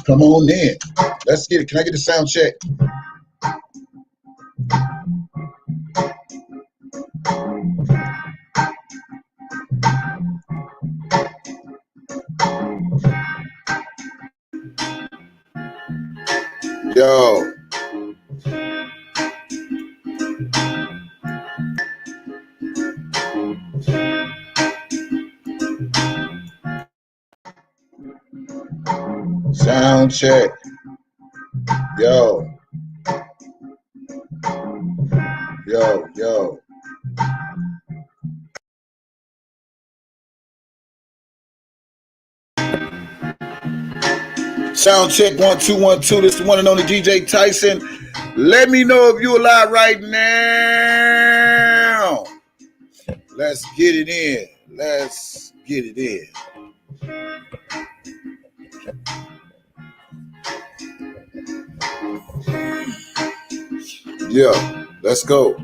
Come on in. Let's get it. Can I get a sound check? Yo. Sound check. Yo. Yo, yo. Sound check 1 2 1 2. This is the one and only DJ Tyson. Let me know if you're alive right now. Let's get it in. Let's get it in. Yeah, let's go.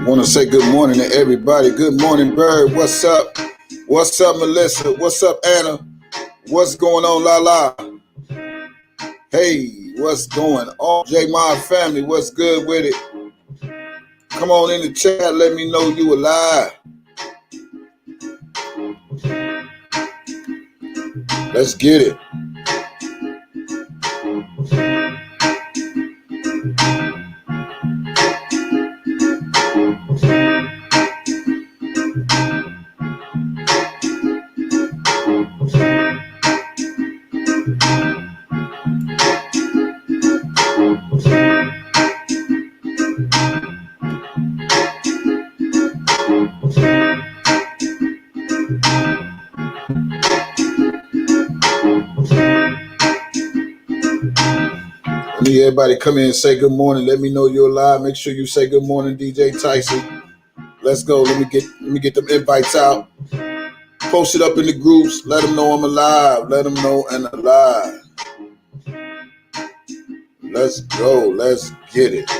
Want to say good morning to everybody. Good morning, Bird. What's up? What's up, Melissa? What's up, Anna? What's going on, Lala? Hey, what's going on? J My family, what's good with it? Come on in the chat. Let me know you alive. Let's get it. Everybody come in and say good morning. Let me know you're alive. Make sure you say good morning, DJ Tyson. Let's go. Let me get them invites out. Post it up in the groups. Let them know I'm alive. Let them know I'm alive. Let's go. Let's get it.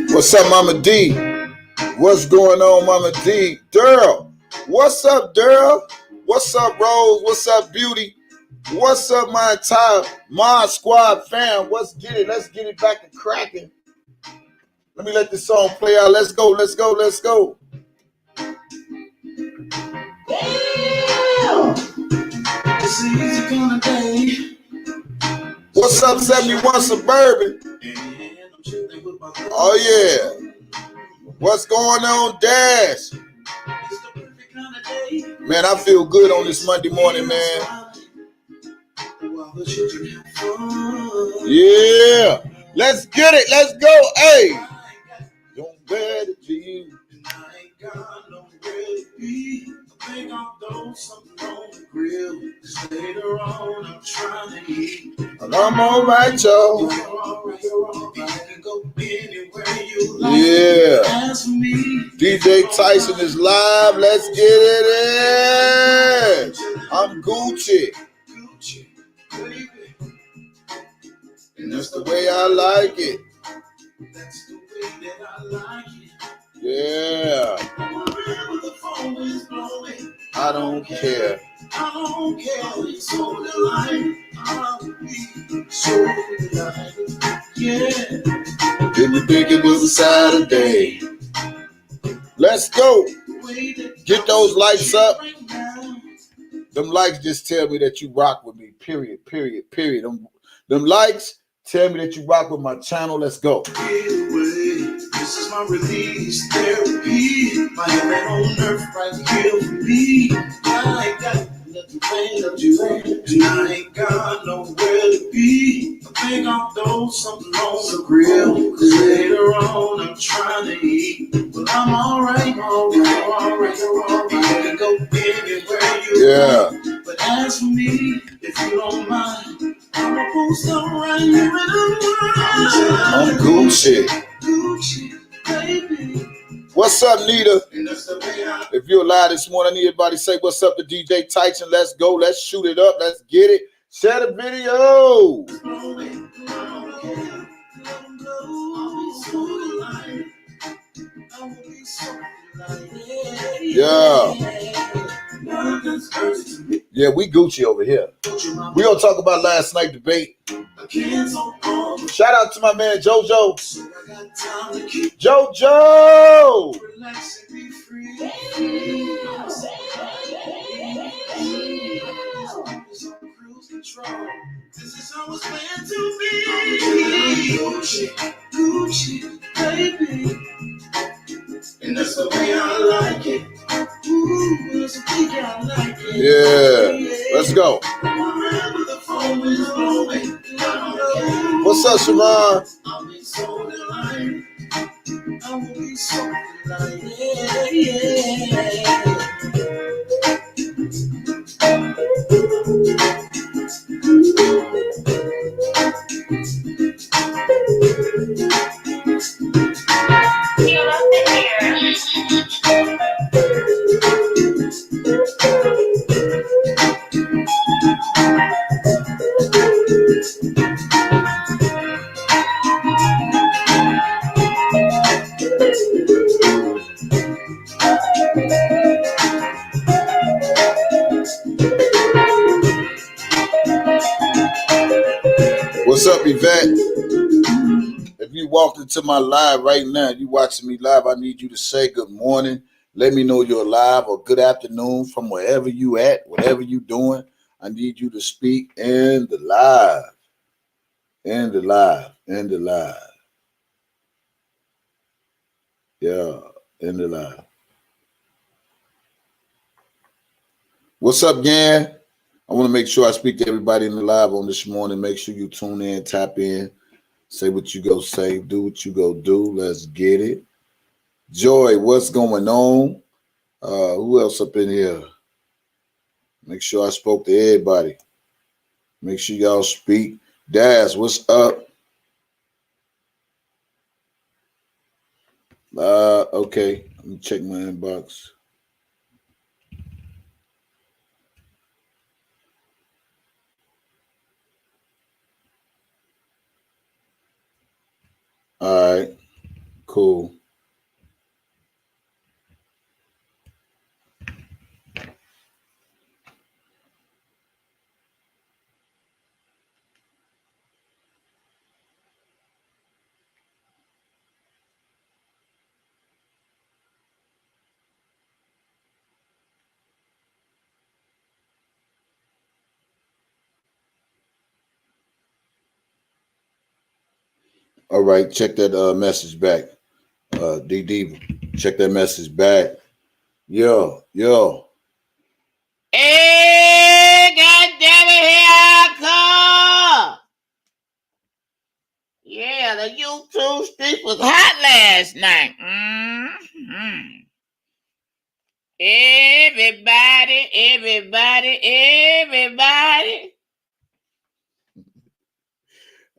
What's up, Mama D? What's going on, Mama D? Daryl, what's up, Daryl? What's up, Rose? What's up, Beauty? What's up, my entire Mod Squad fam? Let's get it. Let's get it back to cracking. Let me let this song play out. Let's go. Let's go. Let's go. Yeah. It's an easy kind of day. What's up, 71 Suburban? Oh, yeah. What's going on, Dash? Man, I feel good on this Monday morning, man. Yeah. Let's get it. Let's go. Hey. Don't bet it to you. I ain't got nowhere to be. I think I'll throw something on the grill. Cause later on I'm trying to eat. And I'm alright, y'all. You're alright. You can go anywhere you like. Yeah. Ask me. DJ Tyson is live. Let's get it in. I'm Gucci. Gucci, baby. And that's the way I like it. That's the way that I like it. Yeah. Wherever the phone is blowing, I don't care. I don't care. It's so delight. I will be so delighted. Yeah. Didn't think it was a Saturday. Let's go. Get those lights up. Them likes just tell me that you rock with me. Period. Period. Period. Them likes tell me that you rock with my channel. Let's go. This is my release therapy. My head on earth right here for me. I ain't got nothing planned up to, and I ain't got nowhere to be. I think I'll throw something on the grill. Cause later on I'm trying to eat. Well, I'm alright, alright. You can go anywhere you want. But as for me, if you don't mind, I'm post up right here in the I'm Gucci. Gucci, baby. What's up, Nita? If you're alive this morning, I need everybody to say what's up to DJ Tyson. Let's go. Let's shoot it up. Let's get it. Share the video. Yeah. Yeah, we Gucci over here. We gonna talk about last night's debate. Shout out to my man JoJo. JoJo! This is how it's meant to be. Gucci, baby. And that's the way I like it. Ooh, that's the way I like it. Yeah. Let's go. What's up, Sharon? I'll be so delighted. I will be so delighted. Yeah. What's up, Yvette? If you walked into my live right now, you watching me live, I need you to say good morning. Let me know you're live, or good afternoon from wherever you at, whatever you doing. I need you to speak in the live. In the live. In the live. Yeah, in the live. What's up, gang? I want to make sure I speak to everybody in the live on this morning. Make sure you tune in, tap in, say what you go say, do what you go do. Let's get it. Joy, what's going on? Who else up in here? Make sure I spoke to everybody. Make sure y'all speak. Daz, what's up? Okay. Let me check my inbox. All right. Cool. All right, check that message back. D Diva, check that message back. Yo. Hey, goddamn it, here I come. Yeah, the YouTube street was hot last night. Mm-hmm. Everybody.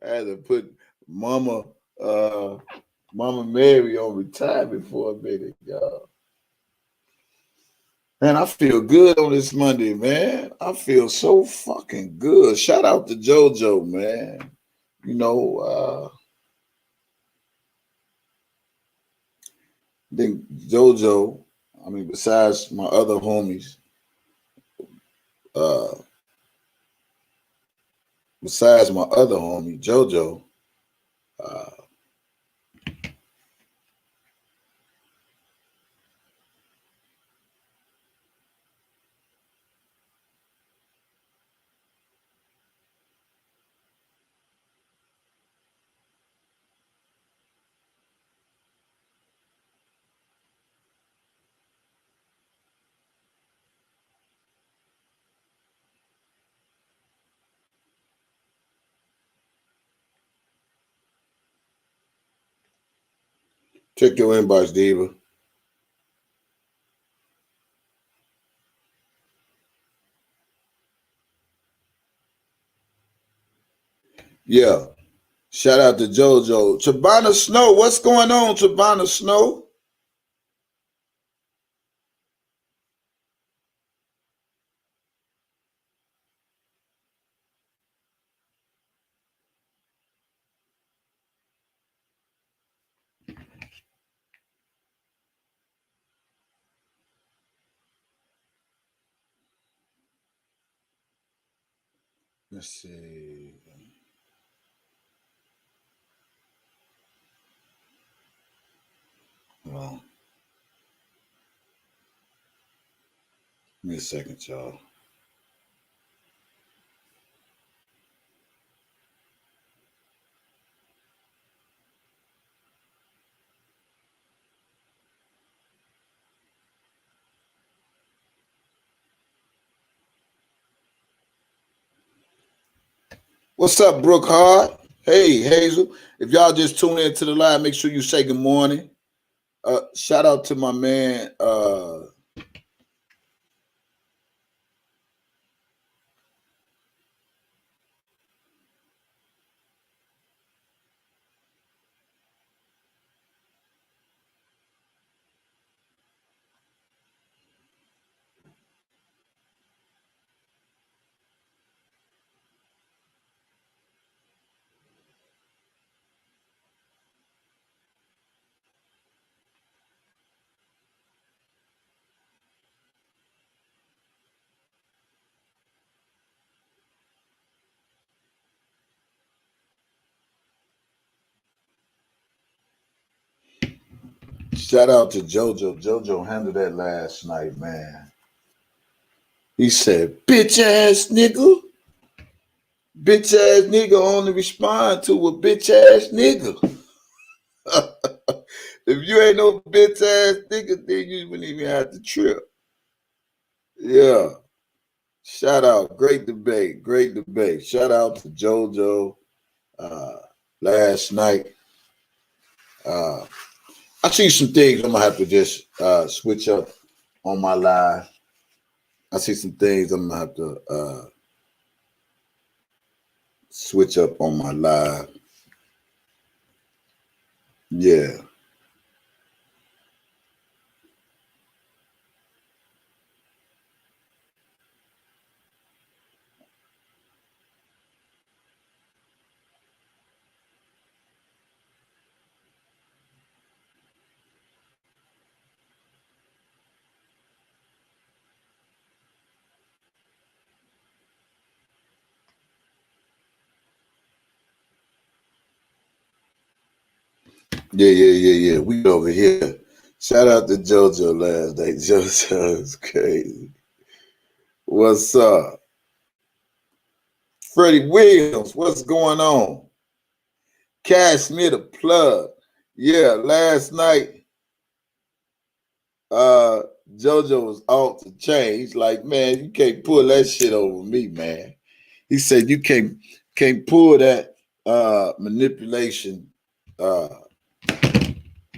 I had to put Mama Mary on retirement for a minute, y'all. Man, I feel good on this Monday, man. I feel so fucking good. Shout out to JoJo, man. You know, I think JoJo, I mean, besides my other homies, uh, JoJo, uh, check your inbox, Diva. Yeah. Shout out to JoJo. Tabana Snow, what's going on, Tabana Snow? Let's see. Well, give me a second, y'all. What's up, Brooke Hart? Hey, Hazel. If y'all just tune into the live, make sure you say good morning. Shout out to my man. Shout out to JoJo. JoJo handled that last night, man. He said, bitch ass nigga. Bitch ass nigga only respond to a bitch ass nigga. If you ain't no bitch ass nigga, then you wouldn't even have to trip. Yeah. Shout out. Great debate. Shout out to JoJo last night. I see some things I'm gonna have to just switch up on my live. I see some things I'm gonna have to switch up on my live. Yeah. Yeah. We over here. Shout out to JoJo last night. JoJo is crazy. What's up? Freddie Williams, what's going on? Cash me the plug. Yeah, last night, JoJo was off the chain. He's like, man, you can't pull that shit over me, man. He said you can't pull that manipulation uh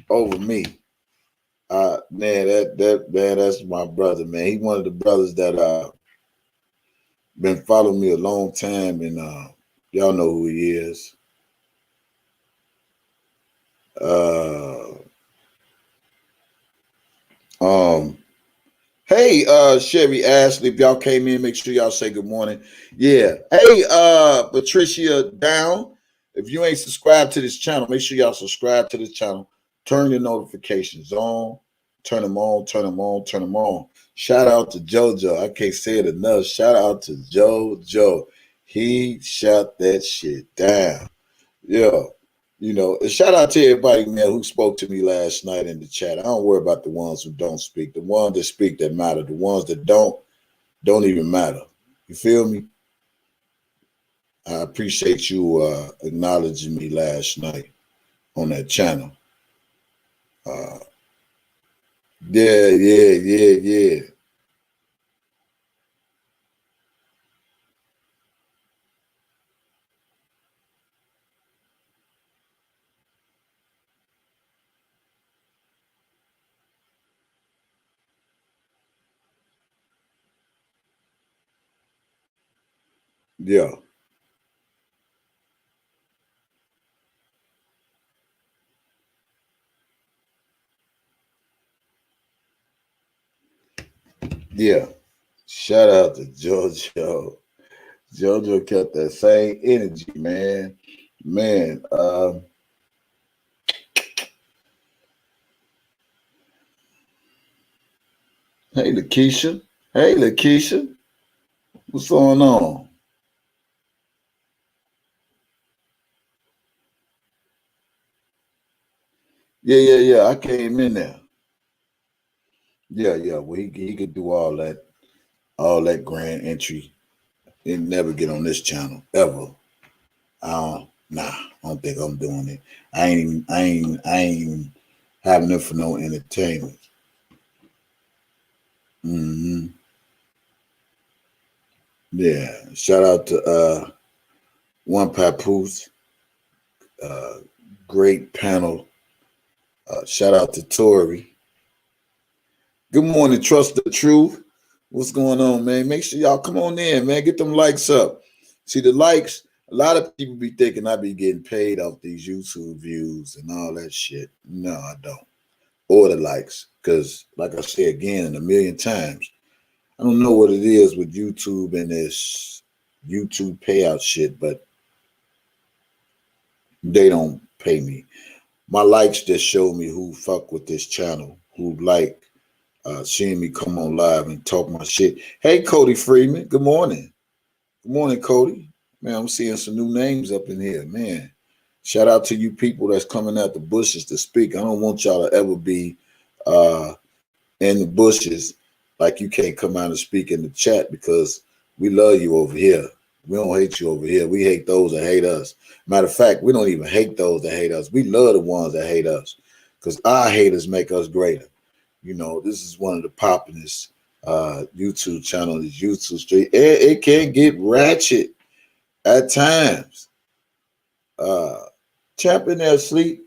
over me. Man, that's my brother, man. He one of the brothers that been following me a long time, and y'all know who he is. Um, hey, Sherry Ashley, if y'all came in, make sure y'all say good morning. Yeah. Hey, Patricia Down. If you ain't subscribed to this channel, make sure y'all subscribe to this channel. Turn your notifications on. Turn them on, turn them on, turn them on. Shout out to JoJo. I can't say it enough. Shout out to JoJo. He shut that shit down. Yeah. You know, and shout out to everybody, man, who spoke to me last night in the chat. I don't worry about the ones who don't speak. The ones that speak that matter. The ones that don't even matter. You feel me? I appreciate you acknowledging me last night on that channel. Yeah. Yeah. Yeah. Shout out to JoJo. JoJo kept that same energy, man. Man, hey Lakeisha. Hey Lakeisha. What's going on? Yeah. I came in there. Yeah. Well, he could do all that grand entry. He never get on this channel ever. I don't think I'm doing it. I ain't having it for no entertainment. hmm Yeah. Shout out to One Papoose. Uh, great panel. Shout out to Tori. Good morning, Trust the Truth. What's going on, man? Make sure y'all come on in, man. Get them likes up. See the likes. A lot of people be thinking I be getting paid off these YouTube views and all that shit. No, I don't. Or the likes, because like I said again and a million times, I don't know what it is with YouTube and this YouTube payout shit, but they don't pay me. My likes just show me who fuck with this channel, who like seeing me come on live and talk my shit. Hey, Cody Freeman. Good morning. Good morning, Cody. Man, I'm seeing some new names up in here, man. Shout out to you people that's coming out the bushes to speak. I don't want y'all to ever be uh, in the bushes like you can't come out and speak in the chat because we love you over here. We don't hate you over here. We hate those that hate us. Matter of fact, we don't even hate those that hate us. We love the ones that hate us because our haters make us greater. You know, this is one of the populous YouTube channels, YouTube Street. It can get ratchet at times. Champ in there asleep.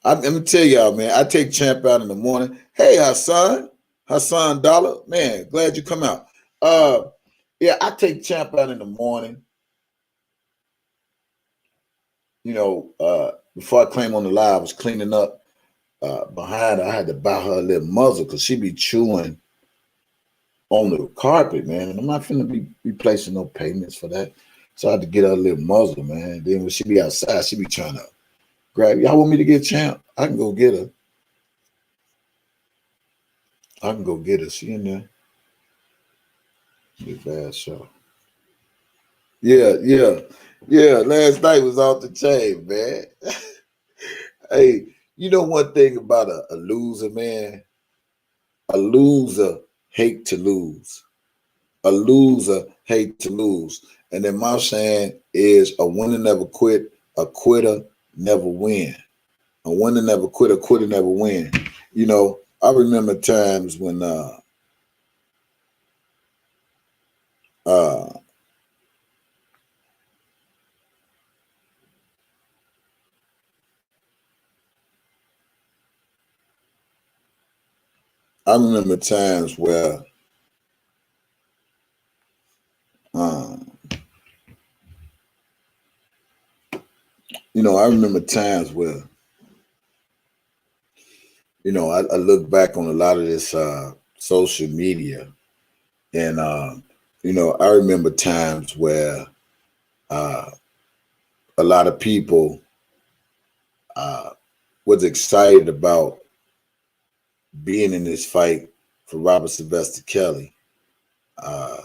Let me tell y'all, man, I take Champ out in the morning. Hey, Hassan Dollar, man, glad you come out. Yeah, I take Champ out in the morning. You know, before I came on the live, I was cleaning up behind her. I had to buy her a little muzzle because she be chewing on the carpet, man. And I'm not finna be placing no payments for that. So I had to get her a little muzzle, man. Then when she be outside, she be trying to grab. Y'all want me to get Champ? I can go get her. I can go get her. She in there. Be fast, show. Yeah. Last night was off the chain, man. Hey, you know one thing about a loser, man? A loser hate to lose. A loser hate to lose. And then my saying is a winner never quit, a quitter never win. A winner never quit, a quitter never win. You know, I remember times when uh I remember times where um I remember times where I look back on a lot of this social media, and I remember times where uh, a lot of people uh, was excited about being in this fight for Robert Sylvester Kelly. Uh,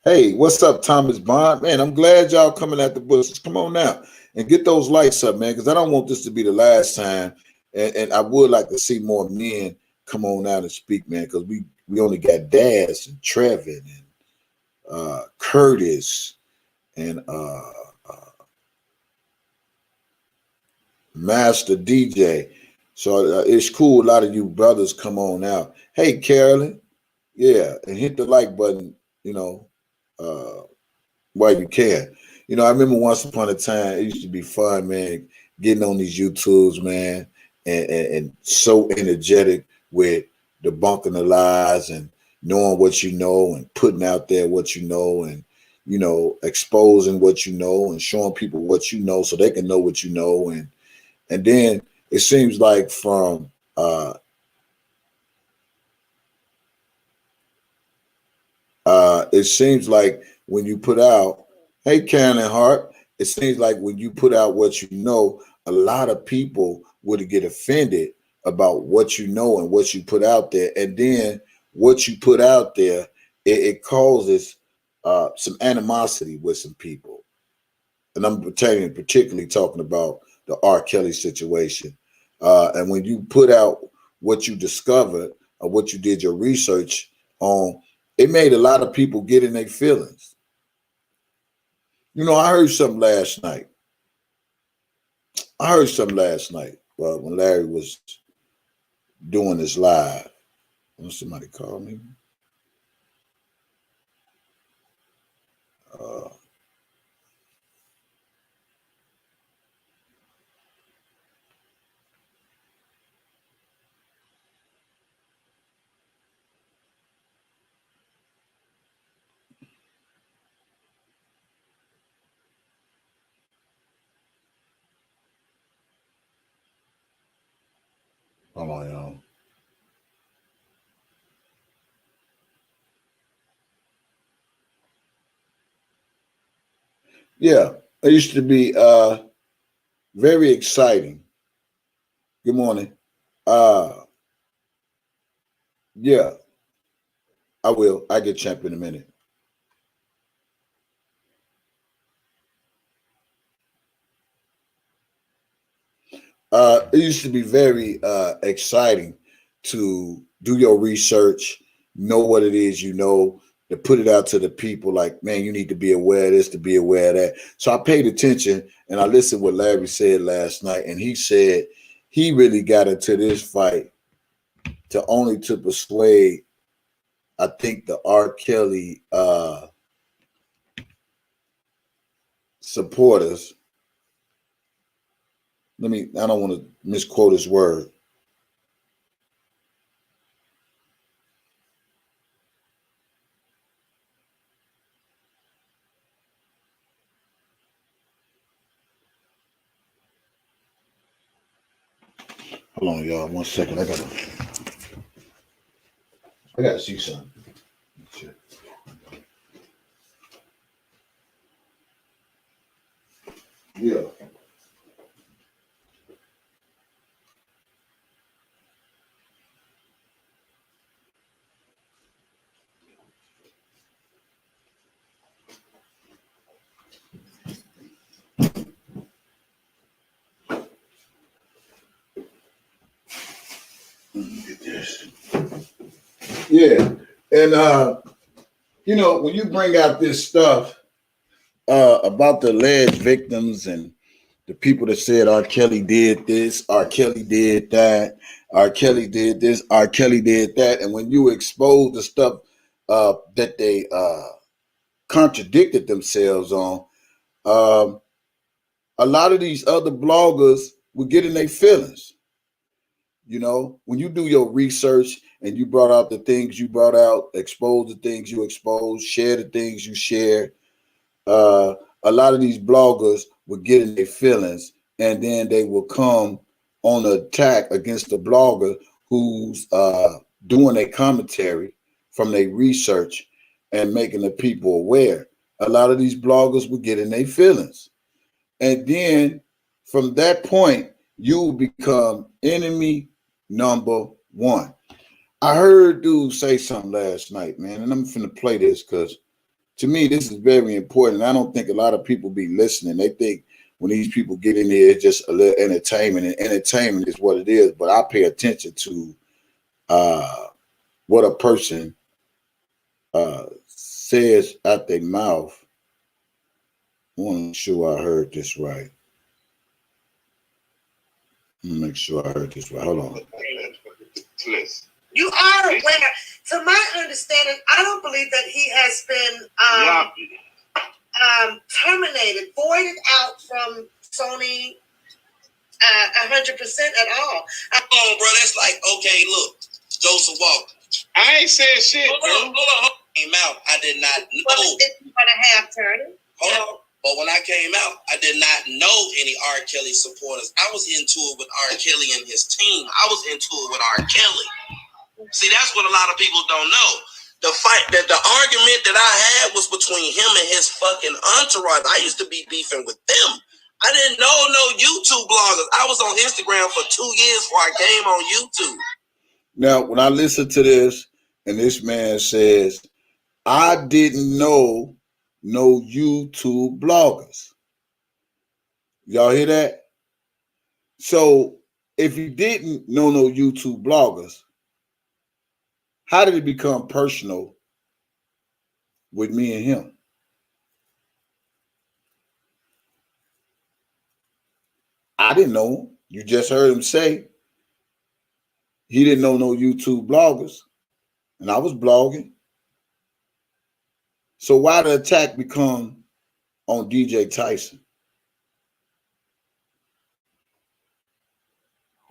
hey, what's up, Thomas Bond? Man, I'm glad y'all coming at the bushes. Come on now and get those lights up, man, because I don't want this to be the last time. And I would like to see more men come on out and speak, man, because we only got Daz and Trevin and Curtis and Master DJ. So it's cool. A lot of you brothers come on out. Hey, Carolyn, yeah, and hit the like button, uh, while you can. I remember once upon a time, it used to be fun, man, getting on these YouTubes, man, and so energetic with debunking the lies and knowing what you know and putting out there what you know and, exposing what you know and showing people what you know so they can know what you know. And then it seems like from it seems like when you put out, hey, Karen and Hart, it seems like when you put out what you know, a lot of people would get offended about what you know and what you put out there. And then what you put out there, it causes some animosity with some people. And I'm particularly talking about the R. Kelly situation. And when you put out what you discovered or what you did your research on, it made a lot of people get in their feelings. I heard something last night. When Larry was doing this live. Somebody called me. Uh, hold on, y'all. Yeah, it used to be very exciting. Good morning. Yeah, I will. I get champ in a minute. It used to be very exciting to do your research, know what it is you know, to put it out to the people like, man, you need to be aware of this, to be aware of that. So I paid attention and I listened to what Larry said last night, and he said he really got into this fight to persuade, I think, the R. Kelly supporters. I don't want to misquote his word. Hold on, y'all. 1 second. I gotta see something. Yeah. Get this. Yeah. And when you bring out this stuff about the alleged victims and The people that said R. Kelly did this, R. Kelly did that, R. Kelly did this, R. Kelly did that. And when you expose the stuff that they contradicted themselves on, a lot of these other bloggers were getting their feelings. You know, when you do your research and you brought out the things you brought out, expose the things you exposed, share the things you share, a lot of these bloggers were getting their feelings, and then they will come on an attack against the blogger who's doing a commentary from their research and making the people aware. A lot of these bloggers were getting their feelings. And then from that point, you become enemy number one. I heard dude say something last night, man, and I'm finna play this because to me, this is very important. I don't think a lot of people be listening. They think when these people get in here, it's just a little entertainment, and entertainment is what it is. But I pay attention to what a person says out their mouth. I want to make sure I heard this right. Make sure I heard this right. Hold on. You are aware. To my understanding, I don't believe that he has been terminated, voided out from Sony 100% at all. Oh, bro, that's like, okay, look, Joseph Walker. I ain't saying shit, Hold on. Came out, I did not know. Well, it's going to have turning. Hold on. But when I came out, I did not know any R. Kelly supporters. I was into it with R. Kelly and his team. I was into it with R. Kelly. See, that's what a lot of people don't know. The argument that I had was between him and his fucking entourage. I used to be beefing with them. I didn't know no YouTube bloggers. I was on Instagram for 2 years before I came on YouTube. Now, when I listen to this, and this man says, I didn't know no YouTube bloggers. Y'all hear that? So if you didn't know no YouTube bloggers, how did it become personal with me and him? I didn't know him. You just heard him say he didn't know no YouTube bloggers, and I was blogging. So why the attack become on DJ Tyson?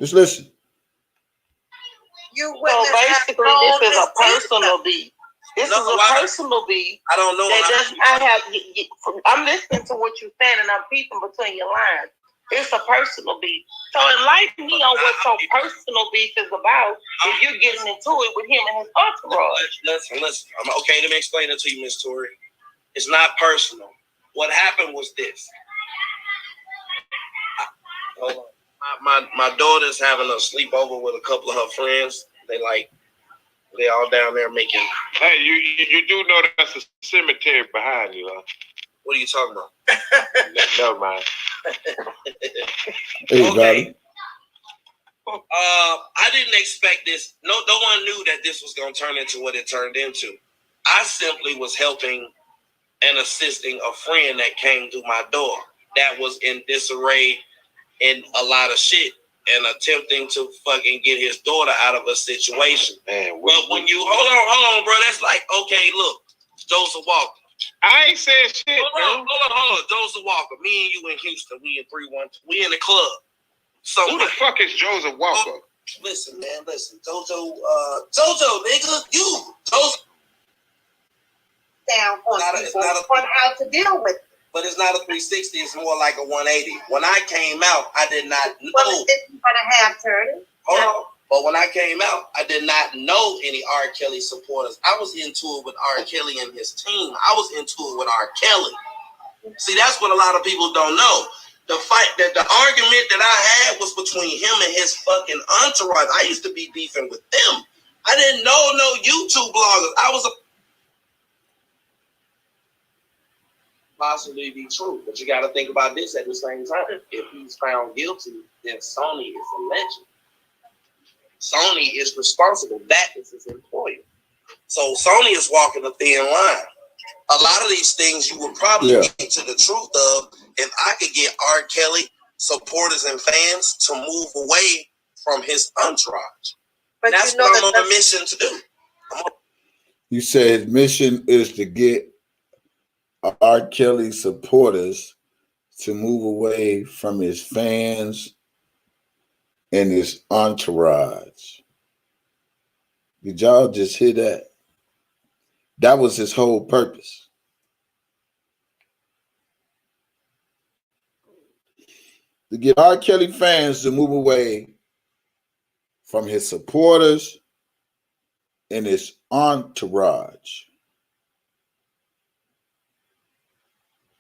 Just listen. So basically, this is a personal beef. This is a personal beef. I don't know. I'm listening to what you're saying, and I'm peeping between your lines. It's a personal beef. So enlighten me on what your personal beef is about if you're getting into it with him and his entourage. Listen. Okay, let me explain it to you, Miss Tori. It's not personal. What happened was this. Hold on. My daughter's having a sleepover with a couple of her friends. They all down there making. Hey, you do know that's a cemetery behind you, huh? What are you talking about? Never mind. Hey, okay. I didn't expect this. No one knew that this was going to turn into what it turned into. I simply was helping and assisting a friend that came through my door that was in disarray and a lot of shit and attempting to fucking get his daughter out of a situation. Man, but when you hold on, bro, that's like, okay, look, Joseph Walker. I ain't saying shit. Hold on. Joseph Walker, me and you in Houston, we in 312. We in the club. So who the fuck is Joseph Walker? Listen, man, Jojo, nigga, Joseph. Down on how to deal with it. But it's not a 360, it's more like a 180. When I came out, I did not know. Well, it's going to have turning. Hold on. But when I came out, I did not know any R. Kelly supporters. I was into it with R. Kelly and his team. I was into it with R. Kelly. See, that's what a lot of people don't know. The argument that I had was between him and his fucking entourage. I used to be beefing with them. I didn't know no YouTube bloggers. I was possibly be true, but you got to think about this at the same time. If he's found guilty, then Sony is a legend. Sony is responsible. That is his employer. So Sony is walking a thin line. A lot of these things you would probably get to the truth of if I could get R. Kelly supporters and fans to move away from his entourage. But that's you know what I'm on a mission to do. You said his mission is to get R. Kelly supporters to move away from his fans and his entourage. Did y'all just hear that? That was his whole purpose. To get R. Kelly fans to move away from his supporters and his entourage.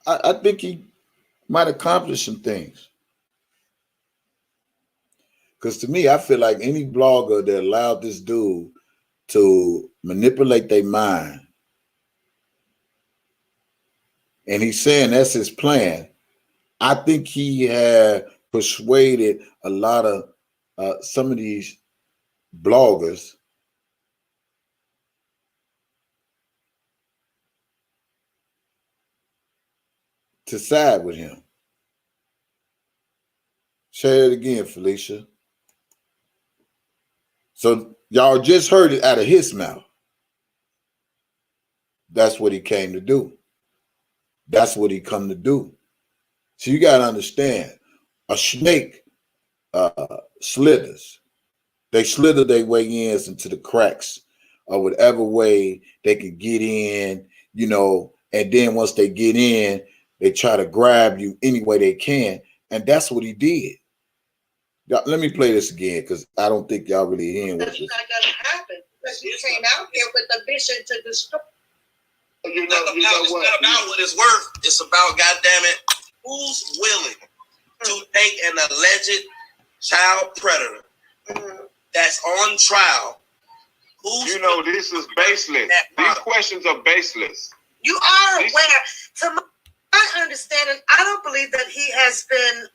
I think he might accomplish some things. Because to me, I feel like any blogger that allowed this dude to manipulate their mind, and he's saying that's his plan, I think he had persuaded a lot of some of these bloggers to side with him. Say it again, Felicia. So y'all just heard it out of his mouth. That's what he came to do. That's what he come to do. So you got to understand, a snake slithers. They slither their way into the cracks or whatever way they can get in, you know, and then once they get in, they try to grab you any way they can. And that's what he did. Let me play this again because I don't think y'all really hearing what That's this. not gonna happen. Because you came out here with the mission to destroy. It's not about what it's worth. It's about, goddammit, who's willing to take an alleged child predator that's on trial. You know, this is baseless. These questions are baseless. You are aware. To my understanding, I don't believe that he has been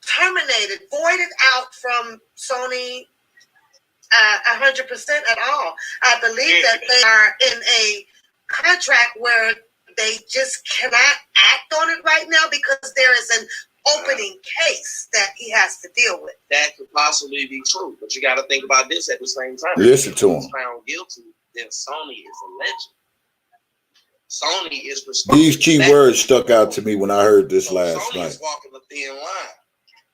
terminated, voided out from Sony 100% at all. I believe that they are in a contract where they just cannot act on it right now because there is an opening case that he has to deal with. That could possibly be true, but you got to think about this at the same time. Listen to him. If he's found guilty, then Sony is a legend. Sony is responsible. These key words stuck out to me when I heard this last Sony night. is walking a thin line.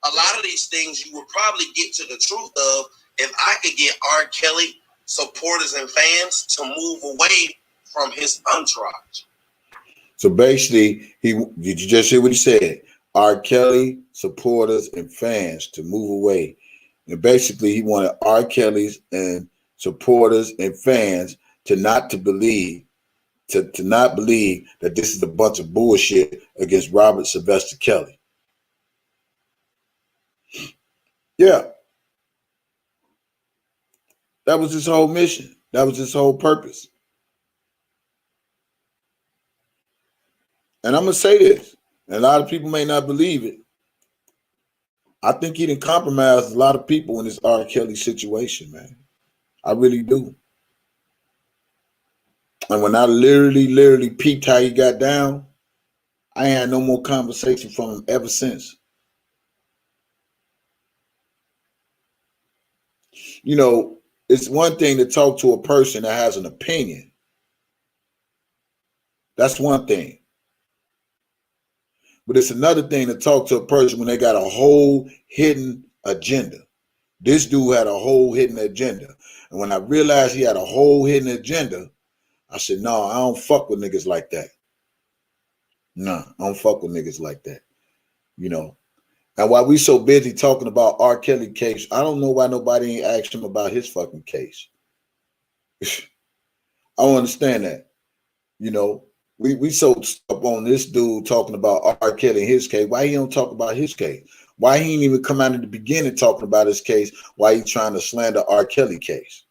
A lot of these things you would probably get to the truth of if I could get R. Kelly supporters and fans to move away from his entourage. So basically, did you just hear what he said? R. Kelly supporters and fans to move away. And basically, he wanted R. Kelly's and supporters and fans to not believe that this is a bunch of bullshit against Robert Sylvester Kelly. Yeah. That was his whole mission. That was his whole purpose. And I'm going to say this, and a lot of people may not believe it. I think he done compromised a lot of people in this R. Kelly situation, man. I really do. And when I literally peeped how he got down, I ain't had no more conversation from him ever since. You know, it's one thing to talk to a person that has an opinion. That's one thing. But it's another thing to talk to a person when they got a whole hidden agenda. This dude had a whole hidden agenda. And when I realized he had a whole hidden agenda, I said, no, I don't fuck with niggas like that. Nah, I don't fuck with niggas like that. You know. And while we so busy talking about R. Kelly case, I don't know why nobody ain't asked him about his fucking case. I don't understand that. You know, we so stuck on this dude talking about R. Kelly and his case. Why he don't talk about his case? Why he ain't even come out in the beginning talking about his case? Why he trying to slander R. Kelly case?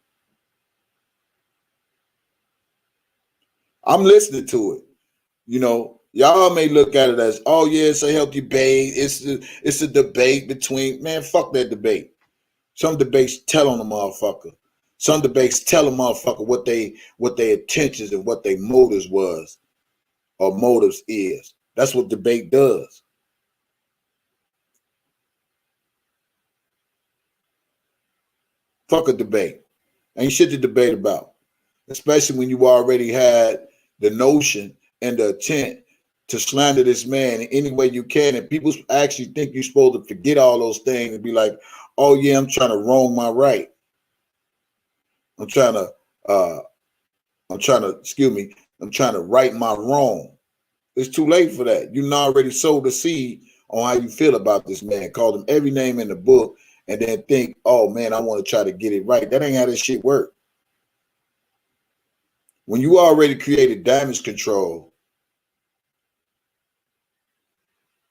I'm listening to it. You know, y'all may look at it as, oh yeah, it's a healthy debate. It's a debate between, man, fuck that debate. Some debates tell on the motherfucker. Some debates tell a motherfucker what their intentions and what their motives was or motives is. That's what debate does. Fuck a debate. Ain't shit to debate about. Especially when you already had the notion and the intent to slander this man in any way you can. And people actually think you're supposed to forget all those things and be like, oh yeah, I'm trying to wrong my right. I'm trying to right my wrong. It's too late for that. You already sowed the seed on how you feel about this man. Called him every name in the book and then think, oh man, I want to try to get it right. That ain't how this shit work. When you already created damage control,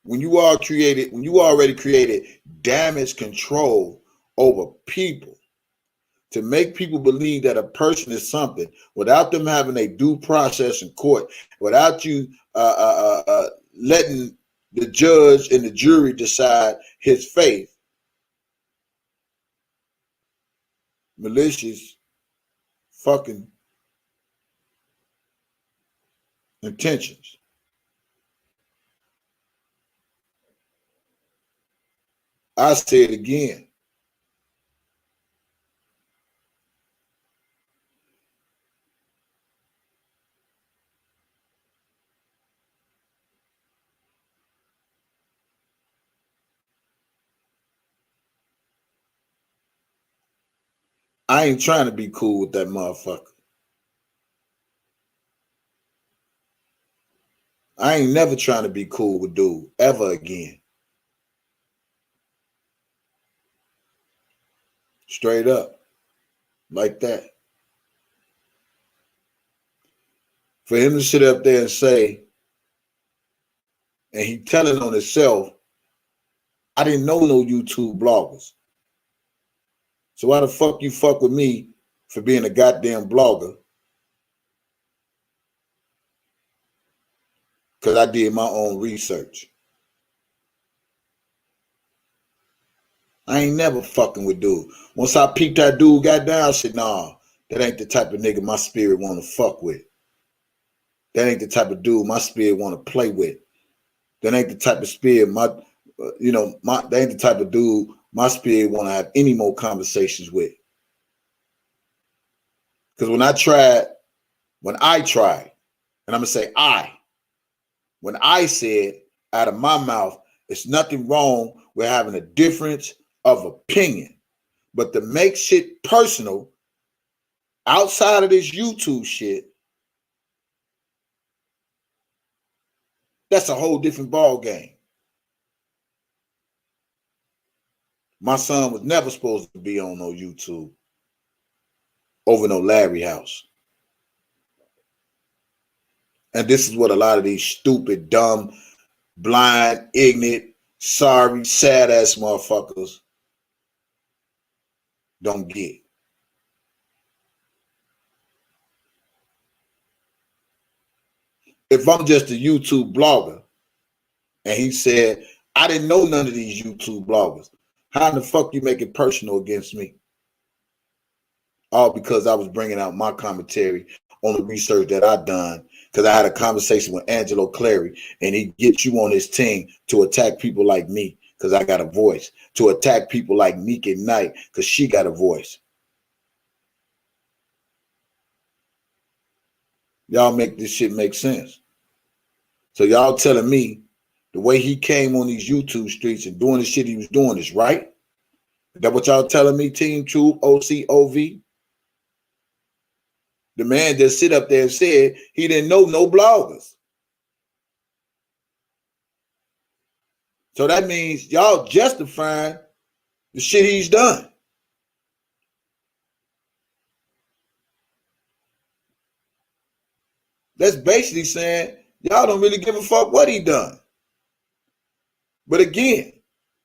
when you already created damage control over people to make people believe that a person is something without them having a due process in court, without you letting the judge and the jury decide his faith, malicious fucking intentions. I say it again. I ain't trying to be cool with that motherfucker. I ain't never trying to be cool with dude ever again. Straight up. Like that. For him to sit up there and say, and he telling on himself, I didn't know no YouTube bloggers. So why the fuck you fuck with me for being a goddamn blogger? Because I did my own research. I ain't never fucking with dude. Once I peeped that dude got down, I said, nah, that ain't the type of nigga my spirit want to fuck with. That ain't the type of dude my spirit want to play with. That ain't the type of spirit that ain't the type of dude my spirit want to have any more conversations with. Because when I tried, and I'm going to say when I said out of my mouth, it's nothing wrong with having a difference of opinion. But to make shit personal outside of this YouTube shit, that's a whole different ball game. My son was never supposed to be on no YouTube over no Larry house. And this is what a lot of these stupid, dumb, blind, ignorant, sorry, sad ass motherfuckers don't get. If I'm just a YouTube blogger and he said, I didn't know none of these YouTube bloggers, how in the fuck you make it personal against me? All because I was bringing out my commentary on the research that I done, because I had a conversation with Angelo Clary, and he gets you on his team to attack people like me because I got a voice, to attack people like Meek at Night because she got a voice. Y'all make this shit make sense. So y'all telling me the way he came on these YouTube streets and doing the shit he was doing is right? Is that what y'all telling me, Team Troop, OCOV? The man just sit up there and said he didn't know no bloggers. So that means y'all justifying the shit he's done. That's basically saying y'all don't really give a fuck what he done. But again,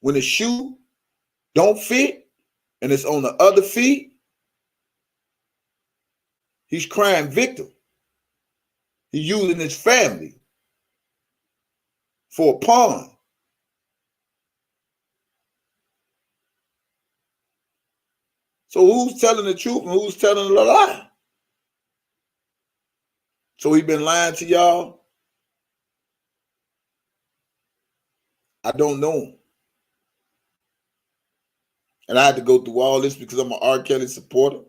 when the shoe don't fit and it's on the other feet, he's crying victim. He's using his family for a pawn. So who's telling the truth and who's telling the lie? So he been lying to y'all? I don't know him. And I had to go through all this because I'm an R. Kelly supporter.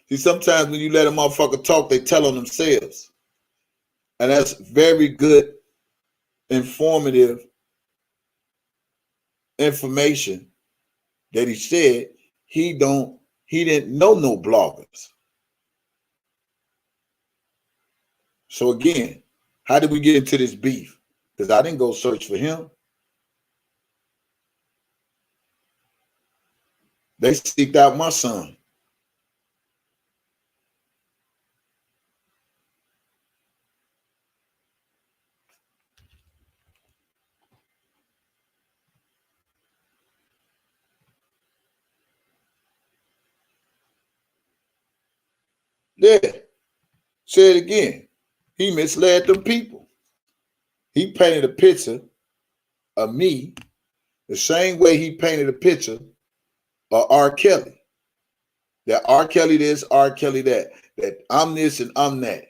See, sometimes when you let a motherfucker talk, they tell on themselves. And that's very good, informative information that he said. He didn't know no bloggers. So again, how did we get into this beef? Because I didn't go search for him. They seeked out my son. Yeah, say it again. He misled them people. He painted a picture of me the same way he painted a picture of R. Kelly. That R. Kelly this, R. Kelly that. That I'm this and I'm that.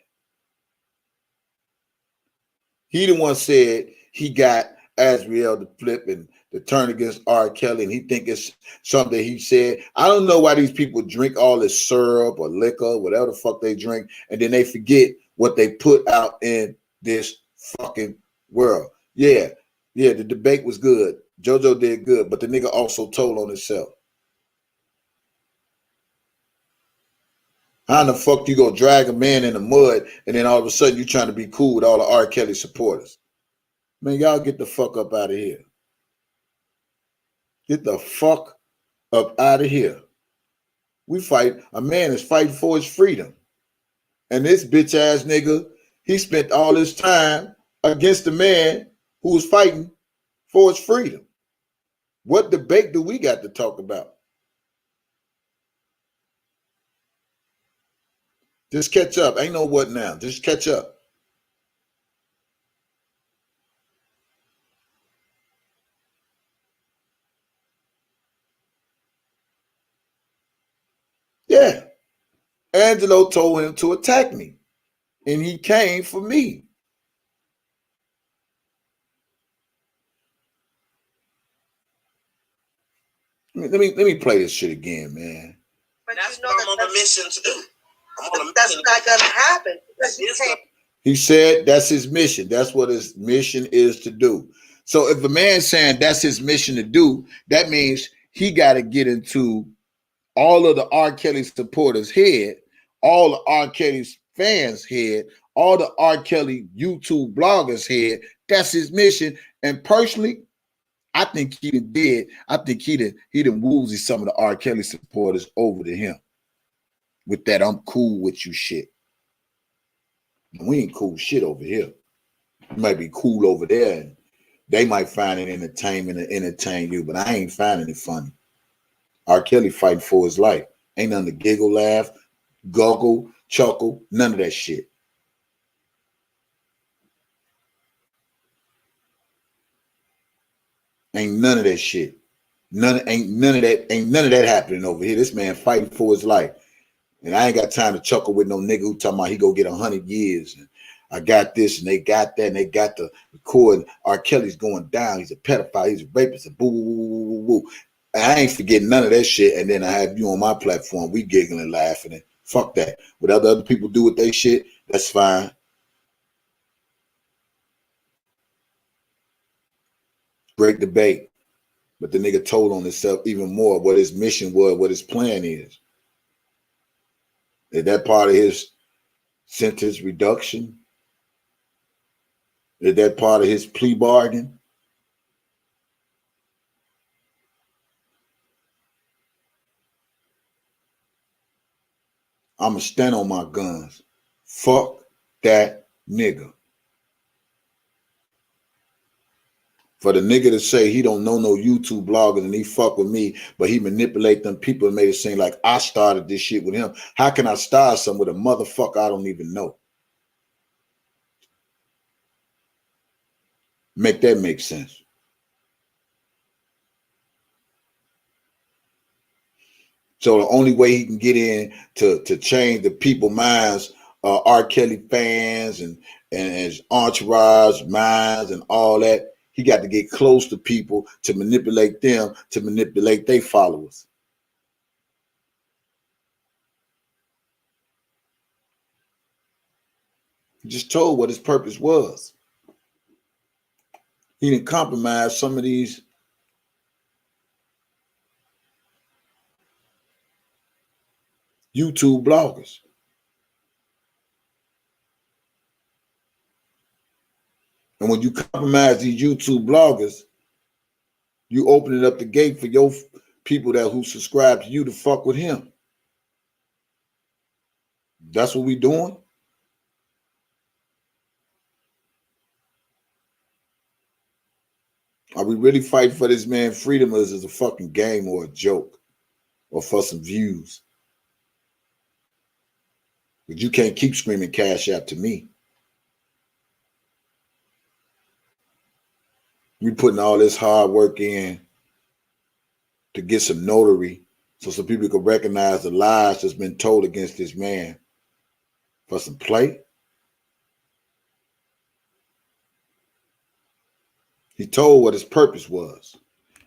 He the one said he got Azriel to flip and to turn against R. Kelly, and he think it's something he said. I don't know why these people drink all this syrup or liquor, whatever the fuck they drink, and then they forget what they put out in this fucking world. Yeah, the debate was good. JoJo did good, but the nigga also told on himself. How in the fuck you go drag a man in the mud and then all of a sudden you trying to be cool with all the R. Kelly supporters? Man, y'all get the fuck up out of here. Get the fuck up out of here. We fight. A man is fighting for his freedom. And this bitch ass nigga, he spent all his time against a man who was fighting for his freedom. What debate do we got to talk about? Just catch up. Ain't no what now. Just catch up. Yeah. Angelo told him to attack me. And he came for me. Let me play this shit again, man. But that's what I'm on a mission to do. That's not gonna happen. He said that's his mission. That's what his mission is to do. So if a man's saying that's his mission to do, that means he got to get into all of the R. Kelly supporters' head, all the R. Kelly's fans' head, all the R. Kelly YouTube bloggers' head. That's his mission. And personally, I think he did. I think he done woolsy some of the R. Kelly supporters over to him with that I'm cool with you shit. We ain't cool shit over here. You might be cool over there, and they might find it entertainment and entertain you, but I ain't finding it funny. R. Kelly fighting for his life. Ain't nothing to giggle, laugh, guggle, chuckle, none of that shit. Ain't none of that shit. None of that happening over here. This man fighting for his life. And I ain't got time to chuckle with no nigga who talking about he go get 100 years. And I got this and they got that and they got the record. R. Kelly's going down. He's a pedophile. He's a rapist. And boo, boo, boo, boo, boo. And I ain't forgetting none of that shit. And then I have you on my platform. We giggling and laughing. And fuck that. Whatever other people do with their shit, that's fine. Great debate. But the nigga told on himself even more what his mission was, what his plan is. Is that part of his sentence reduction? Is that part of his plea bargain? I'ma stand on my guns. Fuck that nigga. For the nigga to say he don't know no YouTube bloggers and he fuck with me, but he manipulate them people and made it seem like I started this shit with him. How can I start something with a motherfucker I don't even know? Make that make sense. So the only way he can get in to change the people's minds, R. Kelly fans and and his entourage, minds, and all that. He got to get close to people to manipulate them, to manipulate their followers. He just told what his purpose was. He didn't compromise some of these YouTube bloggers. And when you compromise these YouTube bloggers, you opening up the gate for your people that who subscribe to you to fuck with him. That's what we doing. Are we really fighting for this man's freedom, or is it a fucking game or a joke or for some views? But you can't keep screaming cash out to me. We putting all this hard work in to get some notary so some people can recognize the lies that's been told against this man for some play. He told what his purpose was.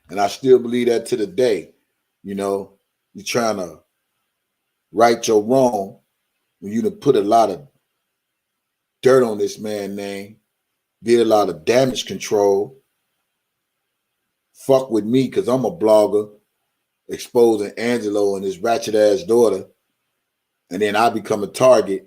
And I still believe that to the day. You know, you're trying to right your wrong when you done put a lot of dirt on this man's name, did a lot of damage control. Fuck with me because I'm a blogger exposing Angelo and his ratchet ass daughter. And then I become a target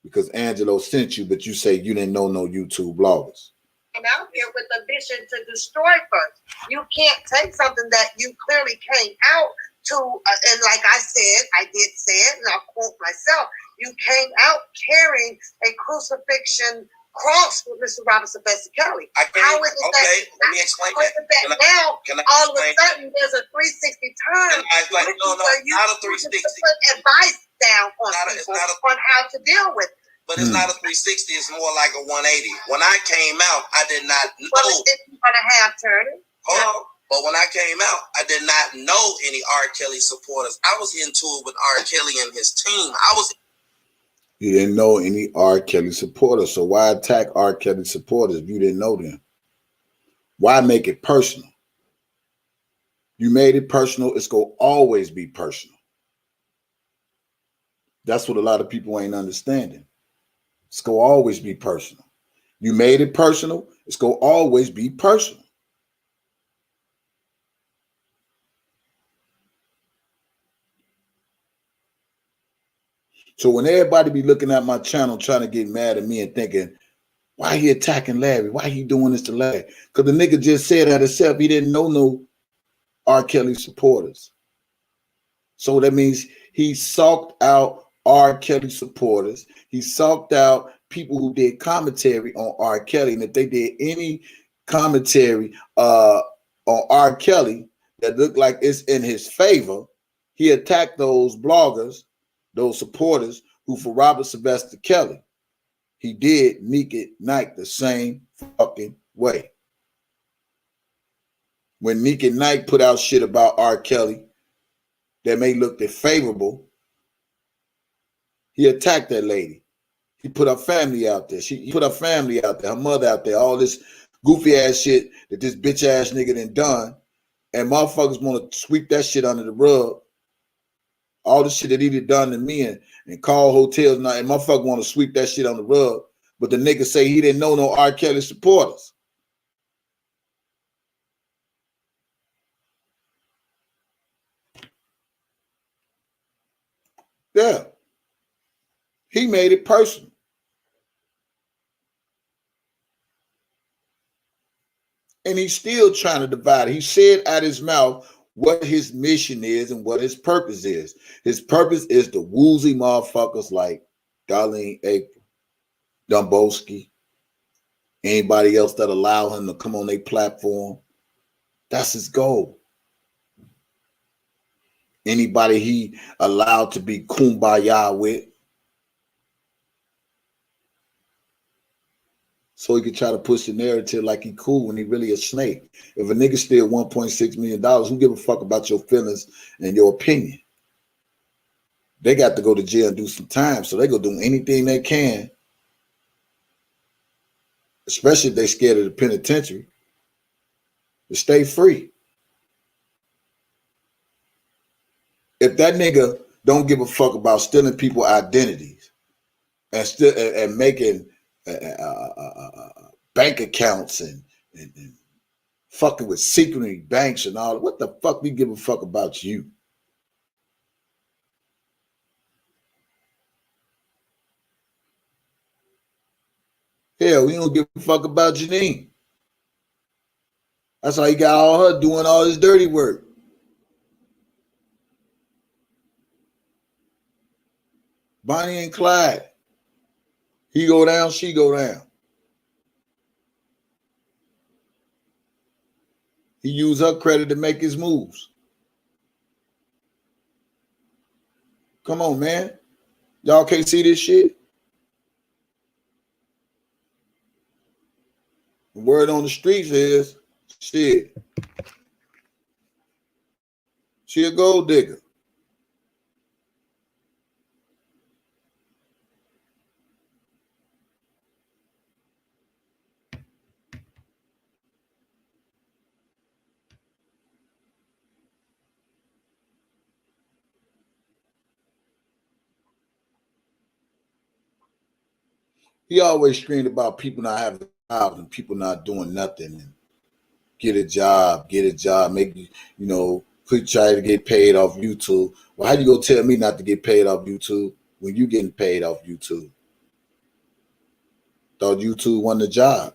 because Angelo sent you, but you say you didn't know no YouTube bloggers. And out here with the mission to destroy first. You can't take something that you clearly came out to, and like I said, I did say it, and I'll quote myself, you came out carrying a crucifixion cross with Mr. Robert Sylvester Kelly. How is it let me explain that. Now, all of a sudden, there's a 360 turn. No, not a 360. Put advice down on people on how to deal with it. But it's not a 360. It's more like a 180. When I came out, I did not know. Well, it's going to have turning. Hold on. But when I came out, I did not know any R. Kelly supporters. I was into it with R. Kelly and his team. You didn't know any R. Kelly supporters. So why attack R. Kelly supporters if you didn't know them? Why make it personal? You made it personal. It's going to always be personal. That's what a lot of people ain't understanding. It's going to always be personal. You made it personal. It's going to always be personal. So when everybody be looking at my channel trying to get mad at me and thinking, why he attacking Larry? Why he doing this to Larry? Because the nigga just said that himself. He didn't know no R. Kelly supporters. So that means he sought out R. Kelly supporters. He sought out people who did commentary on R. Kelly. And if they did any commentary on R. Kelly that looked like it's in his favor, he attacked those bloggers, those supporters who for Robert Sylvester Kelly. He did Naked Night the same fucking way. When Naked Night put out shit about R. Kelly that may look favorable, he attacked that lady. He put her family out there. He put her family out there, her mother out there, all this goofy ass shit that this bitch ass nigga done. And motherfuckers want to sweep that shit under the rug. All the shit that he done to me and call hotels and motherfuckers want to sweep that shit on the rug. But the nigga say he didn't know no R. Kelly supporters. Yeah. He made it personal. And he's still trying to divide it. He said out his mouth what his mission is and what his purpose is. His purpose is to woozy motherfuckers like Darlene April, Domboski, anybody else that allow him to come on their platform. That's his goal. Anybody he allowed to be kumbaya with. So he could try to push the narrative like he cool when he really a snake. If a nigga steal $1.6 million, who give a fuck about your feelings and your opinion? They got to go to jail and do some time, so they go do anything they can especially if they scared of the penitentiary, to stay free. If that nigga don't give a fuck about stealing people's identities and making bank accounts and fucking with secret banks and all, what the fuck we give a fuck about you? Hell, we don't give a fuck about Janine. That's how he got all her doing all this dirty work. Bonnie and Clyde. He go down, she go down. He used her credit to make his moves. Come on, man. Y'all can't see this shit? The word on the streets is, shit, she a gold digger. He always screamed about people not having jobs and people not doing nothing. And get a job, make try to get paid off YouTube. Well, how you gonna tell me not to get paid off YouTube when you getting paid off YouTube? Thought YouTube won the job.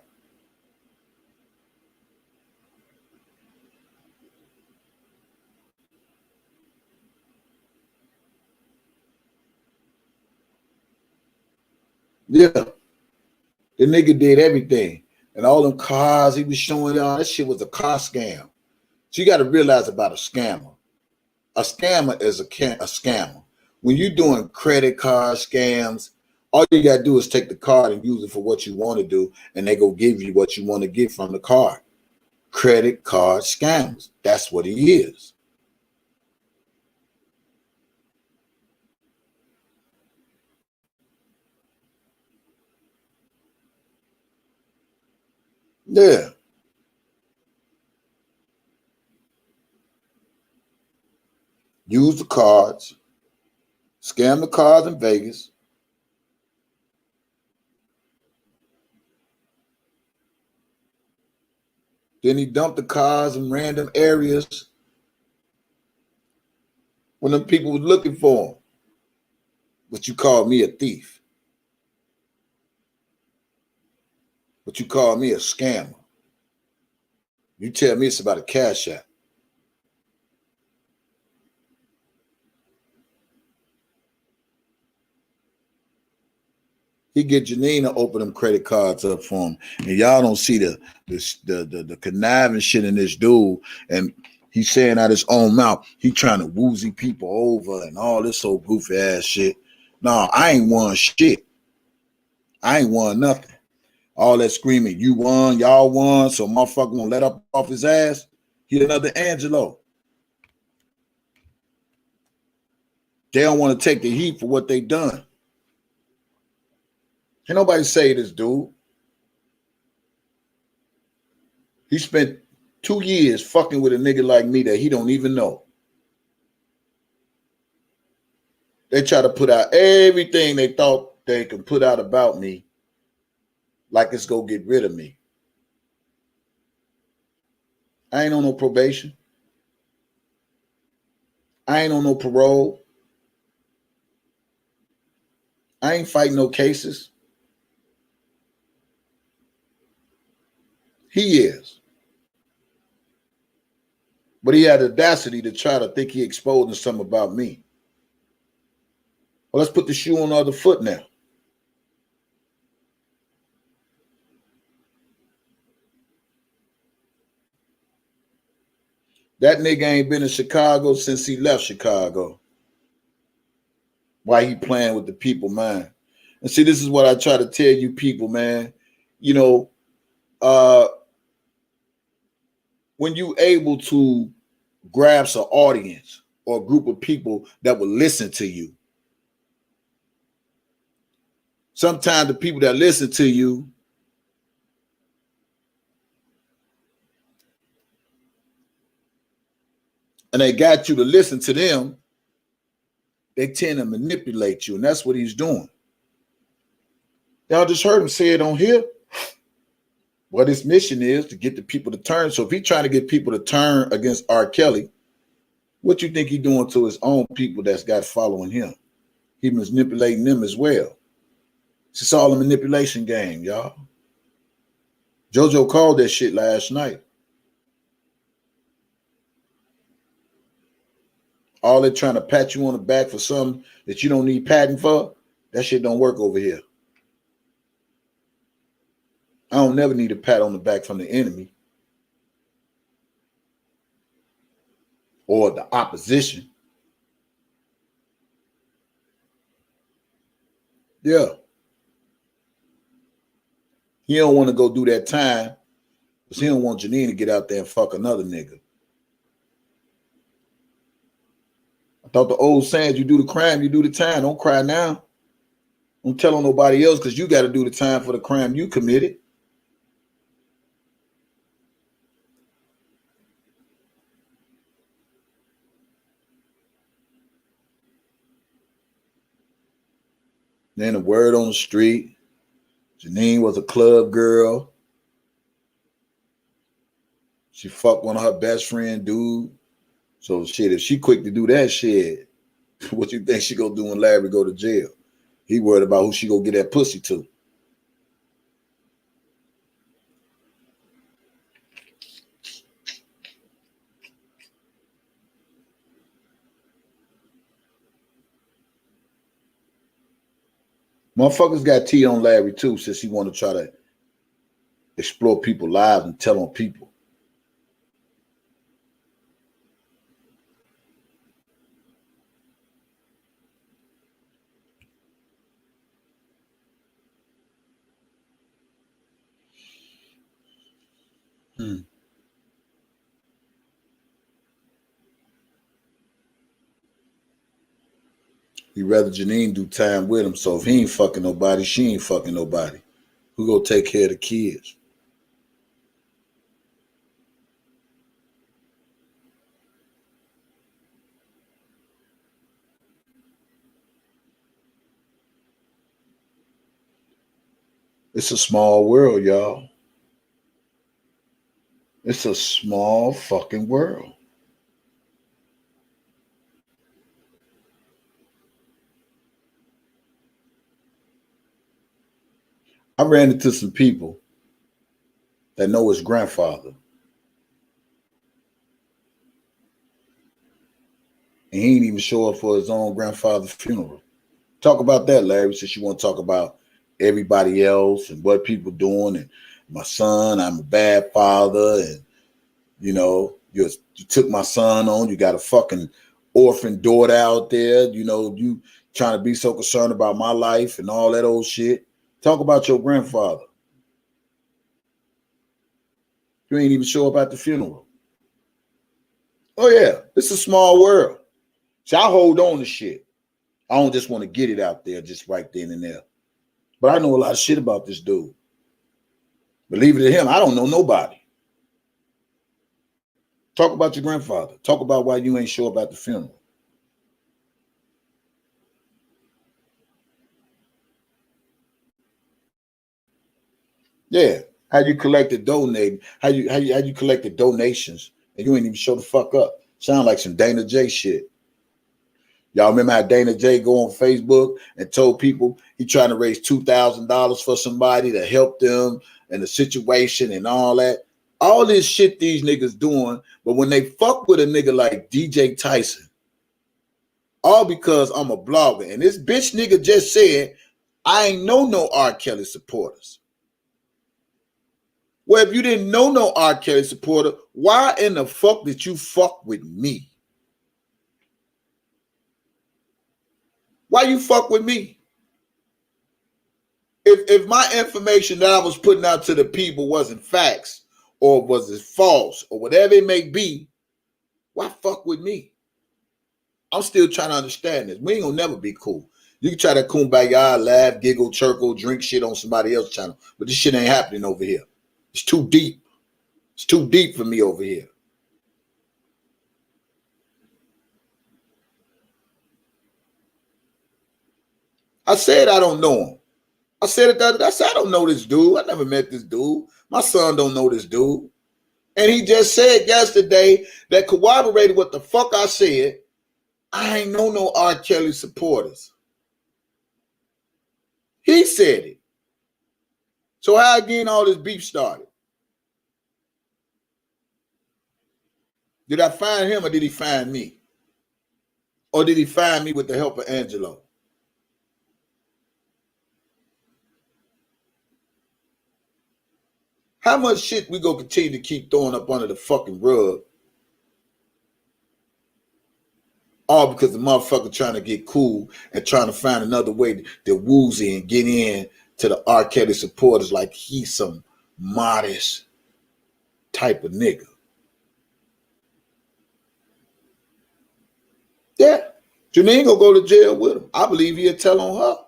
Yeah. The nigga did everything. And all them cars he was showing y'all, that shit was a car scam. So you got to realize about a scammer. A scammer is a scammer. When you're doing credit card scams, all you got to do is take the card and use it for what you want to do, and they go give you what you want to get from the card. Credit card scams. That's what he is. Yeah. Use the cards, scam the cards in Vegas. Then he dumped the cars in random areas when them people was looking for him. But you call me a thief. But you call me a scammer. You tell me it's about a cash app. He get Janine to open them credit cards up for him, and y'all don't see the conniving shit in this dude. And he's saying out his own mouth, he trying to woozy people over and all this old goofy ass shit. No, I ain't won shit. I ain't won nothing. All that screaming, you won, y'all won, so motherfucker won't let up off his ass. He another Angelo. They don't want to take the heat for what they done. Can't nobody say this dude. He spent 2 years fucking with a nigga like me that he don't even know. They try to put out everything they thought they could put out about me, like it's go get rid of me. I ain't on no probation. I ain't on no parole. I ain't fighting no cases. He is. But he had the audacity to try to think he exposing something about me. Well, let's put the shoe on the other foot now. That nigga ain't been in Chicago since he left Chicago. Why he playing with the people, man? And see, this is what I try to tell you people, man. You know, when you able to grasp an audience or a group of people that will listen to you, sometimes the people that listen to you and they got you to listen to them, they tend to manipulate you, and that's what he's doing. Y'all just heard him say it on here. What his mission is to get the people to turn. So if he's trying to get people to turn against R. Kelly, what you think he's doing to his own people that's got following him? He manipulating them as well. It's all a manipulation game, y'all. JoJo called that shit last night. All they're trying to pat you on the back for something that you don't need patting for, that shit don't work over here. I don't never need a pat on the back from the enemy or the opposition. Yeah. He don't want to go do that time because he don't want Janine to get out there and fuck another nigga. I thought the old saying, you do the crime, you do the time. Don't cry now. Don't tell on nobody else because you got to do the time for the crime you committed. Then the word on the street, Janine was a club girl. She fucked one of her best friend dude. So shit, if she quick to do that shit, what you think she gonna do when Larry go to jail? He worried about who she gonna get that pussy to. Motherfuckers got tea on Larry too, since he want to try to explore people's lives and tell on people. He'd rather Janine do time with him. So if he ain't fucking nobody, she ain't fucking nobody. Who gonna take care of the kids? It's a small world, y'all. It's a small fucking world. I ran into some people that know his grandfather. And he ain't even show up for his own grandfather's funeral. Talk about that, Larry, since you want to talk about everybody else and what people doing. And my son, I'm a bad father. And, you know, you took my son on. You got a fucking orphan daughter out there. You know, you trying to be so concerned about my life and all that old shit. Talk about your grandfather. You ain't even show up at the funeral. Oh, yeah. It's a small world. So I hold on to shit. I don't just want to get it out there just right then and there. But I know a lot of shit about this dude. Believe it or him, I don't know nobody. Talk about your grandfather. Talk about why you ain't show up at the funeral. Yeah. How you collected donating? How you collected donations and you ain't even show the fuck up? Sound like some Dana J shit. Y'all remember how Dana J go on Facebook and told people he trying to raise $2,000 for somebody to help them in the situation and all that? All this shit these niggas doing, but when they fuck with a nigga like DJ Tyson, all because I'm a blogger, and this bitch nigga just said, I ain't know no R. Kelly supporters. Well, if you didn't know no R. Kelly supporter, why in the fuck did you fuck with me? Why you fuck with me? If my information that I was putting out to the people wasn't facts or was it false or whatever it may be, why fuck with me? I'm still trying to understand this. We ain't gonna never be cool. You can try to kumbaya, laugh, giggle, chirkle, drink shit on somebody else's channel, but this shit ain't happening over here. It's too deep. It's too deep for me over here. I said I don't know him. I said it the other day. I said I don't know this dude. I never met this dude. My son don't know this dude. And he just said yesterday that corroborated what the fuck I said. I ain't know no R. Kelly supporters. He said it. So how again all this beef started? Did I find him or did he find me? Or did he find me with the help of Angelo? How much shit we gonna continue to keep throwing up under the fucking rug? All because the motherfucker trying to get cool and trying to find another way to woozy and get in to the R. Kelly supporters like he's some modest type of nigga. Yeah. Janine gonna go to jail with him. I believe he'll tell on her.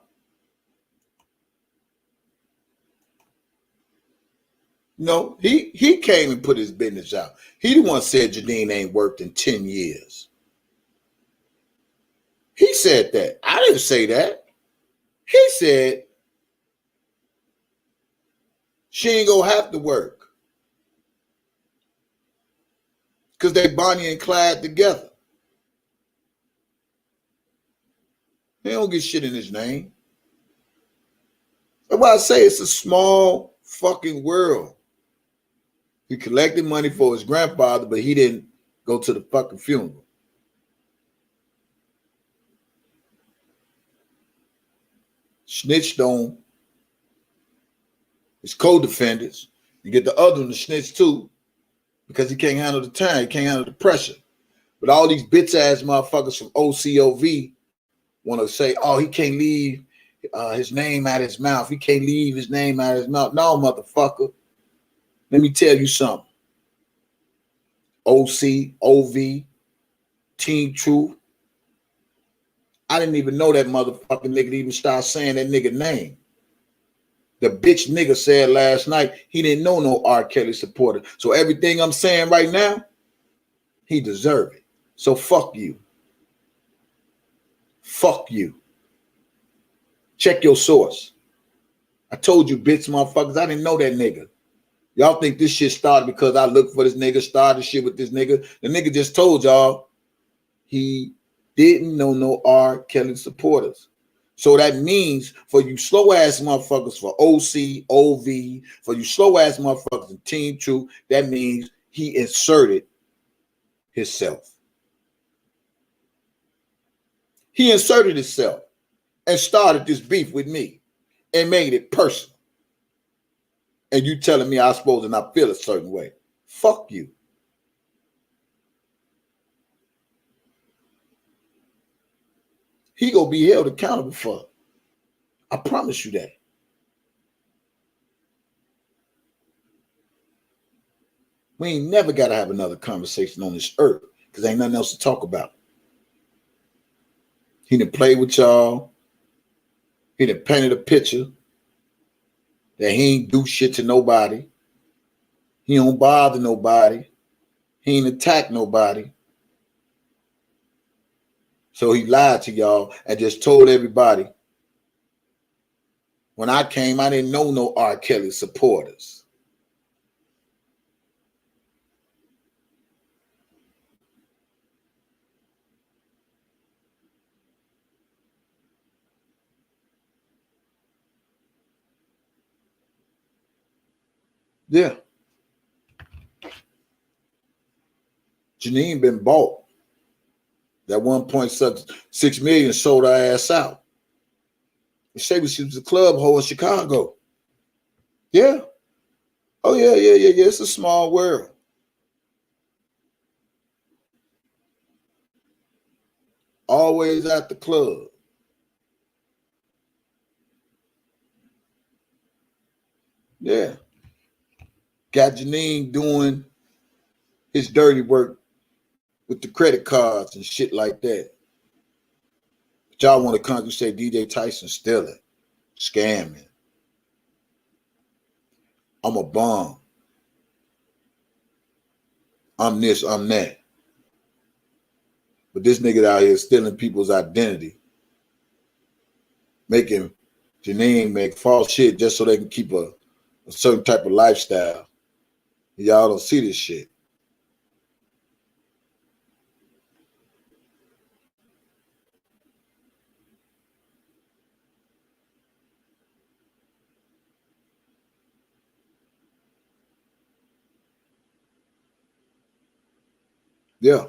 No, he came and put his business out. He the one said Janine ain't worked in 10 years. He said that. I didn't say that. He said she ain't gonna have to work because they Bonnie and Clyde together. They don't get shit in his name. That's why I say it's a small fucking world. He collected money for his grandfather, but he didn't go to the fucking funeral. Snitched on his co-defendants. You get the other one to snitch too because he can't handle the time. He can't handle the pressure. But all these bitch-ass motherfuckers from OCOV want to say, oh, he can't leave his name out of his mouth. He can't leave his name out of his mouth. No, motherfucker. Let me tell you something. OC, OV, Team Truth. I didn't even know that motherfucking nigga even start saying that nigga name. The bitch nigga said last night he didn't know no R. Kelly supporter. So everything I'm saying right now, he deserve it. So fuck you. Fuck you. Check your source. I told you, bitch motherfuckers, I didn't know that nigga. Y'all think this shit started because I looked for this nigga, started shit with this nigga. The nigga just told y'all he didn't know no R. Kelly supporters. So that means for you slow ass motherfuckers, for OC, OV, for you slow ass motherfuckers in Team Truth, that means he inserted himself. He inserted himself and started this beef with me and made it personal. And you telling me I'm supposed to not feel a certain way. Fuck you. He gonna be held accountable for it. I promise you that. We ain't never got to have another conversation on this earth because ain't nothing else to talk about. He done played with y'all. He done painted a picture that he ain't do shit to nobody. He don't bother nobody. He ain't attack nobody. So he lied to y'all and just told everybody, when I came, I didn't know no R. Kelly supporters. Yeah. Janine been bought. That 1.6 million sold her ass out. They say she was a club hoe in Chicago. Yeah. Oh, yeah. It's a small world. Always at the club. Yeah. Got Janine doing his dirty work with the credit cards and shit like that. But y'all want to come and say DJ Tyson stealing, scamming. I'm a bum. I'm this, I'm that. But this nigga out here stealing people's identity. making Janine make false shit just so they can keep a certain type of lifestyle. Y'all don't see this shit. Yeah.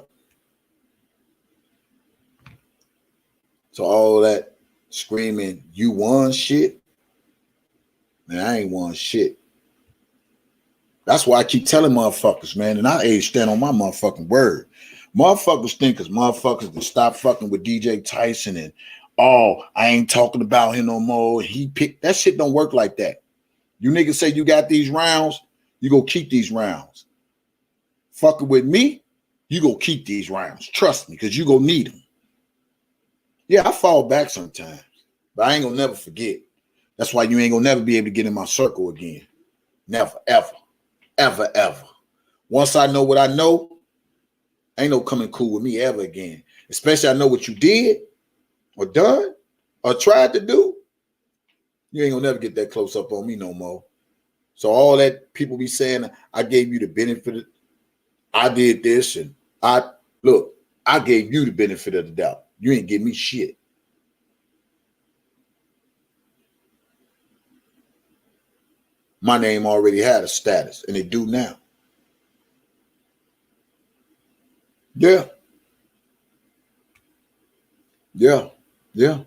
So all that screaming, you won shit? Man, I ain't won shit. That's why I keep telling motherfuckers, man, and I stand on my motherfucking word. Motherfuckers think as motherfuckers to stop fucking with DJ Tyson and I ain't talking about him no more. He picked that shit don't work like that. You niggas say you got these rounds, you go keep these rounds. Fucking with me, you go keep these rounds. Trust me, because you go need them. Yeah, I fall back sometimes, but I ain't gonna never forget. That's why you ain't gonna never be able to get in my circle again. Never, ever, ever, ever. Once I know what I know, ain't no coming cool with me ever again. Especially I know what you did or done or tried to do. You ain't gonna never get that close up on me no more. So all that people be saying, I gave you the benefit, I did this, and I gave you the benefit of the doubt. You ain't give me shit. My name already had a status, and it do now. Yeah. Yeah. Yeah.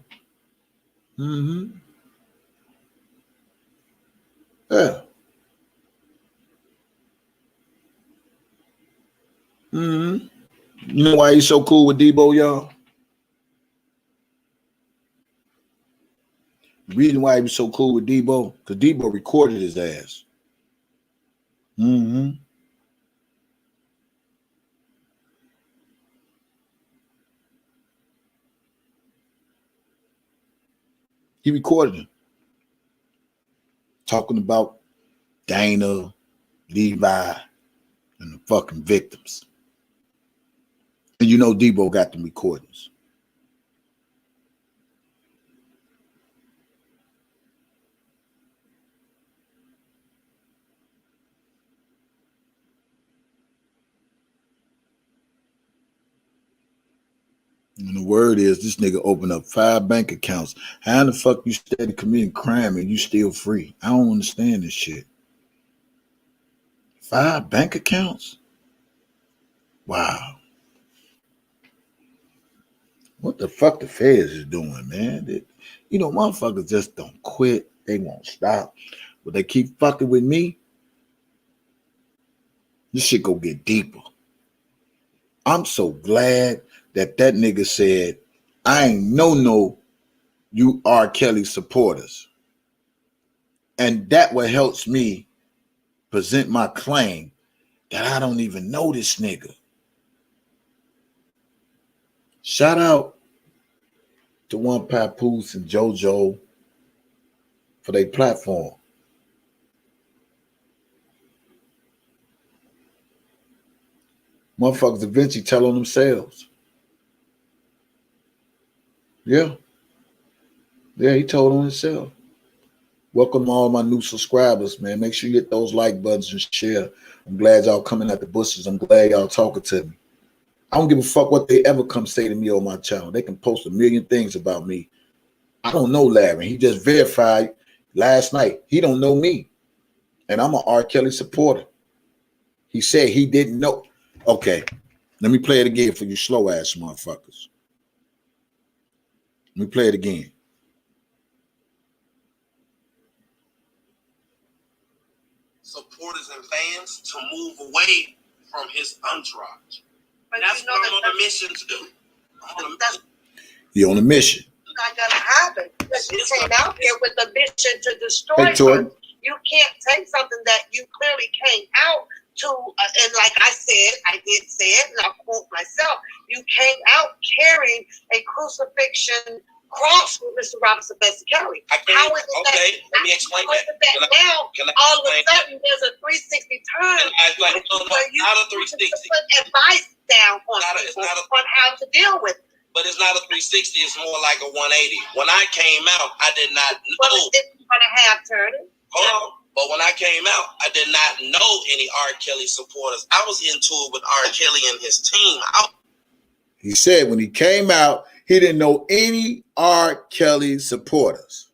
Mm-hmm. Yeah. Mm-hmm. You know why he's so cool with Debo, y'all? The reason why he was so cool with Debo, because Debo recorded his ass. Mm-hmm. He recorded him. Talking about Dana, Levi, and the fucking victims. And you know Debo got them recordings. And the word is this nigga opened up 5 bank accounts. How the fuck you steady committing crime and you still free? I don't understand this shit. 5 bank accounts? Wow. What the fuck the feds is doing, man? You know, motherfuckers just don't quit. They won't stop. But they keep fucking with me. This shit go get deeper. I'm so glad that nigga said, I ain't no you R. Kelly supporters. And that what helps me present my claim that I don't even know this nigga. Shout out to One Papoose and JoJo for their platform. Motherfuckers eventually tell on themselves. Yeah. Yeah, he told on himself. Welcome all my new subscribers, man. Make sure you hit those like buttons and share. I'm glad y'all coming at the bushes. I'm glad y'all talking to me. I don't give a fuck what they ever come say to me on my channel. They can post a million things about me. I don't know Larry. He just verified last night. He don't know me. And I'm an R. Kelly supporter. He said he didn't know. Okay, let me play it again for you slow ass motherfuckers. Let me play it again. Supporters and fans to move away from his entourage. And that's what I'm on a mission to do. He on a mission. Not gonna happen. You came out here with a mission to destroy something. You can't take something that you clearly came out to, and like I said, I did say it, and I'll quote myself. You came out carrying a crucifixion cross with Mr. Robinson Bessie Kelly. How is it okay, let me explain that. Now, all of a sudden, there's a 360 turn. Not a 360. Put advice down on people on how to deal with it. but it's not a 360. It's more like a 180. When I came out, I did not know. Well, it's going to have turning. Hold on. But when I came out, I did not know any R. Kelly supporters. I was into it with R. Kelly and his team. He said when he came out, he didn't know any R. Kelly supporters.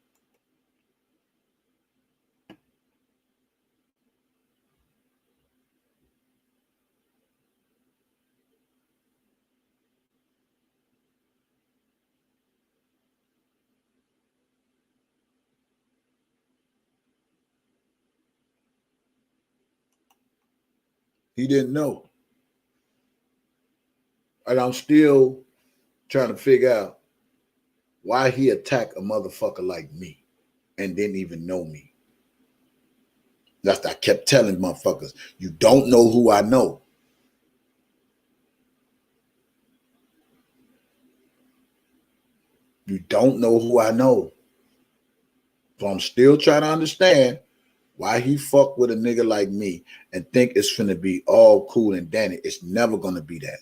He didn't know. And I'm still trying to figure out why he attacked a motherfucker like me and didn't even know me. That's what I kept telling motherfuckers. You don't know who I know. You don't know who I know. So I'm still trying to understand why he fuck with a nigga like me and think it's finna be all cool and dandy. It's never gonna be that.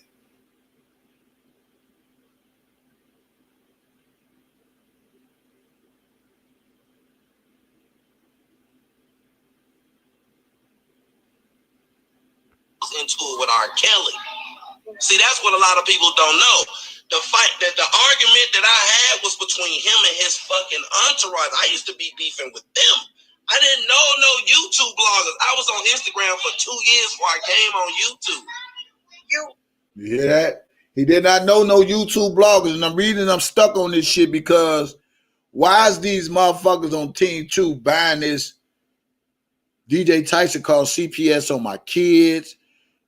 Into it with R. Kelly. See, that's what a lot of people don't know. The argument that I had was between him and his fucking entourage. I used to be beefing with them. I didn't know no YouTube bloggers. I was on Instagram for 2 years before I came on YouTube. You hear that? He did not know no YouTube bloggers. And I'm stuck on this shit because why is these motherfuckers on Team 2 buying this DJ Tyson called CPS on my kids?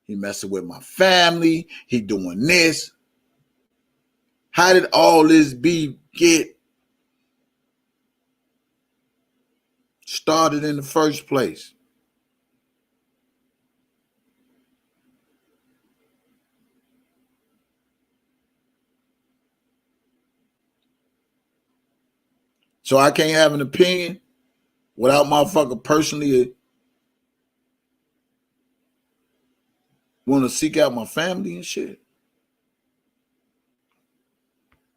He messing with my family. He doing this. How did all this get started in the first place? So I can't have an opinion without motherfucker personally want to seek out my family and shit.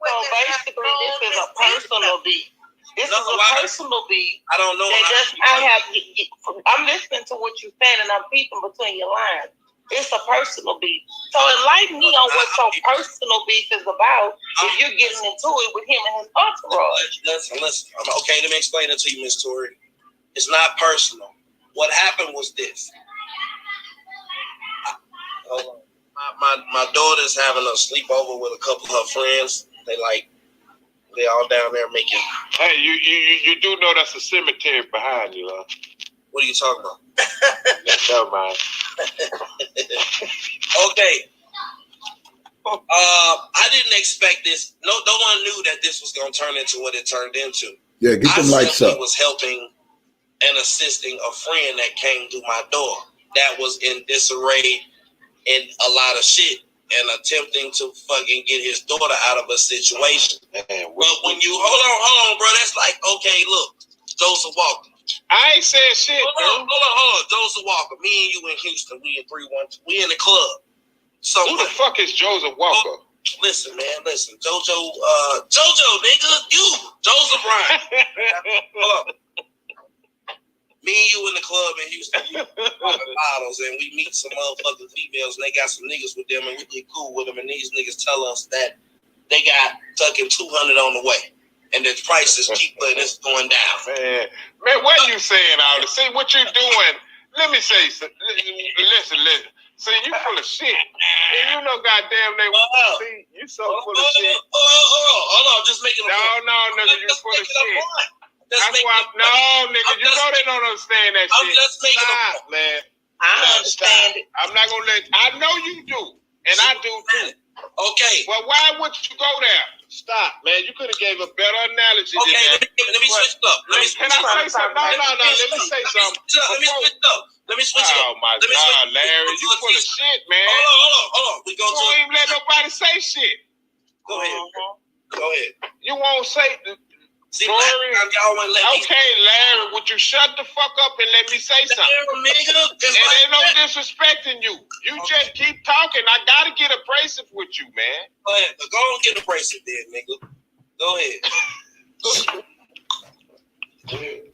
So basically, this is a personal beef. This is a personal beef. I don't know. I'm listening to what you're saying, and I'm peeping between your lines. It's a personal beef. So enlighten me on what your personal beef is about if you're getting into it with him and his entourage. Listen. Okay, let me explain it to you, Miss Tori. It's not personal. What happened was this. My daughter's having a sleepover with a couple of her friends. They all down there making. Hey, you do know that's a cemetery behind you, huh? What are you talking about? Never mind. Okay. I didn't expect this. No one knew that this was going to turn into what it turned into. Yeah, get them lights up. I was helping and assisting a friend that came through my door that was in disarray and a lot of shit and attempting to fucking get his daughter out of a situation. But when you hold on, bro, that's like, okay, look, Joseph Walker. I ain't said shit. Hold on. Joseph Walker, me and you in Houston, we in 312. We in the club. Who the fuck is Joseph Walker? Listen, Jojo, nigga, you, Joseph Ryan. Hold up. Me and you in the club in Houston, we popping bottles, and we meet some motherfucking females, and they got some niggas with them, and we really cool with them, and these niggas tell us that they got fucking 200 on the way, and the price is cheaper, and it's going down. Man, what you saying, all this? See, what you doing, let me say, listen. See, you full of shit. And you know goddamn they see, you so full of shit. Hold on, just making a point. No, nigga, you full of shit. That's why, nigga, you know they don't understand that shit. I'm just making a point. Man. I understand it. I'm not gonna I know you do, and I do too. Okay. Well, why would you go there? Stop, man. You could have gave a better analogy than that. Let me switch it up. Can I say something? No. Let me say something. Let me switch it up. Oh, my God, Larry. You full of shit, man. Hold on. You won't even let nobody say shit. Go ahead. You won't say... See, y'all wouldn't let me. Okay, Larry, would you shut the fuck up and let me say something? Nigga, and ain't no disrespecting you. You just keep talking. I gotta get abrasive with you, man. Go ahead. Go and get abrasive then, nigga. Go ahead.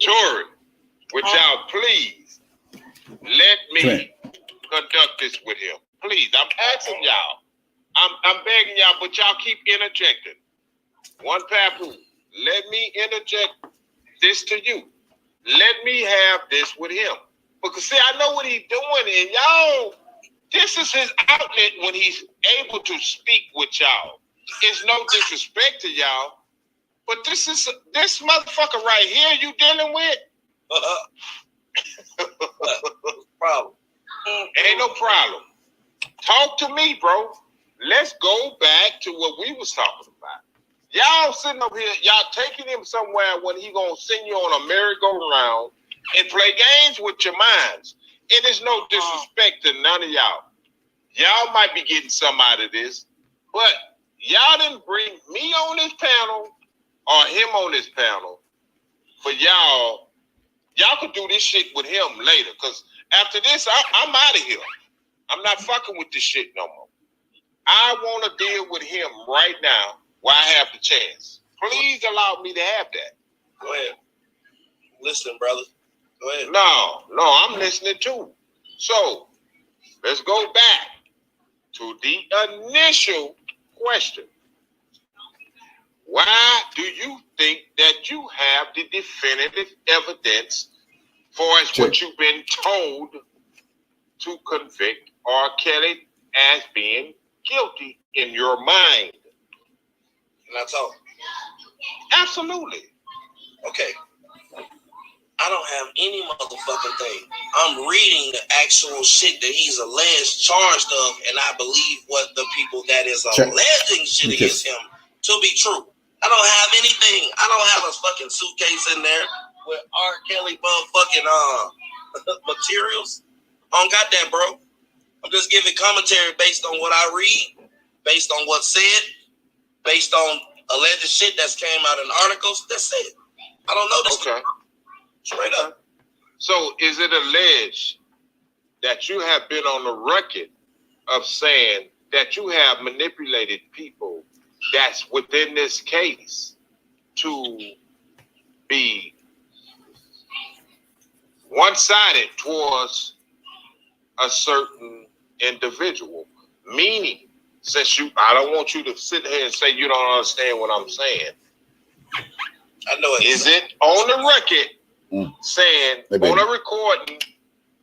Tory, would y'all please let me conduct this with him? Please, I'm asking y'all. I'm begging y'all, but y'all keep interjecting. One papoose. Let me interject this to you. Let me have this with him. Because, see, I know what he's doing, and y'all, this is his outlet when he's able to speak with y'all. It's no disrespect to y'all, but this motherfucker right here you dealing with? Problem. Ain't no problem. Talk to me, bro. Let's go back to what we was talking about. Y'all sitting up here, y'all taking him somewhere when he gonna send you on a merry-go-round and play games with your minds. It is no disrespect to none of y'all. Y'all might be getting some out of this, but y'all didn't bring me on this panel or him on this panel for y'all. Y'all could do this shit with him later, because after this, I'm out of here. I'm not fucking with this shit no more. I want to deal with him right now while I have the chance. Please allow me to have that. Go ahead. Listen, brother. Go ahead. No, I'm listening too. So, let's go back to the initial question. Why do you think that you have the definitive evidence for what you've been told to convict R. Kelly as being guilty in your mind? Can I talk? Absolutely. Okay. I don't have any motherfucking thing. I'm reading the actual shit that he's alleged charged of, and I believe what the people that is alleging shit against him to be true. I don't have anything. I don't have a fucking suitcase in there with R. Kelly motherfucking materials. I don't got that, bro. I'm just giving commentary based on what I read, based on what's said, based on alleged shit that's came out in articles. That's it. I don't know this. Okay. Straight up. So is it alleged that you have been on the record of saying that you have manipulated people that's within this case to be one-sided towards a certain individual? Meaning, I don't want you to sit here and say you don't understand what I'm saying. I know it. Is it on the record saying on a recording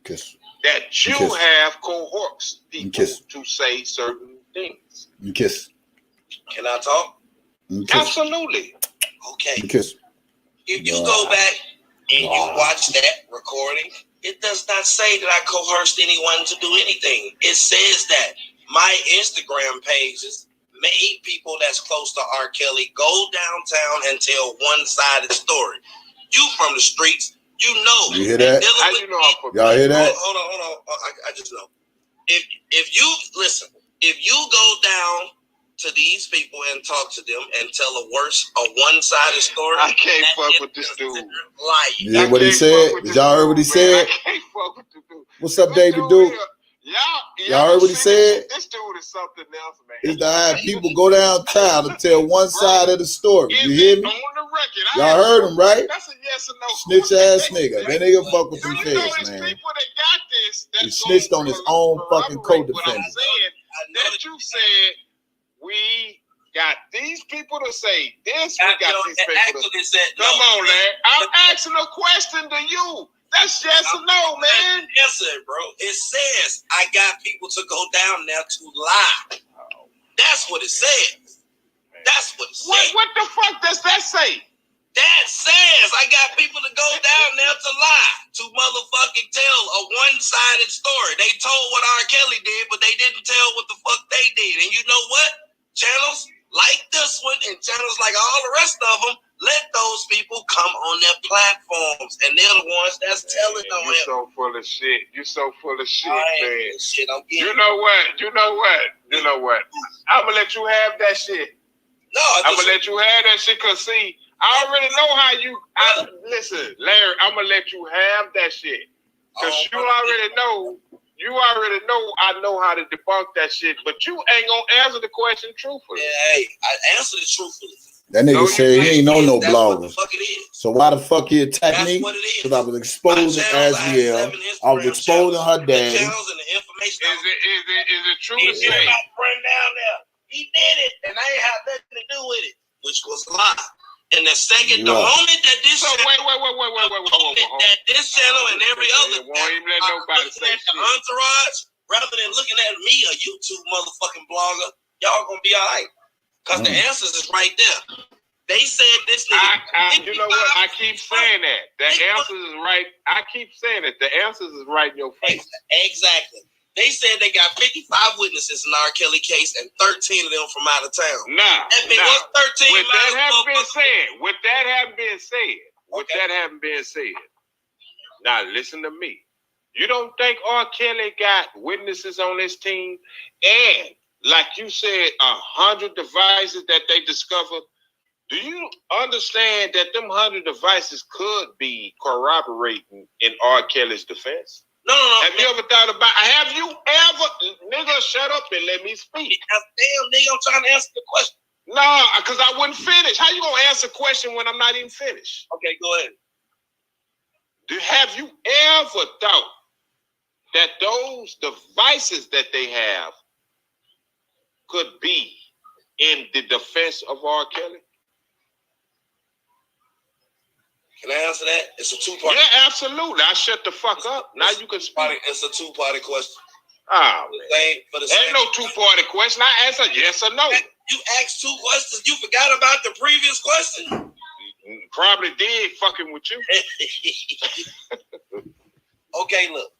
that you have coerced people to say certain things? Can I talk? Absolutely. Okay. If you go back and you watch that recording, it does not say that I coerced anyone to do anything. It says that my Instagram pages made people that's close to R. Kelly go downtown and tell one-sided story. You from the streets, you know. You hear that? How you know I'm from? Y'all hear that? Hold on. I just know. If you listen, if you go down to these people and talk to them and tell a one-sided story, I can't fuck with this dude. You hear what he said? Did y'all hear what he said? I can't fuck with this dude. What's up, David Duke? Y'all heard what he said? This dude is something else, man. It's to have people go downtown and tell one side of the story. You hear me? On the record. Y'all heard him, right? That's a yes or no. Snitch ass nigga. That nigga fuck with them You kids, know, it's man. people that got this. He snitched on his own fucking co-defendant. What I'm saying, that you said, we got these people to say this, we got these people to say. Come on, Larry. I'm asking a question to you. That's yes or no, man. Yes, sir, bro. It says I got people to go down there to lie. That's what it says. That's what it says. What the fuck does that say? That says I got people to go down there to lie, to motherfucking tell a one-sided story. They told what R. Kelly did, but they didn't tell what the fuck they did. And you know what? Channels like this one and channels like all the rest of them, let those people come on their platforms, and they're the ones that's telling on You're it. so full of shit. You're so full of shit, man. Shit, I'm You know what? I'm gonna let you have that shit. No, I'm gonna let you have that shit, cause see, I already know how you. Listen, Larry. I'm gonna let you have that shit because you already know. You already know. I know how to debunk that shit, but you ain't gonna answer the question truthfully. Yeah, hey, I answered it truthfully. That nigga said he ain't know no That's what the bloggers. fuck it is. So why the fuck he attacked That's me? what it is. Because I was exposing Asriel. I was exposing her daddy. Channels and the information. Is it true He to did say? about run down there. He did it, and I ain't have nothing to do with it, which was a lie. And the second, the moment that this So channel, wait. that this channel and every other, won't even let nobody say shit. The entourage, rather than looking at me, a YouTube motherfucking blogger, y'all gonna be all right. Because the answers is right there. They said this nigga. You know what? I keep saying that. The answers is right. I keep saying it. The answers is right in your face. Exactly. They said they got 55 witnesses in the R. Kelly case and 13 of them from out of town. With that having been said, now listen to me. You don't think R. Kelly got witnesses on his team? And like you said, 100 devices that they discovered. Do you understand that them 100 devices could be corroborating in R. Kelly's defense? No. Have you ever thought about? Have you ever, nigga? Shut up and let me speak. Damn, nigga, I'm trying to answer the question. No, because I wouldn't finish. How you gonna answer a question when I'm not even finished? Okay, go ahead. Have you ever thought that those devices that they have could be in the defense of R. Kelly? Can I answer that? It's a two-part. Yeah, absolutely. I shut the fuck up. Now you can speak. It's a two-party question. Oh, man. Ain't no two-party question. I answer yes or no. You asked two questions. You forgot about the previous question. Probably did fucking with you. Okay, look.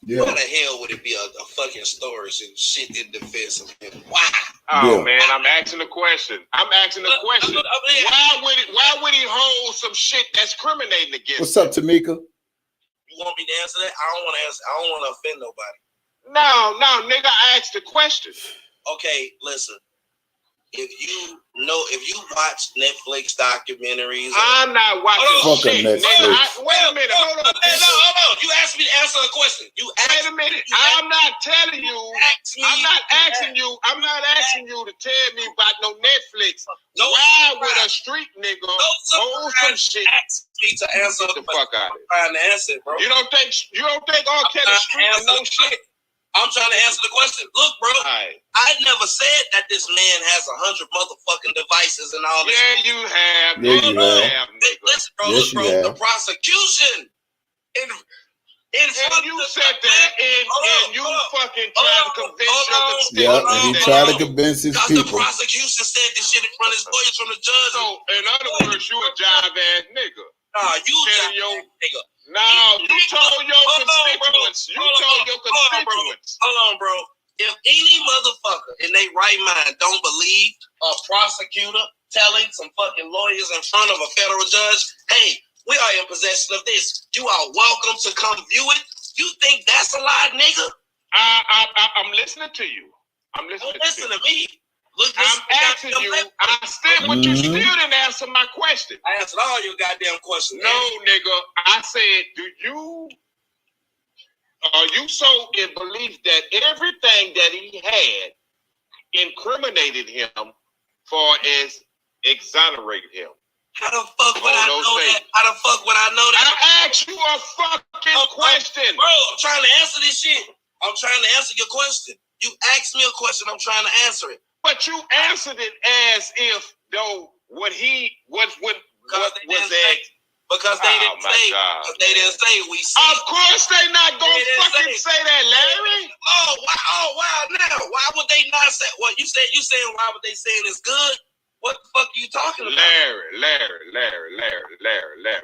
Yeah. Why the hell would it be a fucking story and shit in defense of him? Why? Oh man, I'm asking a question. Why would he hold some shit that's criminating against What's up, Tamika? You want me to answer that? I don't want to answer. I don't want to offend nobody. No, nigga, I asked the question. Okay, listen. If you watch Netflix documentaries, I'm not watching shit. Netflix. Wait a minute, hold on. No. You asked me to answer a question. Wait a minute. I'm not telling you. I'm not asking you to tell me about no Netflix. Why would a street nigga hold some shit? Ask me to answer the fuck out of it. I'm trying to answer it, bro. You don't think R. Kelly street no shit? I'm trying to answer the question. Look, bro, I never said that this man has 100 motherfucking devices and all this. Yeah, you have. Yeah, you have. Listen, bro, Yes, you have. the prosecution in front you of said that and you fucking tried to convince your constituents. Yeah, and he tried to convince his because people. the prosecution said this shit in front of his lawyers from the judge. So, in other words, you a jive ass nigga. Nah, you jive nigga. No, you told your constituents. Hold on, bro. If any motherfucker in their right mind don't believe a prosecutor telling some fucking lawyers in front of a federal judge, hey, we are in possession of this. You are welcome to come view it. You think that's a lie, nigga? I'm listening to you. Listen to me. Look, I'm asking you. But you still didn't answer my question. I answered all your goddamn questions. No, nigga. I said, are you so in belief that everything that he had incriminated him for as exonerated him? How the fuck would I know that? How the fuck would I know that? I asked you a fucking question. Bro, I'm trying to answer this shit. I'm trying to answer your question. You asked me a question. I'm trying to answer it. But you answered it as if though what was that? Because they didn't say. God, they didn't say we see. Of course they not gonna fucking say that, Larry. Oh wow! Now why would they not say? What you said? You saying why would they saying it's good? What the fuck are you talking about? Larry.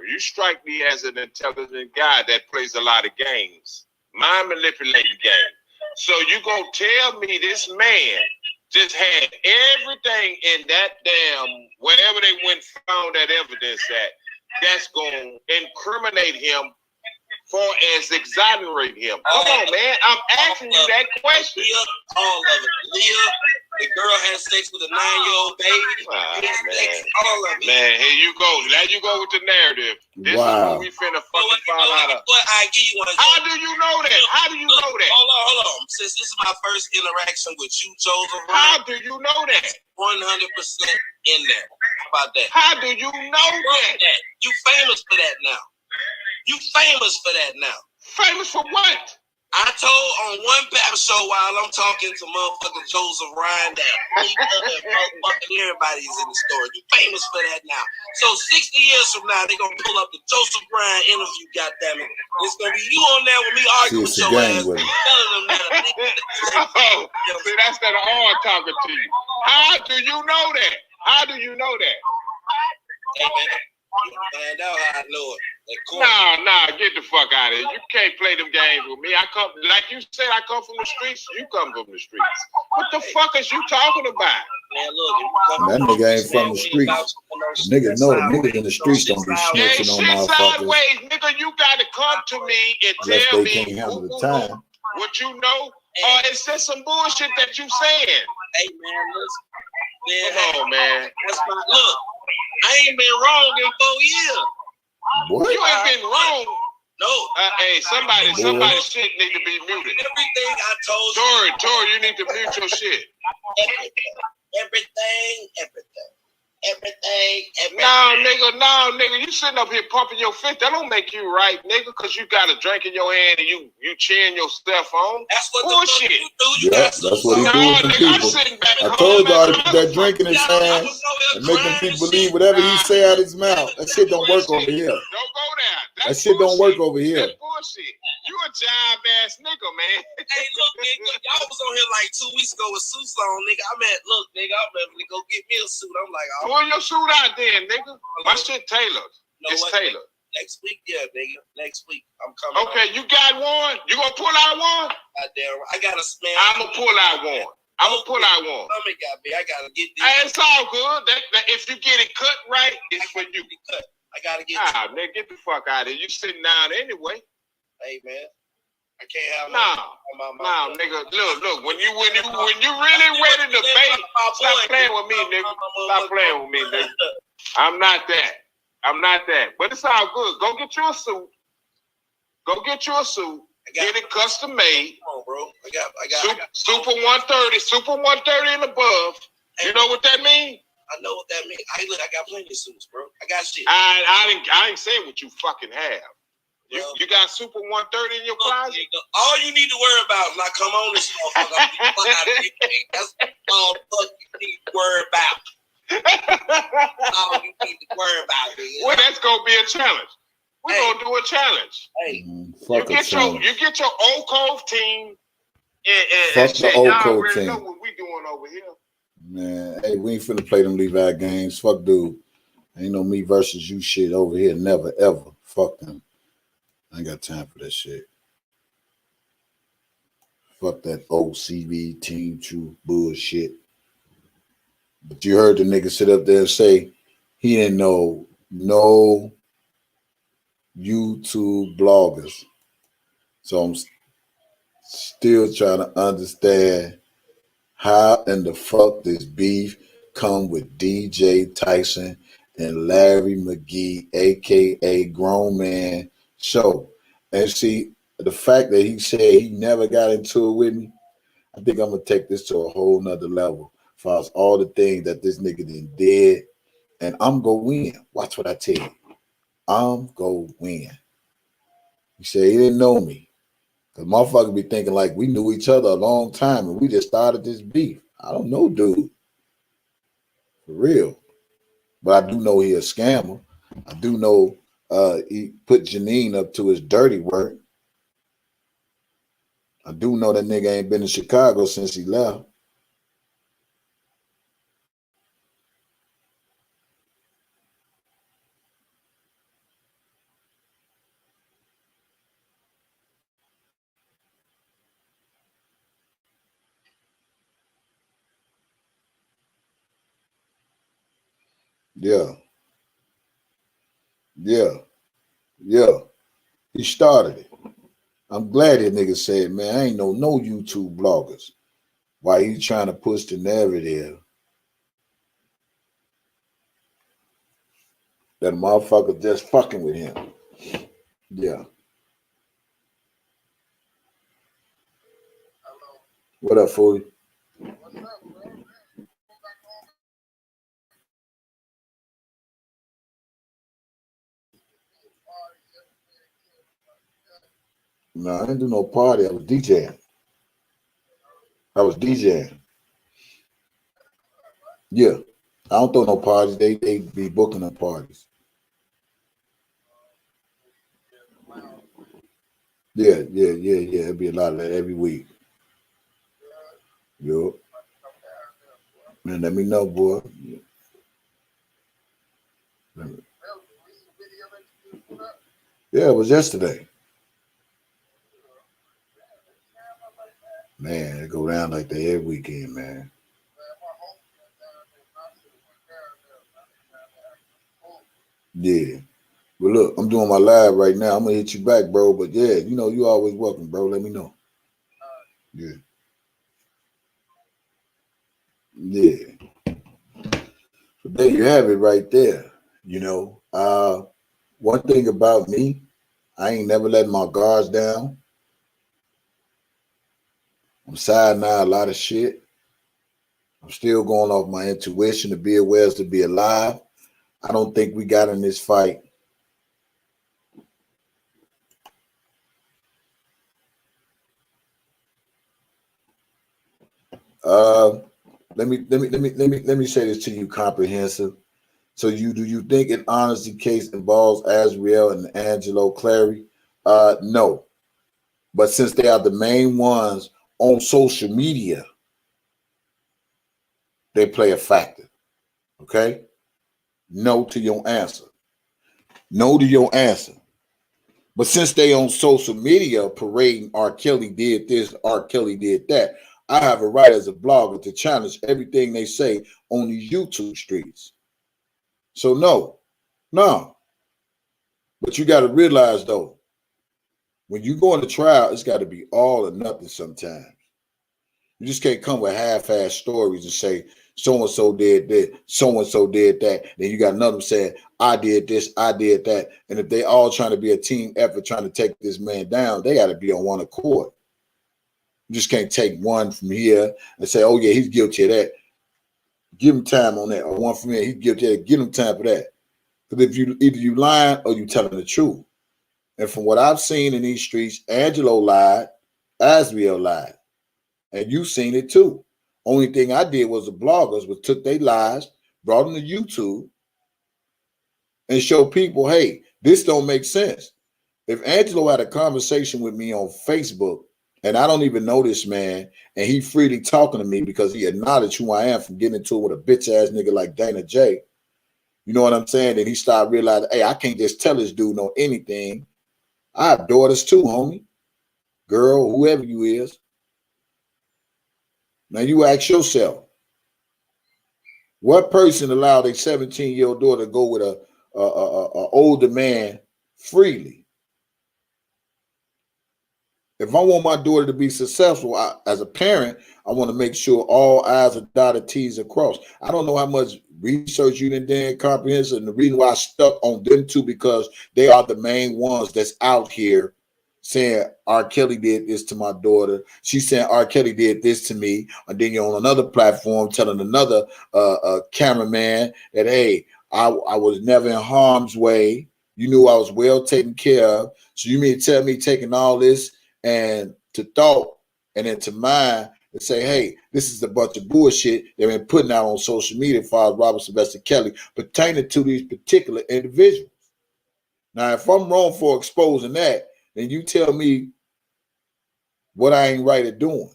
You strike me as an intelligent guy that plays a lot of games, mind manipulating games. So you gonna tell me this man just had everything in that damn wherever they went found that evidence at that's gonna incriminate him far as exonerating him? Come on, man. I'm asking you that question. All of it. Leah, the girl had sex with a 9-year-old baby. All of it. Man, here you go. Now you go with the narrative. This is what we finna fucking find out. I give you one. How do you know that? How do you know that? Hold on. Since this is my first interaction with you, Joseph. How do you know that? 100% in there. How about that? How do you know that? You famous for that now. You famous for that now. Famous for what? I told on one battle show while I'm talking to motherfucking Joseph Ryan that motherfucking everybody's in the story. You famous for that now. So 60 years from now, they're gonna pull up the Joseph Ryan interview, goddammit. It's gonna be you on there with me arguing with your ass, telling them that. See, that's that R talking to you. How do you know that? How do you know that? Hey man, you find out how I know it. Nah, get the fuck out of here. You can't play them games with me. I come, like you said, I come from the streets. You come from the streets. What the fuck is you talking about? Man, look, that nigga ain't from the streets. Niggas know the niggas in the streets don't be snitching on motherfuckers. Sideways, nigga, you gotta come to me and tell me can't handle the time. What you know, or it's just some bullshit that you saying. Hey man, listen. Come on, man. Look, I ain't been wrong in 4 years. What? You ain't been wrong. No. Hey, somebody shit need to be muted. Everything I told you. Tori, you need to mute your shit. Everything. No, nigga, you sitting up here pumping your fist. That don't make you right, nigga, because you got a drink in your hand and you cheering yourself on. That's what bullshit. You do. Yeah, that's what he do with the people. I told y'all to put that drink in his hand and make them people believe whatever he say out his mouth. That shit don't work over here. Don't go there. That shit don't work over here. That's bullshit. You a jive ass nigga, man. Hey, look, nigga, y'all was on here like 2 weeks ago with suits on, nigga. I'm ready to go get me a suit. I'm like, pull your suit out then, nigga. My shit tailored. It's tailored. Next week, yeah, nigga. Next week, I'm coming. Okay, you got one? You gonna pull out one? Goddamn, I got a smell. I'm gonna pull out one. I gotta get this. Hey, it's all good. If you get it cut right, it's for you. I gotta get nigga, get the fuck out of here. You sitting down anyway. Hey, man. I can't have no, nigga. Look. When you really ready to debate, stop playing with me, nigga. Stop playing with me, nigga. I'm not that. But it's all good. Go get you a suit. Get it custom made. Come on, bro. I got Super 130, Super 130 and above. You know what that means? I know what that means. Hey, look, I got plenty of suits, bro. I got shit. I ain't saying what you fucking have. You got Super 130 in your closet? All you need to worry about is not come on this motherfucker. That's all the fuck you need to worry about. All you need to worry about. Well, that's gonna be a challenge. We're gonna do a challenge. Hey, you get your Old Cove team and fuck the Old Cove team. Know what we doing over here. Man, hey, we ain't finna play them Levi games. Fuck, dude. Ain't no me versus you shit over here. Never, ever. Fuck them. I ain't got time for that shit. Fuck that OCV Team Truth bullshit. But you heard the nigga sit up there and say he didn't know no YouTube bloggers. So I'm still trying to understand how in the fuck this beef come with DJ Tyson and Larry McGee, a.k.a. Grown Man Show. And see, the fact that he said he never got into it with me, I think I'm going to take this to a whole nother level as far as all the things that this nigga did. And I'm going to win. Watch what I tell you. I'm going to win. He said he didn't know me. Because motherfuckers be thinking like we knew each other a long time and we just started this beef. I don't know, dude. For real. But I do know he a scammer. I do know he put Janine up to his dirty work. I do know that nigga ain't been in Chicago since he left. Yeah. He started it. I'm glad that nigga said, man, I ain't know no YouTube bloggers. Why he trying to push the narrative that motherfucker just fucking with him. Yeah. What up, fool? No, I didn't do no party. I was DJing. Yeah. I don't throw no parties. They be booking them parties. Yeah. It'd be a lot of that every week. Yo. Man, let me know, boy. Yeah, it was yesterday. Man, it go down like that every weekend, man. Yeah. But look, I'm doing my live right now. I'm gonna hit you back, bro. But yeah, you know, you always welcome, bro. Let me know. Yeah. Yeah. So there you have it right there. You know, one thing about me, I ain't never letting my guards down. I'm siding out a lot of shit. I'm still going off my intuition. To be aware is to be alive. I don't think we got in this fight. Let me say this to you, comprehensive. So do you think an honesty case involves Azriel and Angelo Clary? No. But since they are the main ones on social media, they play a factor. Okay? No to your answer. No to your answer. But since they on social media parading R. Kelly did this, R. Kelly did that, I have a right as a blogger to challenge everything they say on these YouTube streets. So no. But you got to realize though, when you go into trial, it's got to be all or nothing sometimes. You just can't come with half-ass stories and say so-and-so did this, so-and-so did that. Then you got another saying, I did this, I did that. And if they all trying to be a team effort trying to take this man down, they got to be on one accord. You just can't take one from here and say, oh yeah, he's guilty of that. Give him time on that. Or one from here, he's guilty of that. Give him time for that. Because if you either you lying or you telling the truth. And from what I've seen in these streets, Angelo lied, Asriel lied. And you've seen it too. Only thing I did was the bloggers was took their lies, brought them to YouTube, and show people, hey, this don't make sense. If Angelo had a conversation with me on Facebook, and I don't even know this man, and he freely talking to me because he acknowledged who I am from getting into it with a bitch ass nigga like Dana J. You know what I'm saying? And he started realizing, hey, I can't just tell this dude no anything. I have daughters too, homie. Girl, whoever you is. Now you ask yourself, what person allowed a 17-year-old daughter to go with a older man freely? If I want my daughter to be successful, as a parent, I want to make sure all I's are dotted, T's are crossed. I don't know how much research you did comprehensive, and the reason why I stuck on them two because they are the main ones that's out here saying R. Kelly did this to my daughter. She's saying R. Kelly did this to me, and then you're on another platform telling another cameraman that hey, I was never in harm's way. You knew I was well taken care of. So you mean to tell me taking all this and to thought and then to mind and say, hey, this is a bunch of bullshit they've been putting out on social media as far as Robert Sylvester Kelly pertaining to these particular individuals. Now, if I'm wrong for exposing that, then you tell me what I ain't right at doing.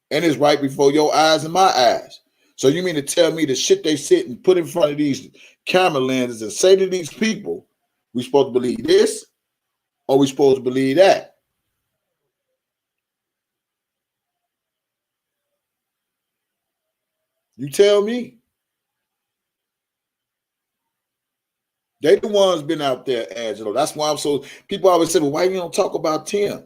And it's right before your eyes and my eyes. So you mean to tell me the shit they sit and put in front of these camera lenses and say to these people, we supposed to believe this or we supposed to believe that? You tell me. They the ones been out there, Angelo. That's why I'm so. People always say, "Well, why you don't talk about Tim?"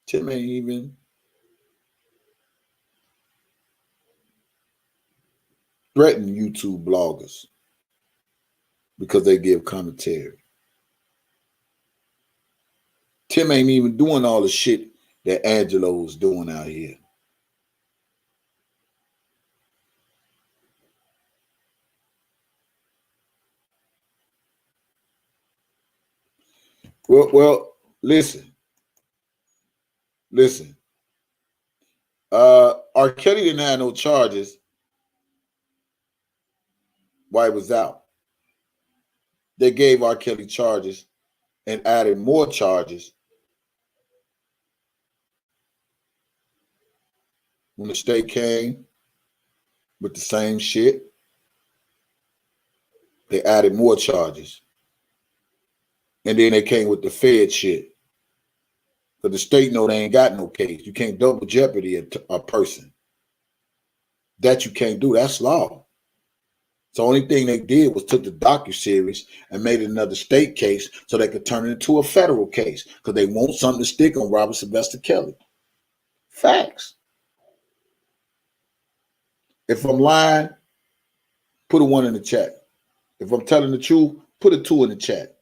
Tim ain't even threaten YouTube bloggers because they give commentary. Tim ain't even doing all the shit that Angelo's doing out here. Well, listen. R. Kelly didn't have no charges while he was out. They gave R. Kelly charges and added more charges when the state came with the same shit. They added more charges. And then they came with the Fed shit. Because the state know they ain't got no case. You can't double jeopardy a person. That you can't do. That's law. So the only thing they did was took the docuseries and made it another state case so they could turn it into a federal case because they want something to stick on Robert Sylvester Kelly. Facts. If I'm lying, put a 1 in the chat. If I'm telling the truth, put a 2 in the chat.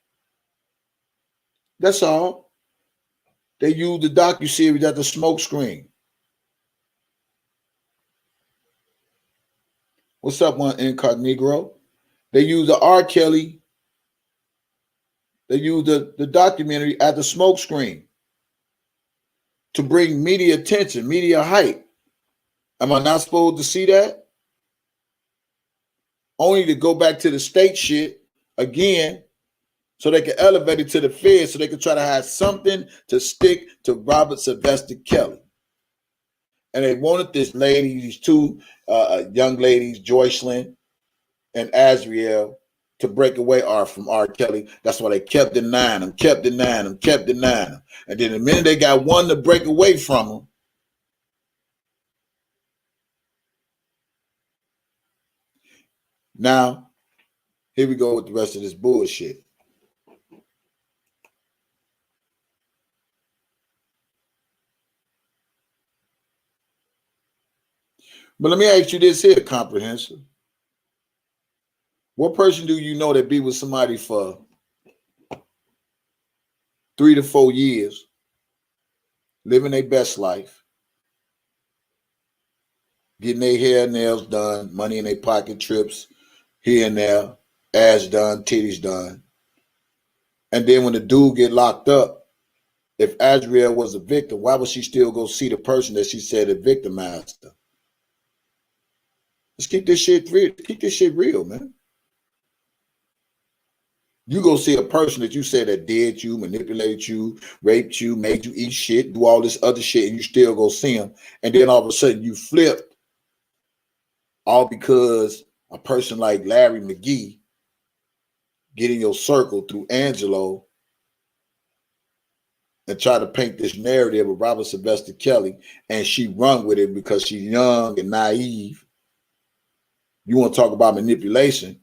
That's all. They used the docuseries as the smoke screen. What's up, one incognito? They used the R. Kelly. They used the documentary as the smoke screen to bring media attention, media hype. Am I not supposed to see that? Only to go back to the state shit again so they can elevate it to the Fed so they can try to have something to stick to Robert Sylvester Kelly. And they wanted this lady, these two young ladies, Joycelyn and Azriel, to break away from R. Kelly. That's why they kept denying him. And then the minute they got one to break away from him, now, here we go with the rest of this bullshit. But let me ask you this here, comprehensive. What person do you know that be with somebody for 3 to 4 years, living their best life, getting their hair and nails done, money in their pocket, trips here and there, ass done, titties done. And then when the dude get locked up, if Azriel was a victim, why would she still go see the person that she said had victimized her? Let's keep this shit real. Keep this shit real, man. You go see a person that you said that did you, manipulated you, raped you, made you eat shit, do all this other shit, and you still go see him. And then all of a sudden you flipped, all because a person like Larry McGee get in your circle through Angelo and try to paint this narrative of Robert Sylvester Kelly, and she run with it because she's young and naive. You want to talk about manipulation?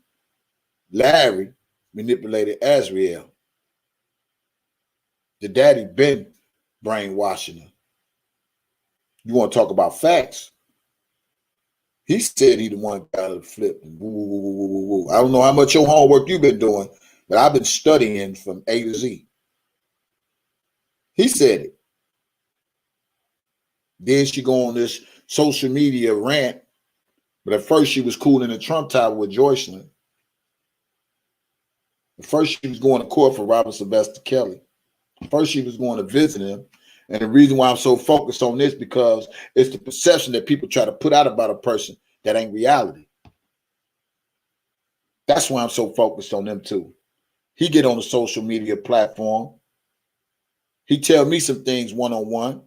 Larry manipulated Azriel. The daddy been brainwashing her. You want to talk about facts? He said he the one got her flipped. And woo, woo, woo, woo, woo, woo. I don't know how much your homework you've been doing, but I've been studying from A to Z. He said it. Then she go on this social media rant, but at first she was cool in the Trump Tower with Joycelyn. At first she was going to court for Robert Sylvester Kelly. First she was going to visit him. And the reason why I'm so focused on this because it's the perception that people try to put out about a person that ain't reality. That's why I'm so focused on them too. He get on the social media platform. He tell me some things one-on-one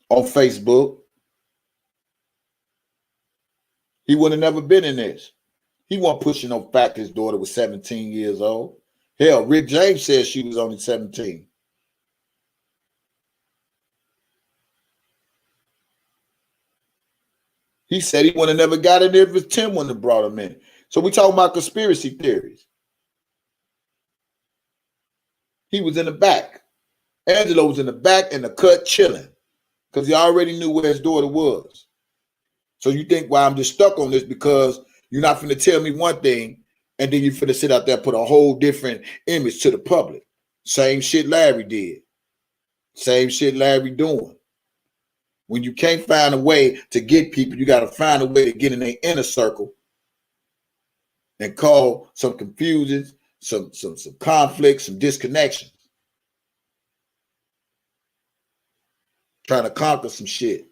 on Facebook. He would have never been in this. He wasn't pushing no fact his daughter was 17 years old. Hell, Rick James said she was only 17. He said he would have never got in there if Tim wouldn't have brought him in. So we talking about conspiracy theories. He was in the back. Angelo was in the back in the cut chilling because he already knew where his daughter was. So you think, well, I'm just stuck on this because you're not finna tell me one thing and then you finna sit out there and put a whole different image to the public. Same shit Larry did. Same shit Larry doing. When you can't find a way to get people, you got to find a way to get in their inner circle and cause some confusions, some conflicts, some disconnections. Trying to conquer some shit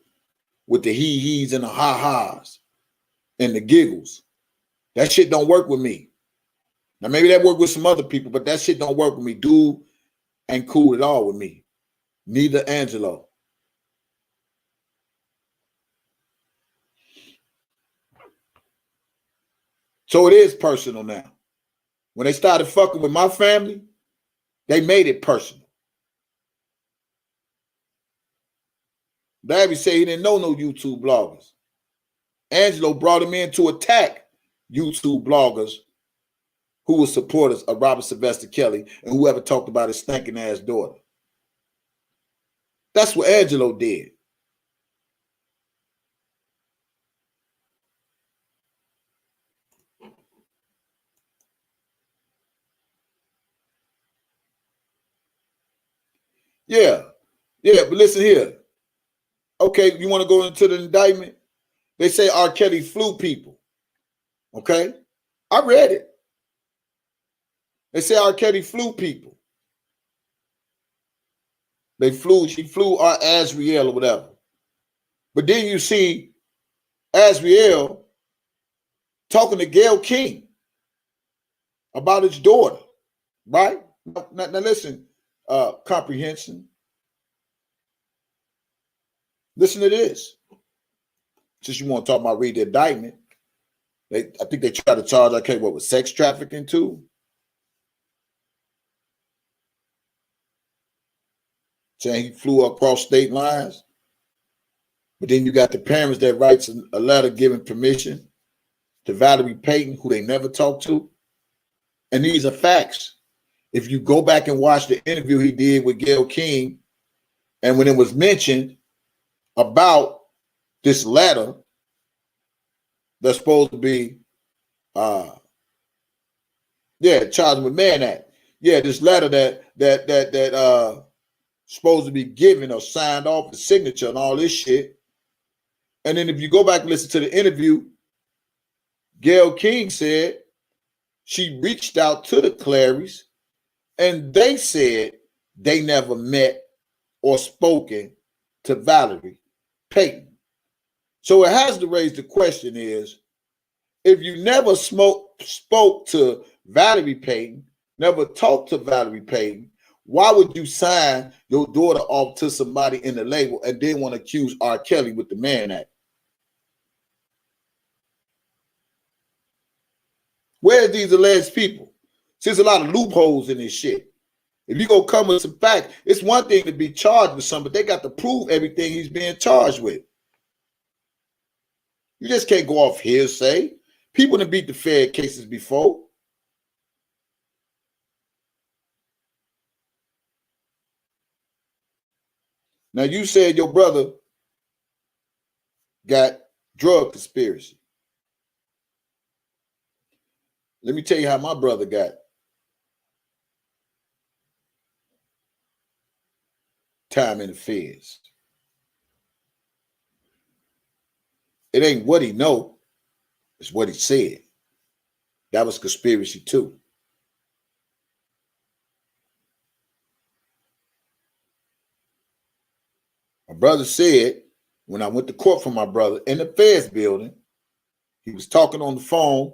with the he-he's and the ha-has and the giggles. That shit don't work with me. Now, maybe that work with some other people, but that shit don't work with me. Dude ain't cool at all with me. Neither Angelo. So it is personal now. When they started fucking with my family, they made it personal. Larry said he didn't know no YouTube bloggers. Angelo brought him in to attack YouTube bloggers who were supporters of Robert Sylvester Kelly and whoever talked about his stinking ass daughter. That's what Angelo did. Yeah, but listen here. Okay, you want to go into the indictment? They say R. Kelly flew people. Okay, I read it. They say R. Kelly flew people. She flew Azriel or whatever. But then you see Azriel talking to Gayle King about his daughter, right? Now listen, comprehension. Listen to this. Since you want to talk about read the indictment, I think they try to charge R. Kelly with sex trafficking too. Saying he flew across state lines. But then you got the parents that writes a letter giving permission to Valerie Payton, who they never talked to. And these are facts. If you go back and watch the interview he did with Gayle King, and when it was mentioned about this letter that's supposed to be, charged with Man Act. Yeah, this letter that supposed to be given or signed off, the signature and all this shit. And then if you go back and listen to the interview, Gayle King said she reached out to the Clarys and they said they never met or spoken to Valerie Payton. So it has to raise the question is, if you never spoke to Valerie Payton, never talked to Valerie Payton, why would you sign your daughter off to somebody in the label and then want to accuse R. Kelly with the Mann Act? Where are these alleged people? There's a lot of loopholes in this shit. If you go come with some facts, it's one thing to be charged with something, but they got to prove everything he's being charged with. You just can't go off hearsay. People done beat the Fed cases before. Now you said your brother got drug conspiracy. Let me tell you how my brother got time in the feds. It ain't what he know, it's what he said. That was conspiracy too. My brother said when I went to court for my brother in the feds building, he was talking on the phone,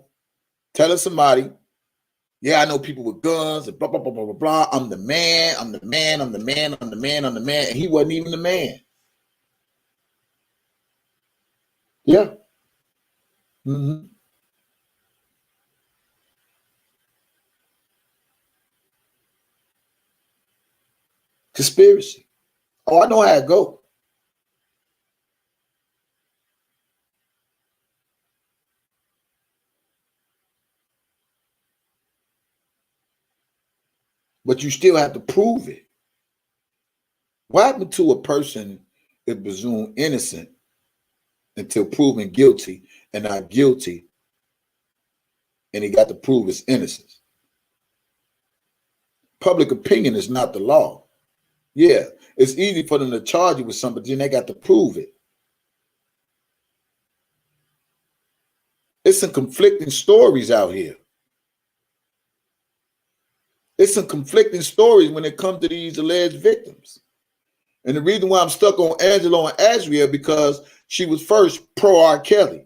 telling somebody, yeah, I know people with guns and blah, blah, blah, blah, blah, blah. I'm the man, I'm the man, I'm the man, I'm the man, I'm the man. And he wasn't even the man. Yeah. Mm-hmm. Conspiracy. Oh, I know how it go. but you still have to prove it. What happened to a person is presumed innocent until proven guilty and not guilty, and he got to prove his innocence? Public opinion is not the law. Yeah, it's easy for them to charge you with something, but then they got to prove it. It's some conflicting stories out here. It's some conflicting stories when it comes to these alleged victims. And the reason why I'm stuck on Angelo and Azriel, because she was first pro R. Kelly.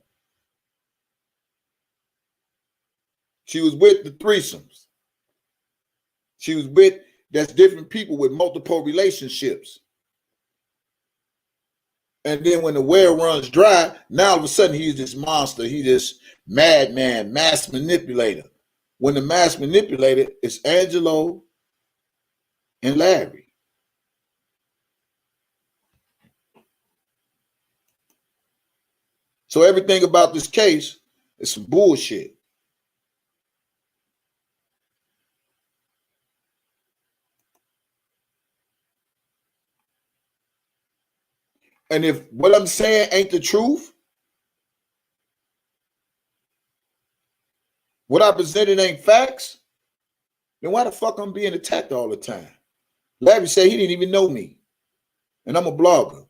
She was with the threesomes. She was with, that's different people with multiple relationships. And then when the well runs dry, now all of a sudden he's this monster. He's this madman, mass manipulator. When the mass manipulator is Angelo and Larry. So everything about this case is some bullshit. And if what I'm saying ain't the truth, what I presented ain't facts, then why the fuck I'm being attacked all the time? Larry said he didn't even know me, and I'm a blogger.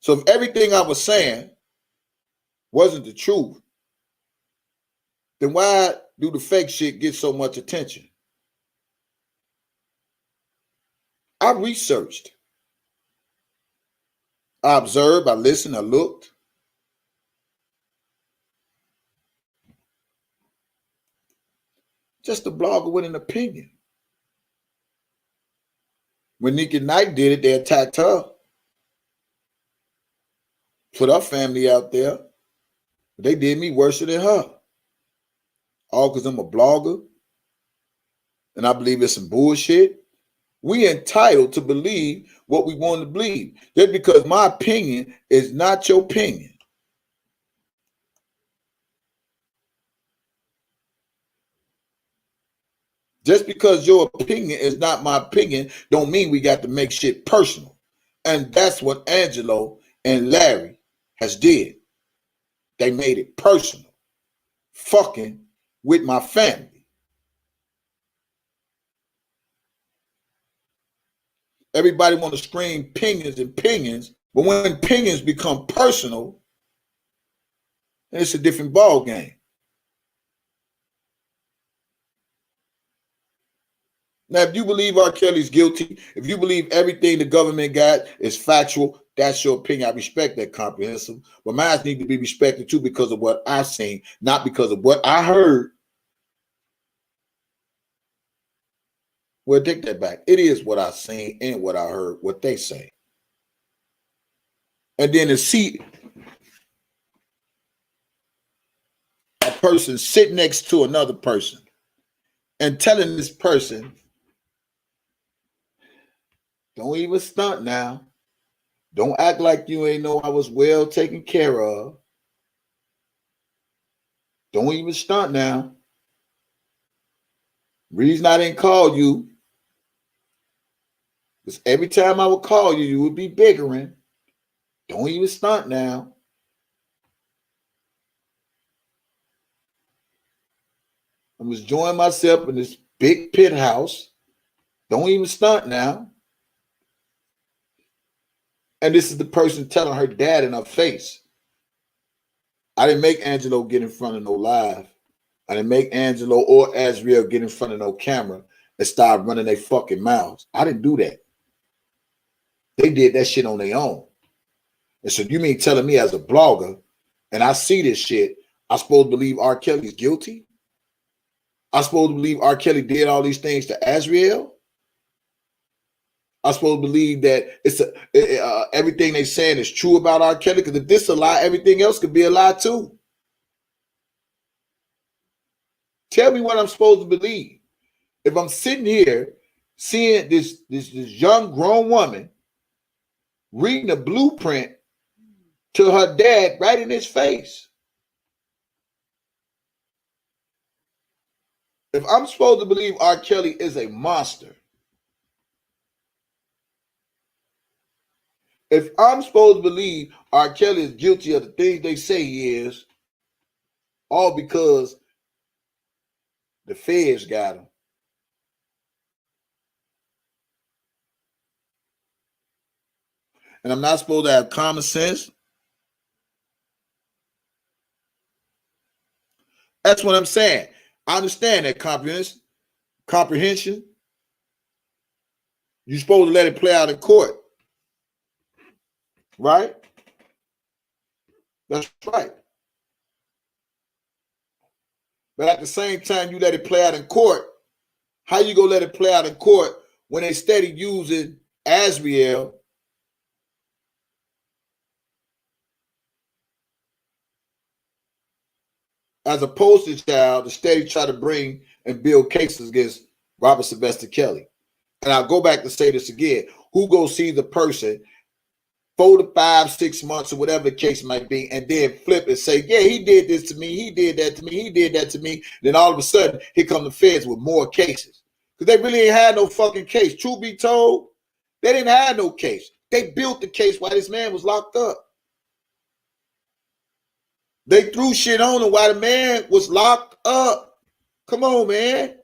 So if everything I was saying wasn't the truth, then why do the fake shit get so much attention? I researched. I observed, I listened, I looked. Just a blogger with an opinion. When Nikki Knight did it, they attacked her. Put her family out there. They did me worse than her. All because I'm a blogger. And I believe it's some bullshit. We entitled to believe what we want to believe. Just because my opinion is not your opinion. Just because your opinion is not my opinion don't mean we got to make shit personal. And that's what Angelo and Larry has did. They made it personal. Fucking with my family. Everybody want to scream opinions and opinions, but when opinions become personal, it's a different ball game. Now, if you believe R. Kelly's guilty, if you believe everything the government got is factual, that's your opinion. I respect that, comprehensive. But mine need to be respected too because of what I've seen, not because of what I heard. Well, take that back. It is what I've seen and what I heard, what they say. And then to see a person sit next to another person and telling this person, don't even stunt now. Don't act like you ain't know I was well taken care of. Don't even stunt now. Reason I didn't call you is every time I would call you, you would be bickering. Don't even stunt now. I was enjoying myself in this big pit house. Don't even stunt now. And this is the person telling her dad in her face. I didn't make Angelo get in front of no live. I didn't make Angelo or Azriel get in front of no camera and start running their fucking mouths. I didn't do that. They did that shit on their own. And so you mean telling me as a blogger, and I see this shit, I'm supposed to believe R. Kelly's guilty? I'm supposed to believe R. Kelly did all these things to Azriel? I'm supposed to believe that it's everything they saying is true about R. Kelly? Because if this is a lie, everything else could be a lie too. Tell me what I'm supposed to believe. If I'm sitting here seeing this young grown woman reading a blueprint to her dad right in his face. If I'm supposed to believe R. Kelly is a monster, if I'm supposed to believe R. Kelly is guilty of the things they say he is, all because the feds got him, and I'm not supposed to have common sense, that's what I'm saying. I understand that comprehension. You're supposed to let it play out in court, right? That's right. But at the same time, you let it play out in court. How you gonna let it play out in court when they steady using Azriel as a poster child to steady try to bring and build cases against Robert Sylvester Kelly? And I'll go back to say this again. Who go see the person 4 to 5, 6 months or whatever the case might be, and then flip and say, yeah, he did this to me, he did that to me, he did that to me. Then all of a sudden, here come the feds with more cases. Because they really ain't had no fucking case. Truth be told, they didn't have no case. They built the case while this man was locked up. They threw shit on him while the man was locked up. Come on, man.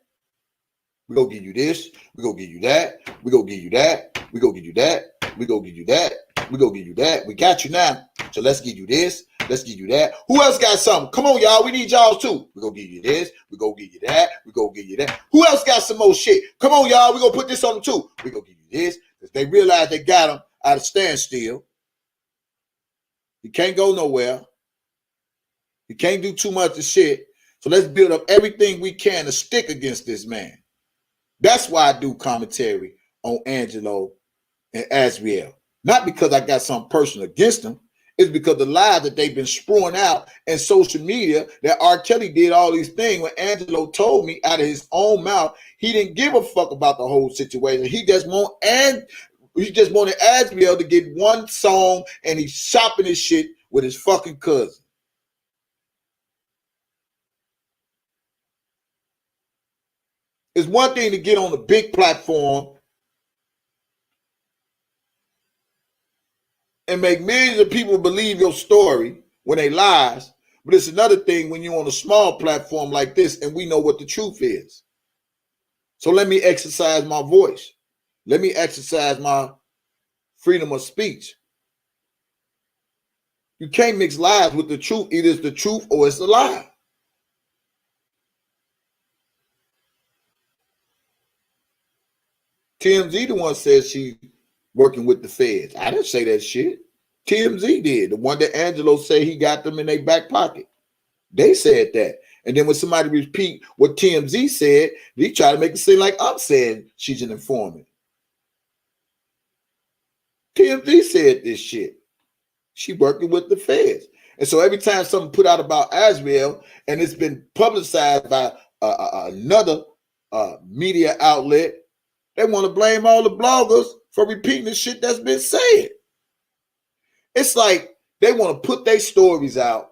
We're going to give you this. We're going to give you that. We're going to give you that. We're going to give you that. We're going to give you that. We're going to give you that. We got you now. So let's give you this. Let's give you that. Who else got something? Come on, y'all. We need y'all too. We're going to give you this. We're going to give you that. We're going to give you that. Who else got some more shit? Come on, y'all. We're going to put this on them too. We're going to give you this. Because they realize they got him out of standstill. He can't go nowhere. He can't do too much of shit. So let's build up everything we can to stick against this man. That's why I do commentary on Angelo and Azriel. Not because I got some person against them. It's because the lies that they've been spewing out in social media that R. Kelly did all these things. When Angelo told me out of his own mouth, he didn't give a fuck about the whole situation. He just wanted Azriel to get one song, and he's shopping his shit with his fucking cousin. It's one thing to get on a big platform and make millions of people believe your story when they lies, but it's another thing when you're on a small platform like this and we know what the truth is. So let me exercise my voice. Let me exercise my freedom of speech. You can't mix lies with the truth. Either it's the truth or it's a lie. TMZ the one says she's working with the feds. I didn't say that shit. TMZ did. The one that Angelo said he got them in their back pocket. They said that. And then when somebody repeat what TMZ said, they try to make it seem like I'm saying she's an informant. TMZ said this shit. She working with the feds. And so every time something put out about Azriel and it's been publicized by another media outlet, they want to blame all the bloggers for repeating the shit that's been said. It's like they want to put their stories out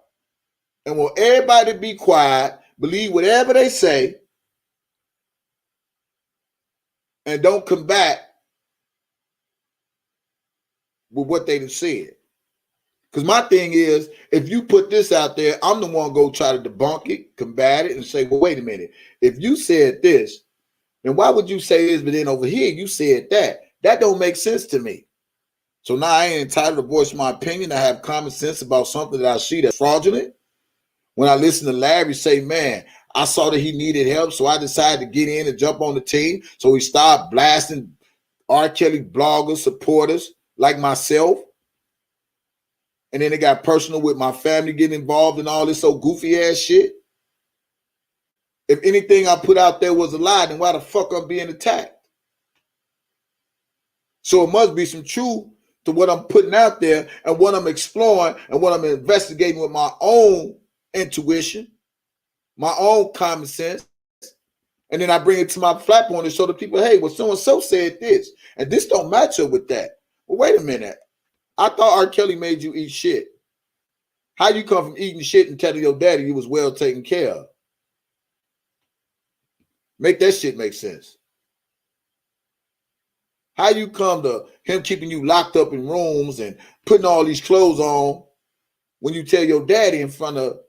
and want everybody to be quiet, believe whatever they say, and don't come back with what they done said. Because my thing is, if you put this out there, I'm the one go try to debunk it, combat it, and say, well, wait a minute. If you said this, then why would you say this, but then over here you said that? That don't make sense to me. So now I ain't entitled to voice my opinion. I have common sense about something that I see that's fraudulent. When I listen to Larry say, man, I saw that he needed help, so I decided to get in and jump on the team. So he started blasting R. Kelly bloggers, supporters like myself. And then it got personal with my family getting involved in all this so goofy ass shit. If anything I put out there was a lie, then why the fuck I'm being attacked? So it must be some truth to what I'm putting out there and what I'm exploring and what I'm investigating with my own intuition, my own common sense. And then I bring it to my platform to show the people, hey, well, so-and-so said this. And this don't match up with that. Well, wait a minute. I thought R. Kelly made you eat shit. How you come from eating shit and telling your daddy you was well taken care of? Make that shit make sense. How you come to him keeping you locked up in rooms and putting all these clothes on when you tell your daddy in front of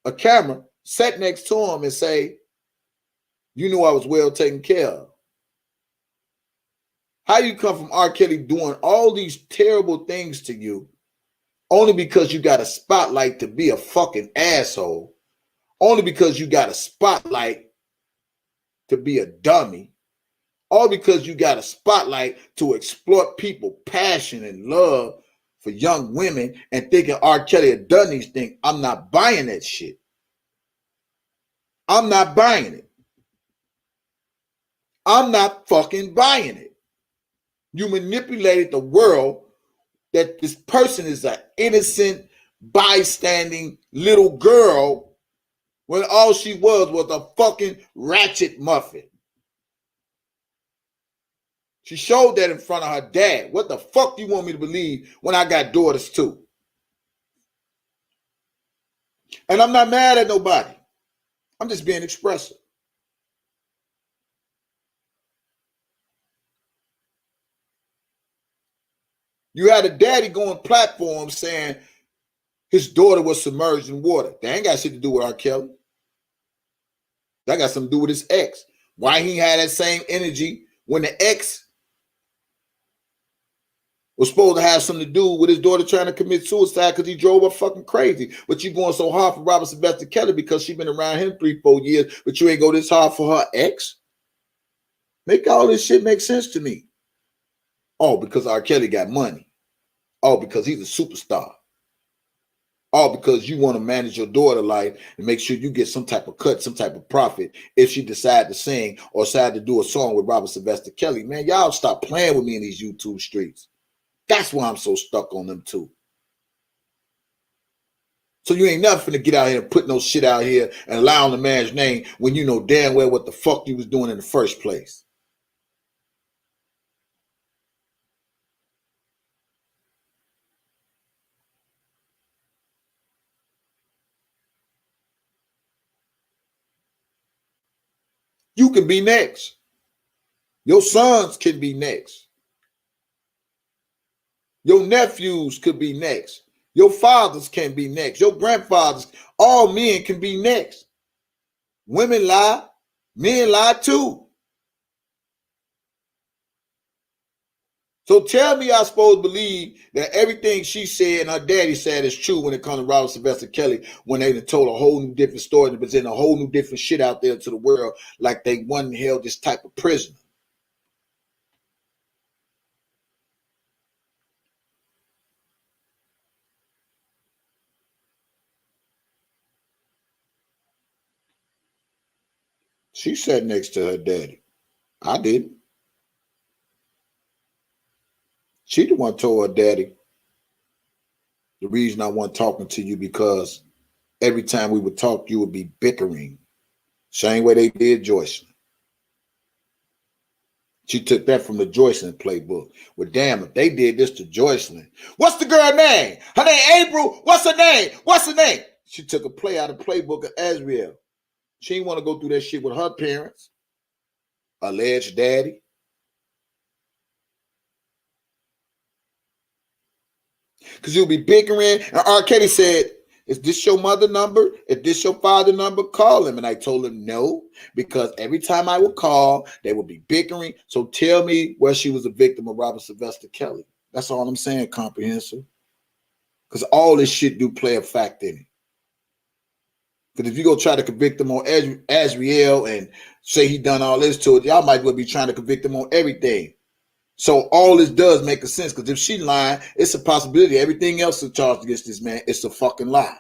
a camera, sat next to him and say, you knew I was well taken care of? How you come from R. Kelly doing all these terrible things to you only because you got a spotlight to be a fucking asshole, only because you got a spotlight to be a dummy, all because you got a spotlight to exploit people passion and love for young women and thinking R. Kelly had done these things? I'm not buying that shit. I'm not buying it. I'm not fucking buying it. You manipulated the world that this person is an innocent, bystanding little girl when all she was a fucking ratchet muffin. She showed that in front of her dad. What the fuck do you want me to believe when I got daughters too? And I'm not mad at nobody. I'm just being expressive. You had a daddy go on platforms saying his daughter was submerged in water. That ain't got shit to do with R. Kelly. That got something to do with his ex. Why he had that same energy when the ex was supposed to have something to do with his daughter trying to commit suicide because he drove her fucking crazy. But you going so hard for Robert Sylvester Kelly because she been around him 3-4 years, but you ain't go this hard for her ex? Make all this shit make sense to me. Oh, because R. Kelly got money. Oh, because he's a superstar. All because you want to manage your daughter's life and make sure you get some type of cut, some type of profit if she decide to sing or decide to do a song with Robert Sylvester Kelly. Man, y'all stop playing with me in these YouTube streets. That's why I'm so stuck on them too. So you ain't nothing to get out here and put no shit out here and lie on the man's name when you know damn well what the fuck you was doing in the first place. You can be next. Your sons can be next. Your nephews could be next. Your fathers can be next. Your grandfathers, all men can be next. Women lie, men lie too. So tell me I'm supposed to believe that everything she said and her daddy said is true when it comes to Robert Sylvester Kelly, when they told a whole new different story and presented a whole new different shit out there to the world like they wasn't held this type of prisoner. She sat next to her daddy. I didn't. She the one told her daddy, the reason I wasn't talking to you because every time we would talk, you would be bickering. Same way they did Joycelyn. She took that from the Joycelyn playbook. Well, damn, if they did this to Joycelyn, what's the girl name? Her name April. What's her name? What's her name? She took a play out of the playbook of Azriel. She didn't want to go through that shit with her parents, alleged daddy. Because you'll be bickering. And R. Kelly said, is this your mother number? Is this your father number? Call him. And I told him no, because every time I would call, they would be bickering. So tell me where she was a victim of Robert Sylvester Kelly. That's all I'm saying, comprehensive. Because all this shit do play a fact in it. Because if you go try to convict him on Azriel and say he done all this to it, y'all might well be trying to convict him on everything. So all this does make a sense, because if she lying, it's a possibility everything else is charged against this man, it's a fucking lie.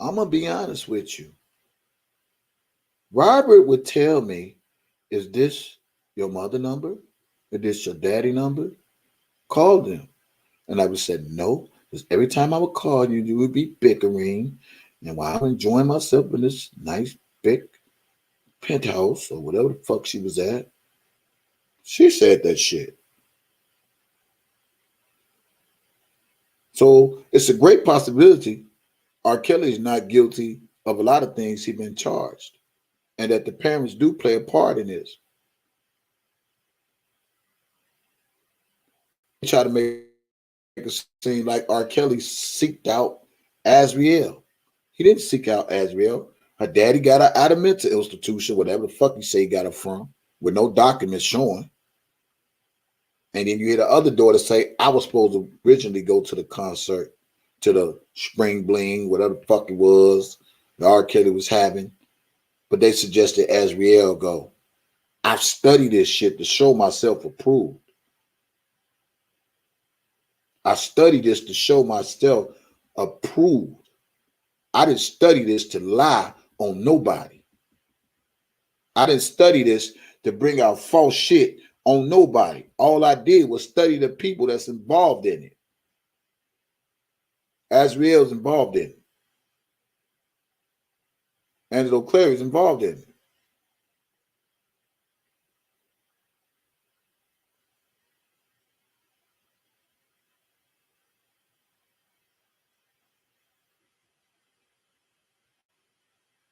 I'm going to be honest with you. Robert would tell me, is this your mother number? Is this your daddy number? Call them. And I would say, no, because every time I would call you, you would be bickering. And while I'm enjoying myself in this nice big penthouse or whatever the fuck she was at, she said that shit. So it's a great possibility R. Kelly is not guilty of a lot of things he's been charged, and that the parents do play a part in this. They try to make it seem like R. Kelly seeked out Azriel. He didn't seek out Azriel. Her daddy got her out of mental institution, whatever the fuck you say he got her from, with no documents showing. And then you hear the other daughter say, I was supposed to originally go to the concert, to the Spring Bling, whatever the fuck it was, the R. Kelly was having. But they suggested Azriel go. I've studied this shit to show myself approved. I studied this to show myself approved. I didn't study this to lie on nobody. I didn't study this to bring out false shit on nobody. All I did was study the people that's involved in it. Azriel's involved in it. Angelo Clary's involved in it.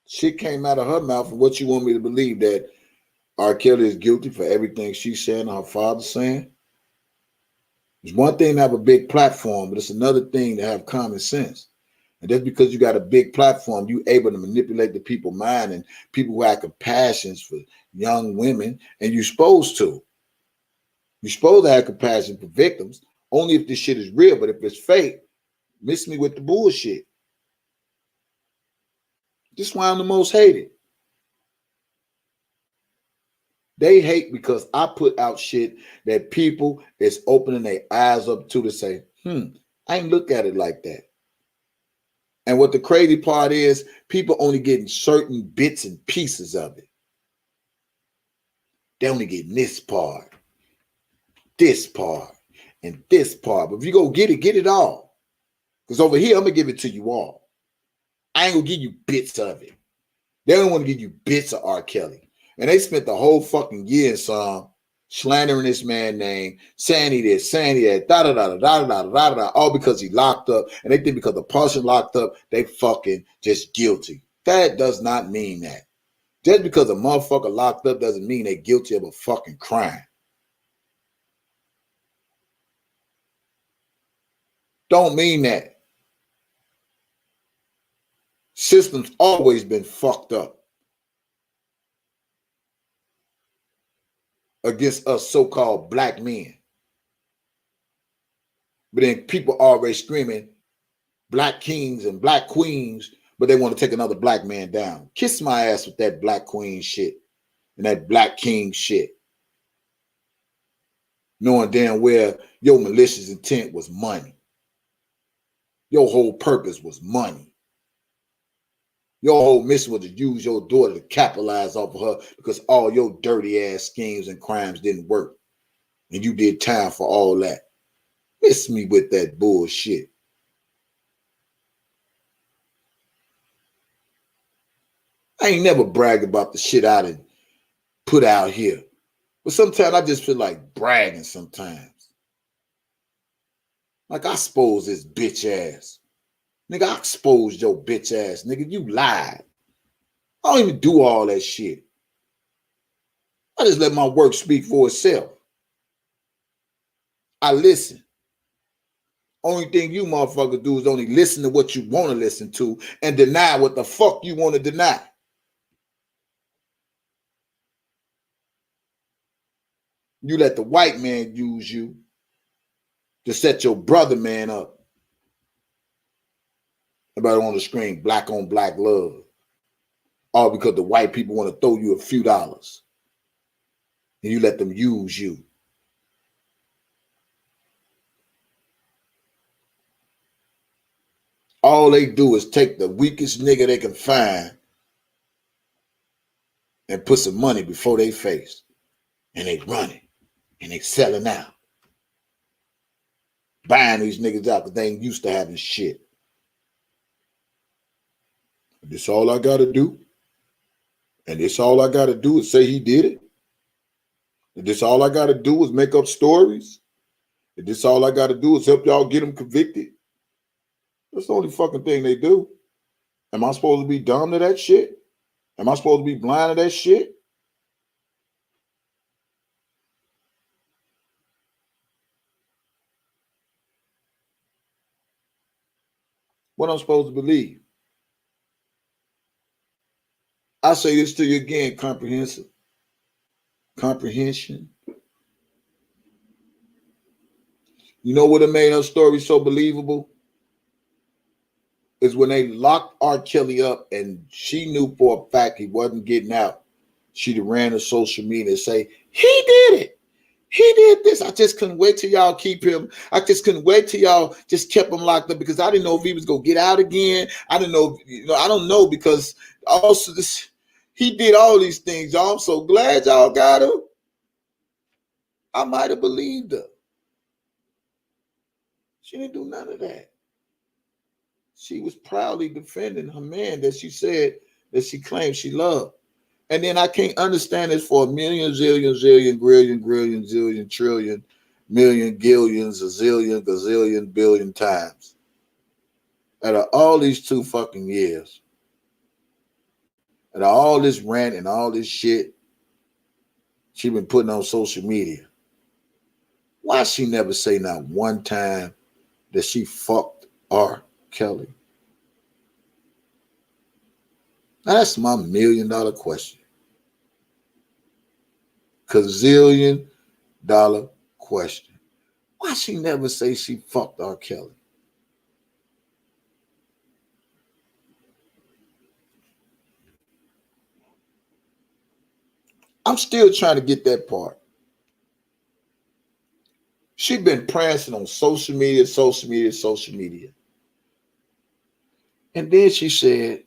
Shit came out of her mouth, and what you want me to believe, that R. Kelly is guilty for everything she's saying and her father's saying? It's one thing to have a big platform, but it's another thing to have common sense. And just because you got a big platform, you able to manipulate the people's mind and people who have compassion for young women, and you're supposed to. You're supposed to have compassion for victims, only if this shit is real. But if it's fake, miss me with the bullshit. This is why I'm the most hated. They hate because I put out shit that people is opening their eyes up to say, I ain't look at it like that. And what the crazy part is, people only getting certain bits and pieces of it. They only getting this part, and this part. But if you go get it all. Because over here, I'm going to give it to you all. I ain't going to give you bits of it. They don't want to give you bits of R. Kelly. And they spent the whole fucking year in song slandering this man's name, saying he this, saying he that, da-da-da-da-da-da-da-da, all because he locked up. And they think because the person locked up, they fucking just guilty. That does not mean that. Just because a motherfucker locked up doesn't mean they're guilty of a fucking crime. Don't mean that. System's always been fucked up against us so-called black men. But then people always screaming black kings and black queens, but they want to take another black man down. Kiss my ass with that black queen shit and that black king shit. Knowing damn well your malicious intent was money. Your whole purpose was money. Your whole mission was to use your daughter to capitalize off of her because all your dirty ass schemes and crimes didn't work. And you did time for all that. Miss me with that bullshit. I ain't never bragged about the shit I done put out here. But sometimes I just feel like bragging sometimes. Like I exposed this bitch ass. Nigga, I exposed your bitch ass. Nigga, you lied. I don't even do all that shit. I just let my work speak for itself. I listen. Only thing you motherfuckers do is only listen to what you want to listen to and deny what the fuck you want to deny. You let the white man use you to set your brother man up. Everybody on the screen, black on black love. All because the white people want to throw you a few dollars. And you let them use you. All they do is take the weakest nigga they can find and put some money before they face. And they running. And they selling out. Buying these niggas out because they ain't used to having shit. This all I got to do. And this all I got to do is say he did it. And this all I got to do is make up stories. And this all I got to do is help y'all get him convicted. That's the only fucking thing they do. Am I supposed to be dumb to that shit? Am I supposed to be blind to that shit? What I'm supposed to believe? I say this to you again, comprehension. You know what made her story so believable? Is when they locked R. Kelly up and she knew for a fact he wasn't getting out. She'd ran to social media and say, he did it. He did this. I just couldn't wait till y'all keep him. I just couldn't wait till y'all just kept him locked up because I didn't know if he was going to get out again. I didn't know, I don't know because also he did all these things. Y'all, I'm so glad y'all got him. I might have believed her. She didn't do none of that. She was proudly defending her man that she said that she claimed she loved. And then I can't understand this for a million, zillion, zillion, grillion, grillion, zillion, trillion, million, gillions, a zillion, gazillion, billion times. Out of all these 2 fucking years, out of all this rant and all this shit she been putting on social media, why she never say not one time that she fucked R. Kelly? Now that's my $1 million question. $1 gazillion question. Why she never say she fucked R. Kelly? I'm still trying to get that part. She been prancing on social media. And then she said,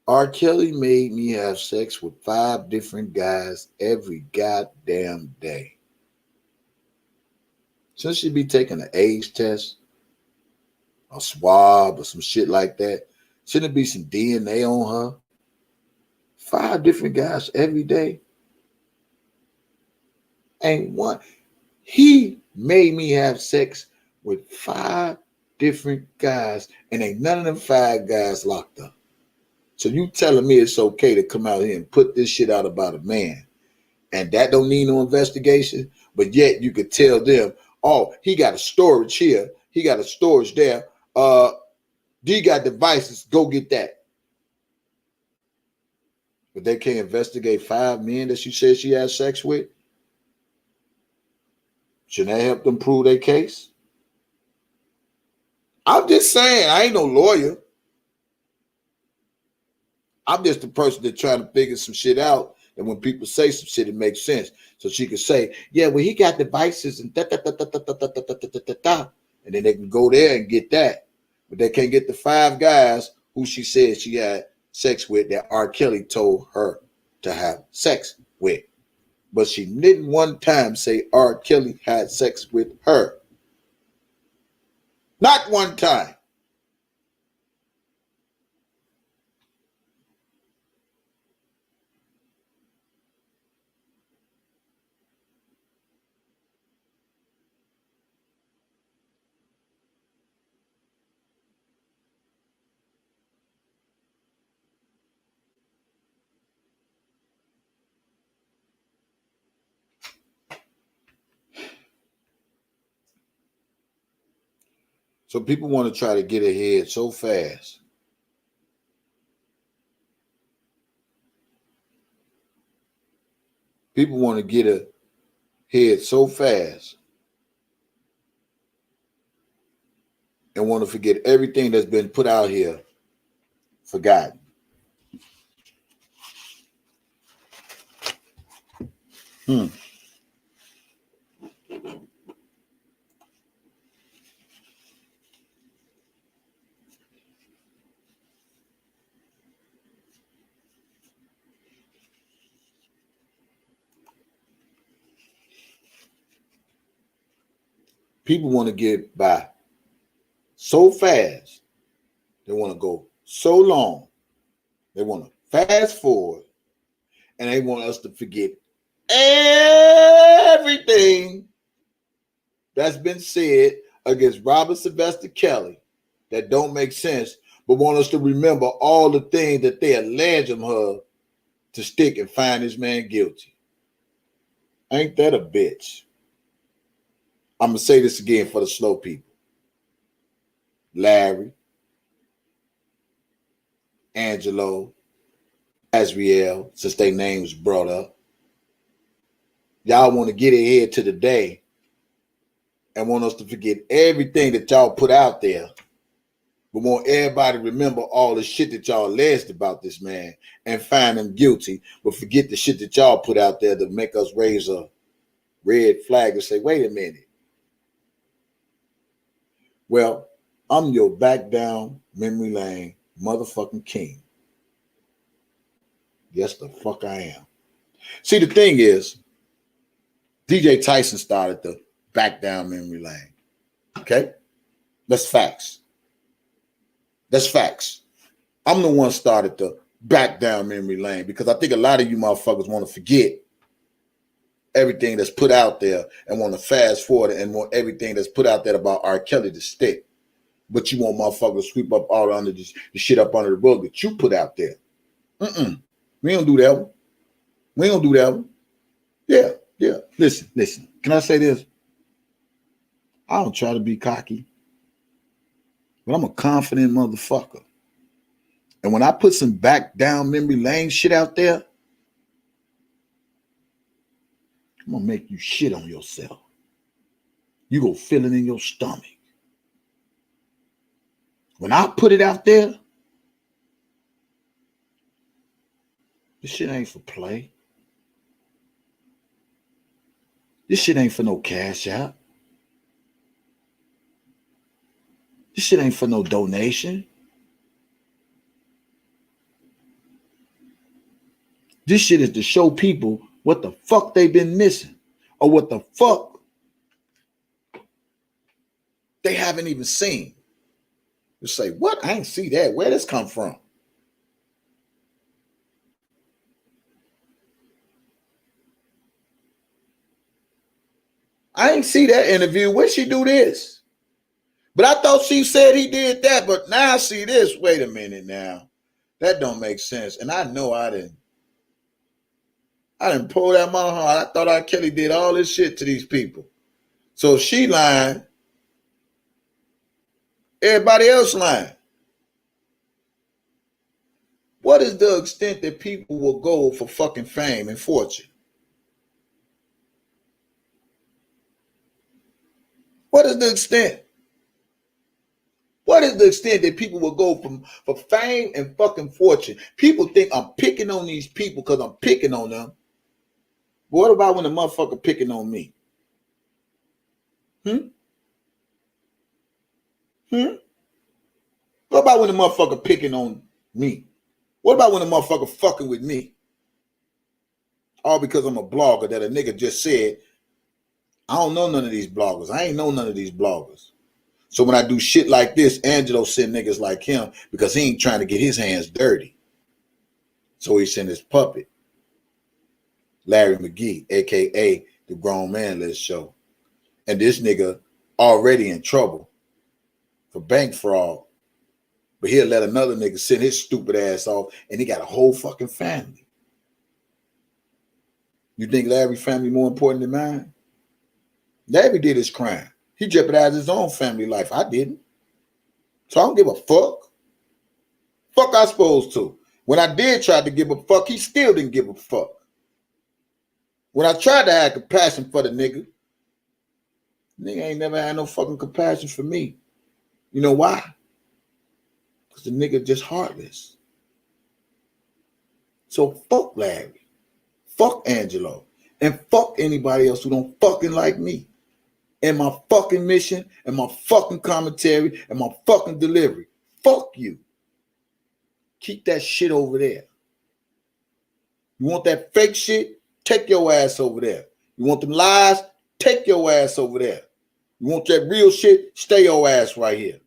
R. Kelly made me have sex with 5 different guys every goddamn day. Shouldn't she be taking an age test, a swab, or some shit like that? Shouldn't it be some DNA on her? 5 different guys every day. Ain't one. He made me have sex with 5 different guys, and ain't none of them 5 guys locked up. So you telling me it's okay to come out here and put this shit out about a man, and that don't need no investigation, but yet you could tell them, oh, he got a storage here, he got a storage there, D got devices, go get that. But they can't investigate 5 men that she said she had sex with? Shouldn't that help them prove their case? I'm just saying, I ain't no lawyer. I'm just the person that's trying to figure some shit out. And when people say some shit, it makes sense. So she could say, yeah, well, he got devices and da. And then they can go there and get that. But they can't get the 5 guys who she said she had sex with that R. Kelly told her to have sex with. But she didn't one time say R. Kelly had sex with her. Not one time. So people want to try to get ahead so fast. People want to get ahead so fast and want to forget everything that's been put out here, forgotten. People want to get by so fast, they want to go so long. They want to fast forward, and they want us to forget everything that's been said against Robert Sylvester Kelly that don't make sense, but want us to remember all the things that they allege her to stick and find this man guilty. Ain't that a bitch? I'm going to say this again for the slow people. Larry, Angelo, Azriel, since their names brought up. Y'all want to get ahead to the day and want us to forget everything that y'all put out there, but want everybody to remember all the shit that y'all alleged about this man and find him guilty, but forget the shit that y'all put out there to make us raise a red flag and say, wait a minute. Well, I'm your back down memory lane motherfucking king. Yes, the fuck I am. See, the thing is, DJ Tyson started the back down memory lane. Okay? That's facts. That's facts. I'm the one started the back down memory lane because I think a lot of you motherfuckers want to forget everything that's put out there and want to fast forward and want everything that's put out there about R. Kelly to stick. But you want motherfuckers to sweep up all under the shit up under the rug that you put out there. We don't do that one. We don't do that one. Yeah. Listen. Can I say this? I don't try to be cocky, but I'm a confident motherfucker. And when I put some back down memory lane shit out there, I'm going to make you shit on yourself. You go feel it in your stomach. When I put it out there, this shit ain't for play. This shit ain't for no cash out. This shit ain't for no donation. This shit is to show people what the fuck they been missing or what the fuck they haven't even seen. You say, what? I ain't see that. Where this come from? I ain't see that interview. When she do this? But I thought she said he did that. But now I see this. Wait a minute now. That don't make sense. And I know I didn't pull that my heart. I thought R. Kelly did all this shit to these people. So if she lying, everybody else lying. What is the extent that people will go for fucking fame and fortune? What is the extent? What is the extent that people will go for fame and fucking fortune? People think I'm picking on these people because I'm picking on them. But what about when the motherfucker picking on me? What about when the motherfucker picking on me? What about when the motherfucker fucking with me? All because I'm a blogger that a nigga just said, I don't know none of these bloggers. I ain't know none of these bloggers. So when I do shit like this, Angelo send niggas like him because he ain't trying to get his hands dirty. So he sent his puppet, Larry McGee, a.k.a. the Grown Man List Show. And this nigga already in trouble for bank fraud. But he'll let another nigga send his stupid ass off and he got a whole fucking family. You think Larry's family more important than mine? Larry did his crime. He jeopardized his own family life. I didn't. So I don't give a fuck. Fuck I supposed to. When I did try to give a fuck, he still didn't give a fuck. When I tried to have compassion for the nigga ain't never had no fucking compassion for me. You know why? Because the nigga just heartless. So fuck Larry. Fuck Angelo. And fuck anybody else who don't fucking like me. And my fucking mission, and my fucking commentary, and my fucking delivery. Fuck you. Keep that shit over there. You want that fake shit? Take your ass over there. You want them lies? Take your ass over there. You want that real shit? Stay your ass right here.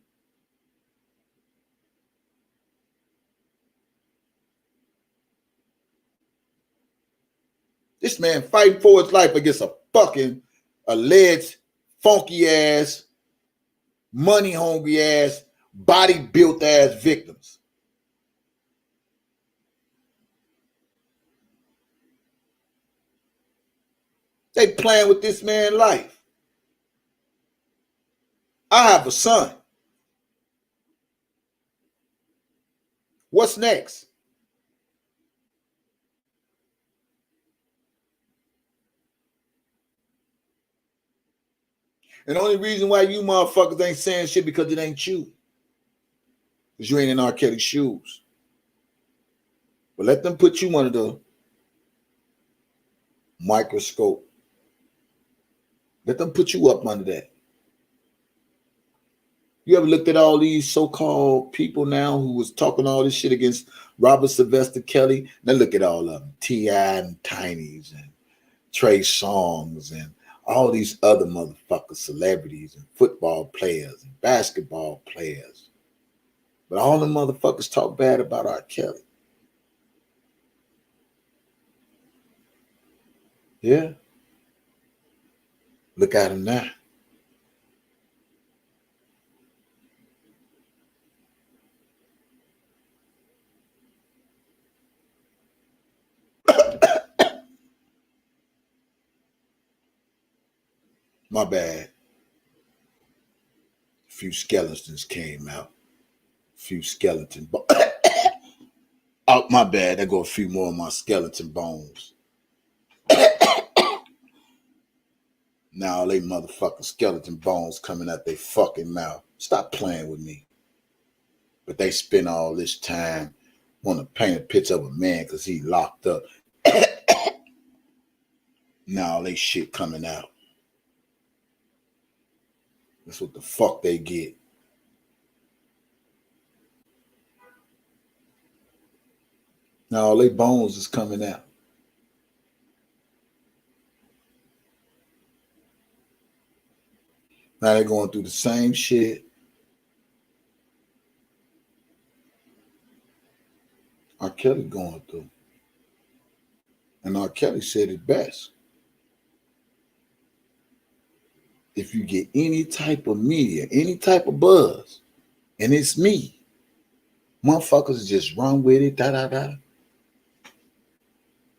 This man fighting for his life against a fucking alleged funky ass, money hungry ass, body built ass victims. They playing with this man's life. I have a son. What's next? And the only reason why you motherfuckers ain't saying shit because it ain't you. Because you ain't in R. Kelly's shoes. But let them put you under the microscope. Let them put you up under that. You ever looked at all these so-called people now who was talking all this shit against Robert Sylvester Kelly? Now look at all of them. T.I. and Tiny's and Trey Songz and all these other motherfuckers, celebrities and football players and basketball players. But all the motherfuckers talk bad about R. Kelly. Yeah. Look at him now. My bad. A few skeletons came out. A few skeleton bones. Oh, my bad. There go a few more of my skeleton bones. Now they motherfucking skeleton bones coming out their fucking mouth. Stop playing with me. But they spend all this time want to paint a picture of a man because he locked up. Now they shit coming out. That's what the fuck they get. Now all they bones is coming out. Now they're going through the same shit. R. Kelly going through. And R. Kelly said it best. If you get any type of media, any type of buzz, and it's me, motherfuckers just run with it, da-da-da.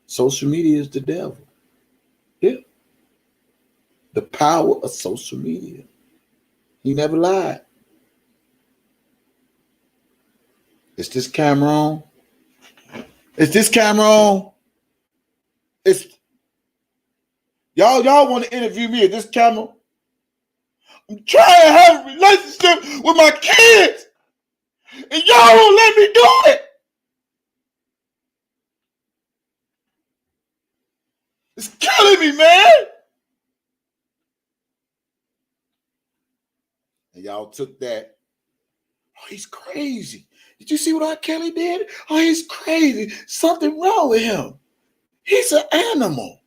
Social media is the devil. Yeah. The power of social media. He never lied. Is this camera on? Is this camera on? It's y'all want to interview me at this camera? I'm trying to have a relationship with my kids, and y'all won't let me do it. It's killing me, man. And y'all took that. Oh, he's crazy. Did you see what R. Kelly did? Oh, he's crazy. Something wrong with him. He's an animal.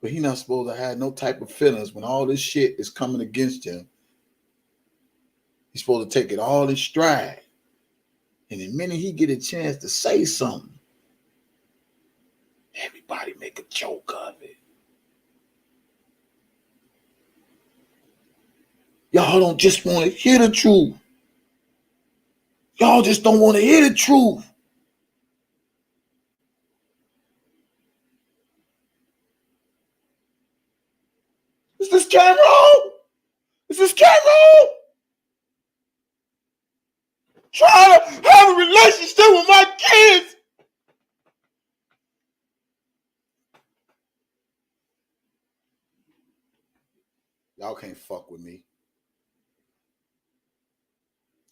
But he's not supposed to have no type of feelings when all this shit is coming against him. He's supposed to take it all in stride. And the minute he get a chance to say something, everybody make a joke of it. Y'all don't just want to hear the truth. Y'all just don't want to hear the truth. Is this camera on? Is this camera on? Trying to have a relationship with my kids. Y'all can't fuck with me.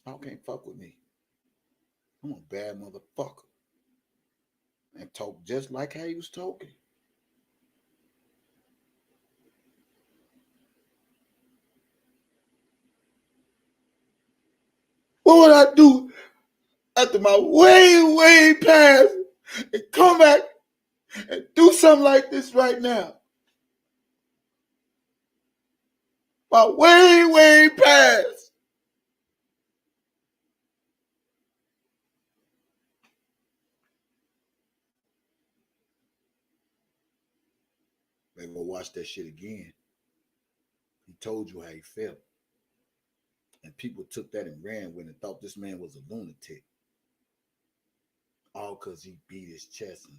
Y'all can't fuck with me. I'm a bad motherfucker. And talk just like how he was talking. What would I do after my way past and come back and do something like this right now? My way past. They go watch that shit again. He told you how he felt. And people took that and ran with it and thought this man was a lunatic. All because he beat his chest and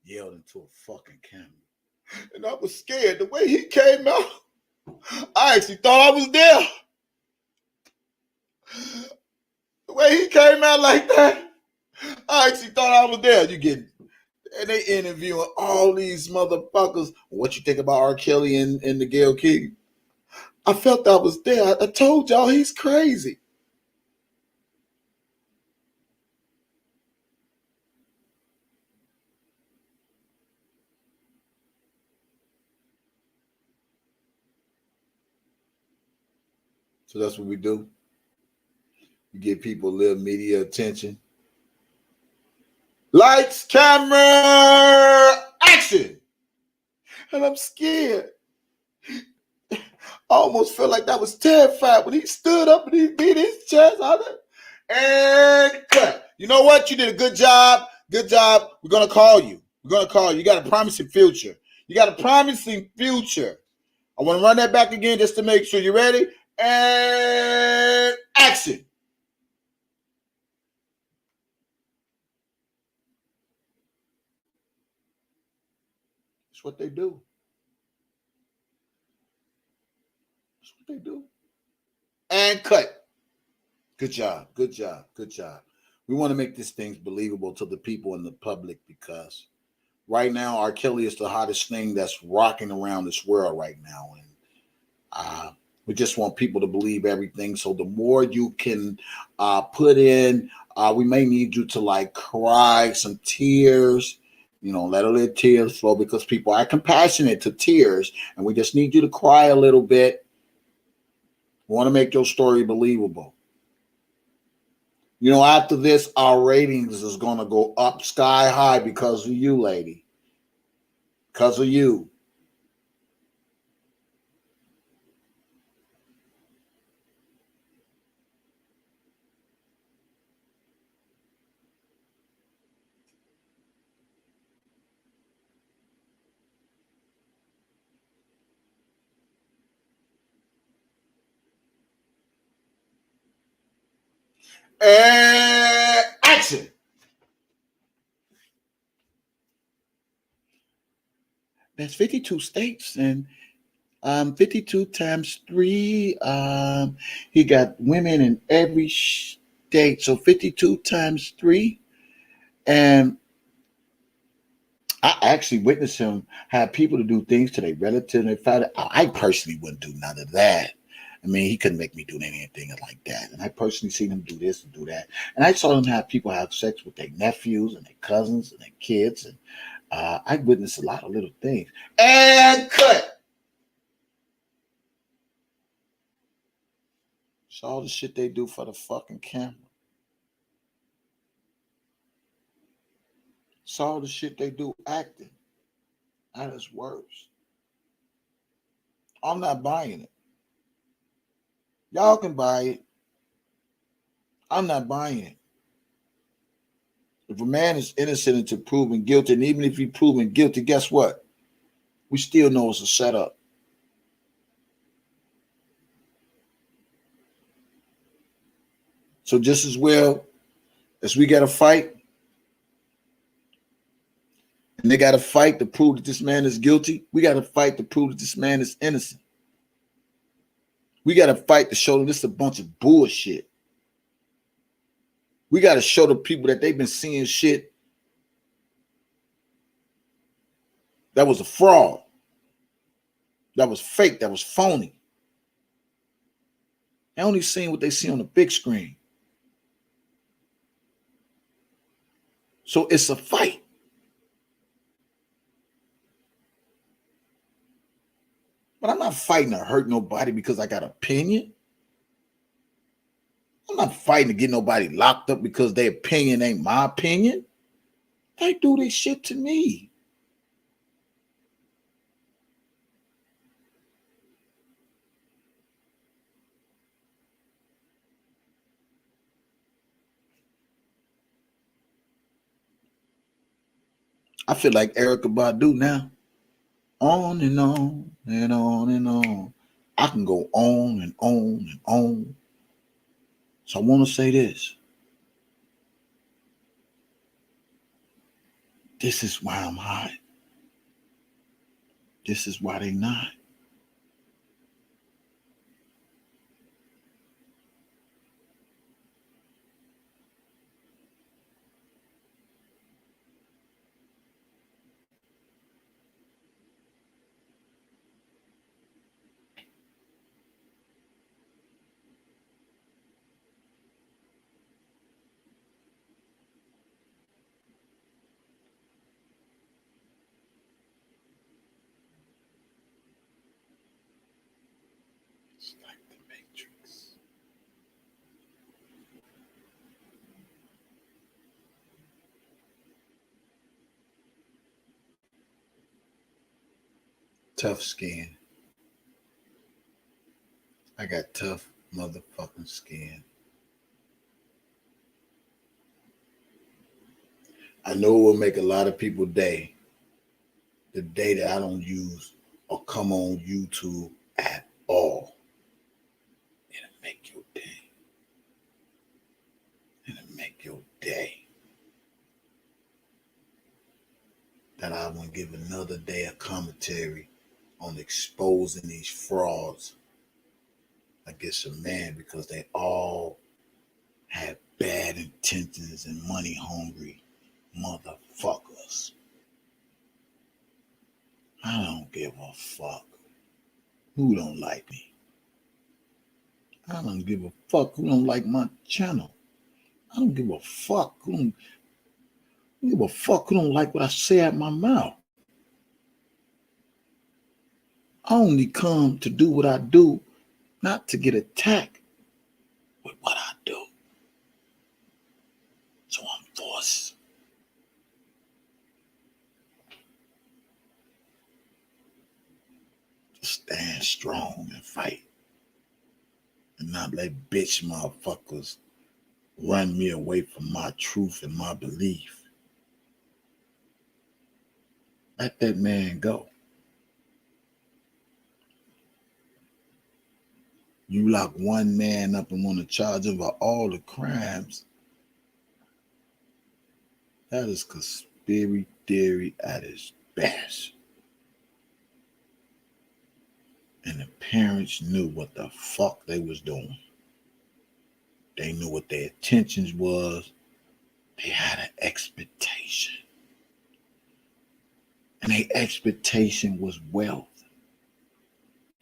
yelled into a fucking camera. And I was scared. The way he came out, I actually thought I was there. The way he came out like that, I actually thought I was there. You get, and they interviewing all these motherfuckers. What you think about R. Kelly and the Gayle King? I felt I was there. I told y'all he's crazy. So that's what we do. You give people a little media attention. Lights, camera, action. And I'm scared. I almost felt like I was terrified when he stood up and he beat his chest on it. And cut. You know what? You did a good job. Good job. We're going to call you. We're going to call you. You got a promising future. You got a promising future. I want to run that back again just to make sure you're ready. And action. That's what they do. That's what they do. And cut. Good job. Good job. Good job. We want to make these things believable to the people in the public because right now R. Kelly is the hottest thing that's rocking around this world right now. And we just want people to believe everything. So the more you can put in, we may need you to like cry some tears, you know, let a little tears flow because people are compassionate to tears. And we just need you to cry a little bit. We want to make your story believable. You know, after this, our ratings is going to go up sky high because of you, lady. Because of you. And action. That's 52 states and 52 times 3. He got women in every state. So 52 times 3. And I actually witnessed him have people to do things to their relatives and their father. I personally wouldn't do none of that. I mean, he couldn't make me do anything like that. And I personally seen him do this and do that. And I saw him have people have sex with their nephews and their cousins and their kids. And I witnessed a lot of little things. And cut. It's all the shit they do for the fucking camera. It's all the shit they do acting. That is worse. I'm not buying it. Y'all can buy it. I'm not buying it. If a man is innocent until proven guilty, and even if he's proven guilty, guess what? We still know it's a setup. So just as well as we got to fight, and they got to fight to prove that this man is guilty, we got to fight to prove that this man is innocent. We got to fight to show them this is a bunch of bullshit. We got to show the people that they've been seeing shit that was a fraud, that was fake, that was phony. They only seen what they see on the big screen. So it's a fight. But I'm not fighting to hurt nobody because I got an opinion. I'm not fighting to get nobody locked up because their opinion ain't my opinion. They do this shit to me. I feel like Erykah Badu now. On and on and on and on. I can go on and on and on. So I want to say this. This is why I'm hot. This is why they not. It's like the Matrix. Tough skin. I got tough motherfucking skin. I know it will make a lot of people day. The day that I don't use or come on YouTube at all. It'll make your day. It'll make your day. That I want to give another day of commentary on exposing these frauds against a man because they all have bad intentions and money hungry motherfuckers. I don't give a fuck who don't like me. I don't give a fuck who don't like my channel. I don't give a fuck who don't like what I say out my mouth. I only come to do what I do, not to get attacked with what I do. So I'm forced to stand strong and fight and not let bitch motherfuckers run me away from my truth and my belief. Let that man go. You lock one man up and want to charge him for all the crimes. That is conspiracy theory at its best. And the parents knew what the fuck they was doing. They knew what their intentions was. They had an expectation. And their expectation was wealth.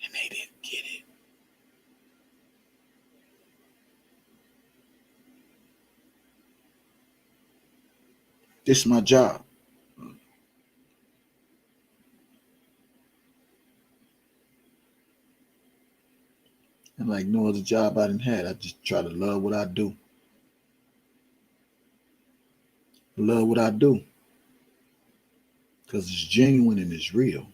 And they didn't get it. This is my job. And like no other job I done had, I just try to love what I do. Love what I do. Because it's genuine and it's real.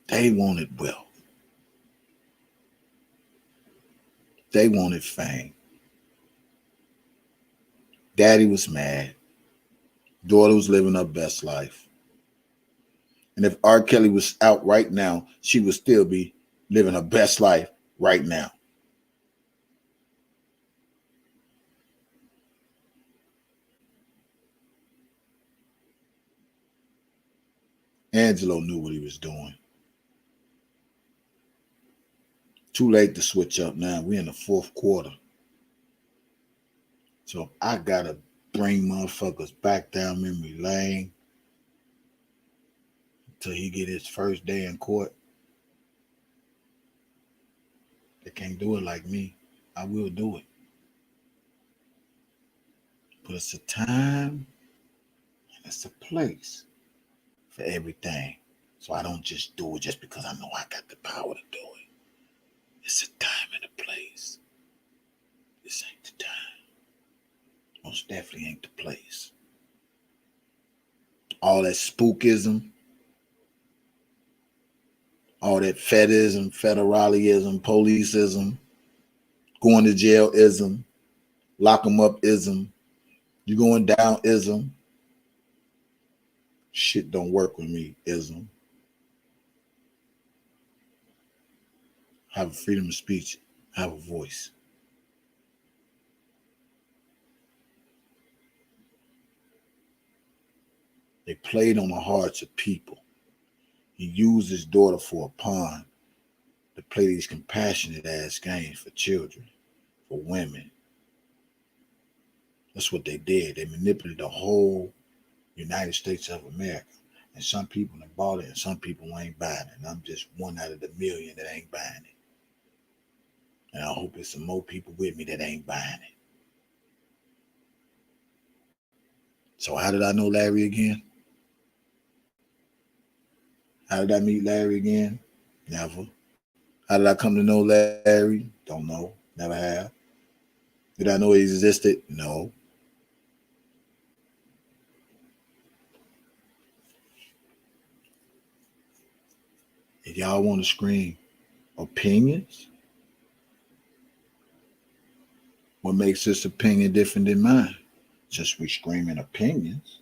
They wanted wealth. They wanted fame. Daddy was mad. Daughter was living her best life. And if R. Kelly was out right now, she would still be living her best life right now. Angelo knew what he was doing. Too late to switch up now. We're in the fourth quarter. So I got to bring motherfuckers back down memory lane until he get his first day in court. They can't do it like me. I will do it. But it's a time and it's a place for everything. So I don't just do it just because I know I got the power to do it. It's a time and a place. This ain't the time. Most definitely ain't the place. All that spookism, all that fetism, federalism, policeism, going to jail-ism, lock them up-ism, you going down-ism, Shit don't work with me, ism. Have a freedom of speech, have a voice. They played on the hearts of people. He used his daughter for a pawn to play these compassionate ass games for children, for women. That's what they did. They manipulated the whole United States of America. And some people have bought it and some people ain't buying it. And I'm just one out of the million that ain't buying it. And I hope there's some more people with me that ain't buying it. So how did I know Larry again? How did I meet Larry again? Never. How did I come to know Larry? Don't know. Never have. Did I know he existed? No. If y'all want to scream opinions, what makes this opinion different than mine? Since we screaming opinions,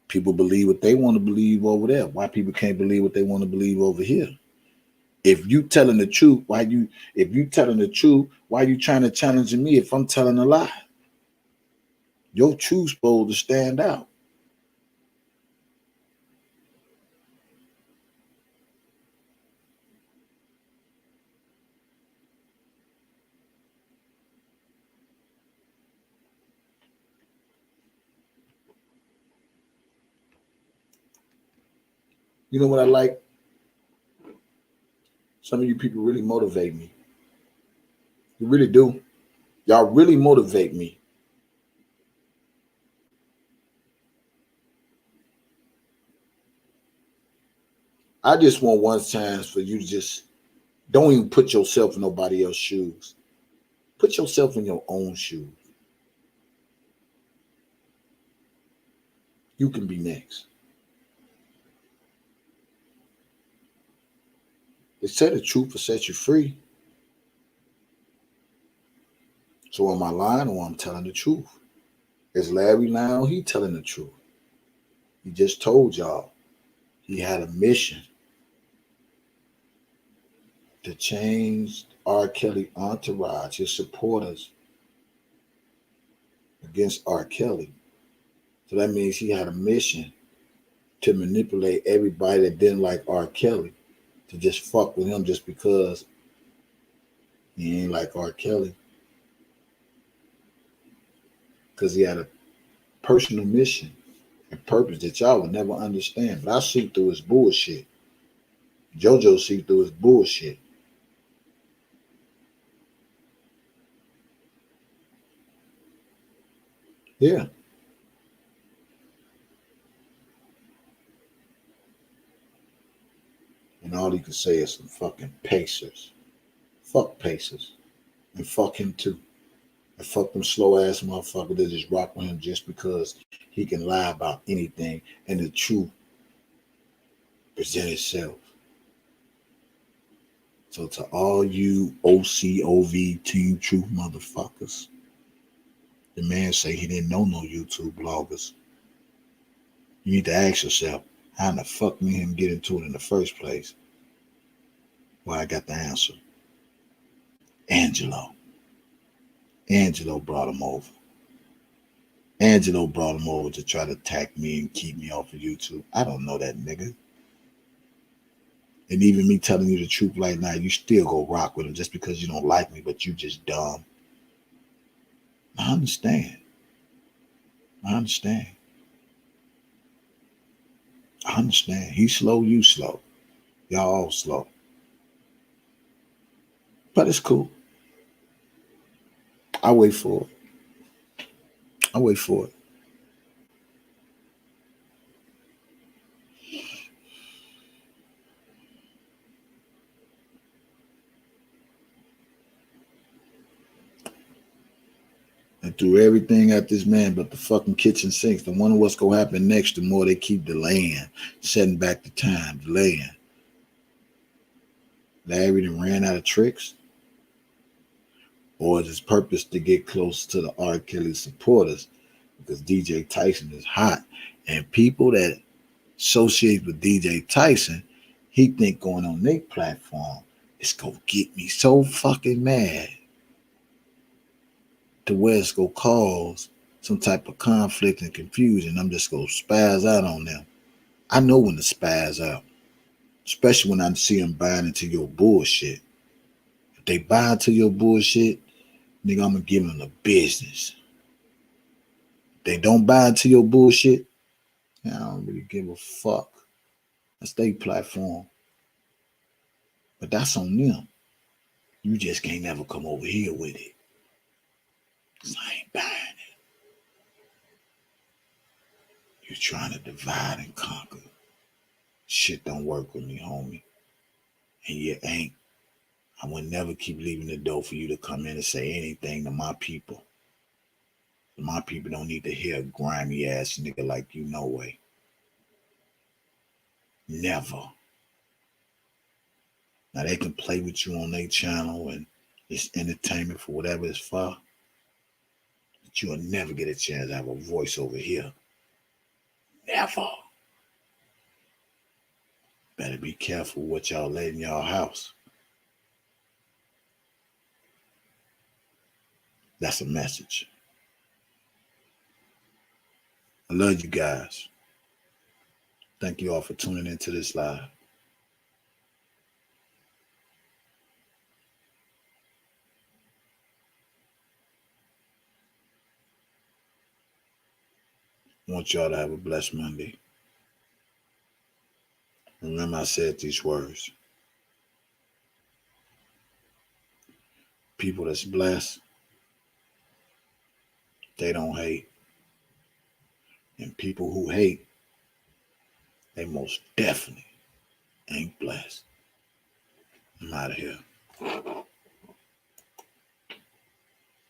people believe what they want to believe over there. Why people can't believe what they want to believe over here? If you telling the truth, why you trying to challenge me if I'm telling a lie? Your truth's supposed to stand out. You know what I like? Some of you people really motivate me. You really do. Y'all really motivate me. I just want one chance for you to just don't even put yourself in nobody else's shoes. Put yourself in your own shoes. You can be next. They said the truth will set you free. So am I lying or I'm telling the truth? Is Larry now? He telling the truth. He just told y'all he had a mission to change R. Kelly entourage, his supporters, against R. Kelly. So that means he had a mission to manipulate everybody that didn't like R. Kelly to just fuck with him just because he ain't like R. Kelly. Because he had a personal mission and purpose that y'all would never understand. But I see through his bullshit. JoJo see through his bullshit. Yeah. And all he could say is some fucking Pacers. Fuck Pacers. And fuck him too. And fuck them slow ass motherfuckers that just rock with him just because he can lie about anything and the truth present itself. So to all you OCOV Team Truth motherfuckers, the man say he didn't know no YouTube bloggers. You need to ask yourself, how in the fuck me and him get into it in the first place? Well, I got the answer. Angelo brought him over. Angelo brought him over to try to attack me and keep me off of YouTube. I don't know that nigga. And even me telling you the truth right now, you still go rock with him just because you don't like me, but you just dumb. I understand. He's slow, you slow. Y'all all slow. But it's cool. I wait for it. And threw everything at this man but the fucking kitchen sinks. I wonder what's going to happen next the more they keep delaying, setting back the time, delaying. Larry done ran out of tricks? Or is his purpose to get close to the R. Kelly supporters? Because DJ Tyson is hot And people that associate with DJ Tyson, he think going on their platform is gonna get me so fucking mad to where it's gonna cause some type of conflict and confusion. I'm just gonna spaz out on them. I know when to spaz out, especially when I see them buying into your bullshit. If they buy into your bullshit, nigga, I'm gonna give them the business. If they don't buy into your bullshit, I don't really give a fuck. That's their platform. But that's on them. You just can't never come over here with it. Cause I ain't buying it. You're trying to divide and conquer. Shit don't work with me, homie. And you ain't. I would never keep leaving the door for you to come in and say anything to my people. My people don't need to hear a grimy ass nigga like you, no way. Never. Now they can play with you on their channel and it's entertainment for whatever it's for. But you'll never get a chance to have a voice over here. Never. Better be careful what y'all let in y'all house. That's a message. I love you guys. Thank you all for tuning into this live. I want y'all to have a blessed Monday. Remember I said these words. People that's blessed, they don't hate. And people who hate, they most definitely ain't blessed. I'm out of here.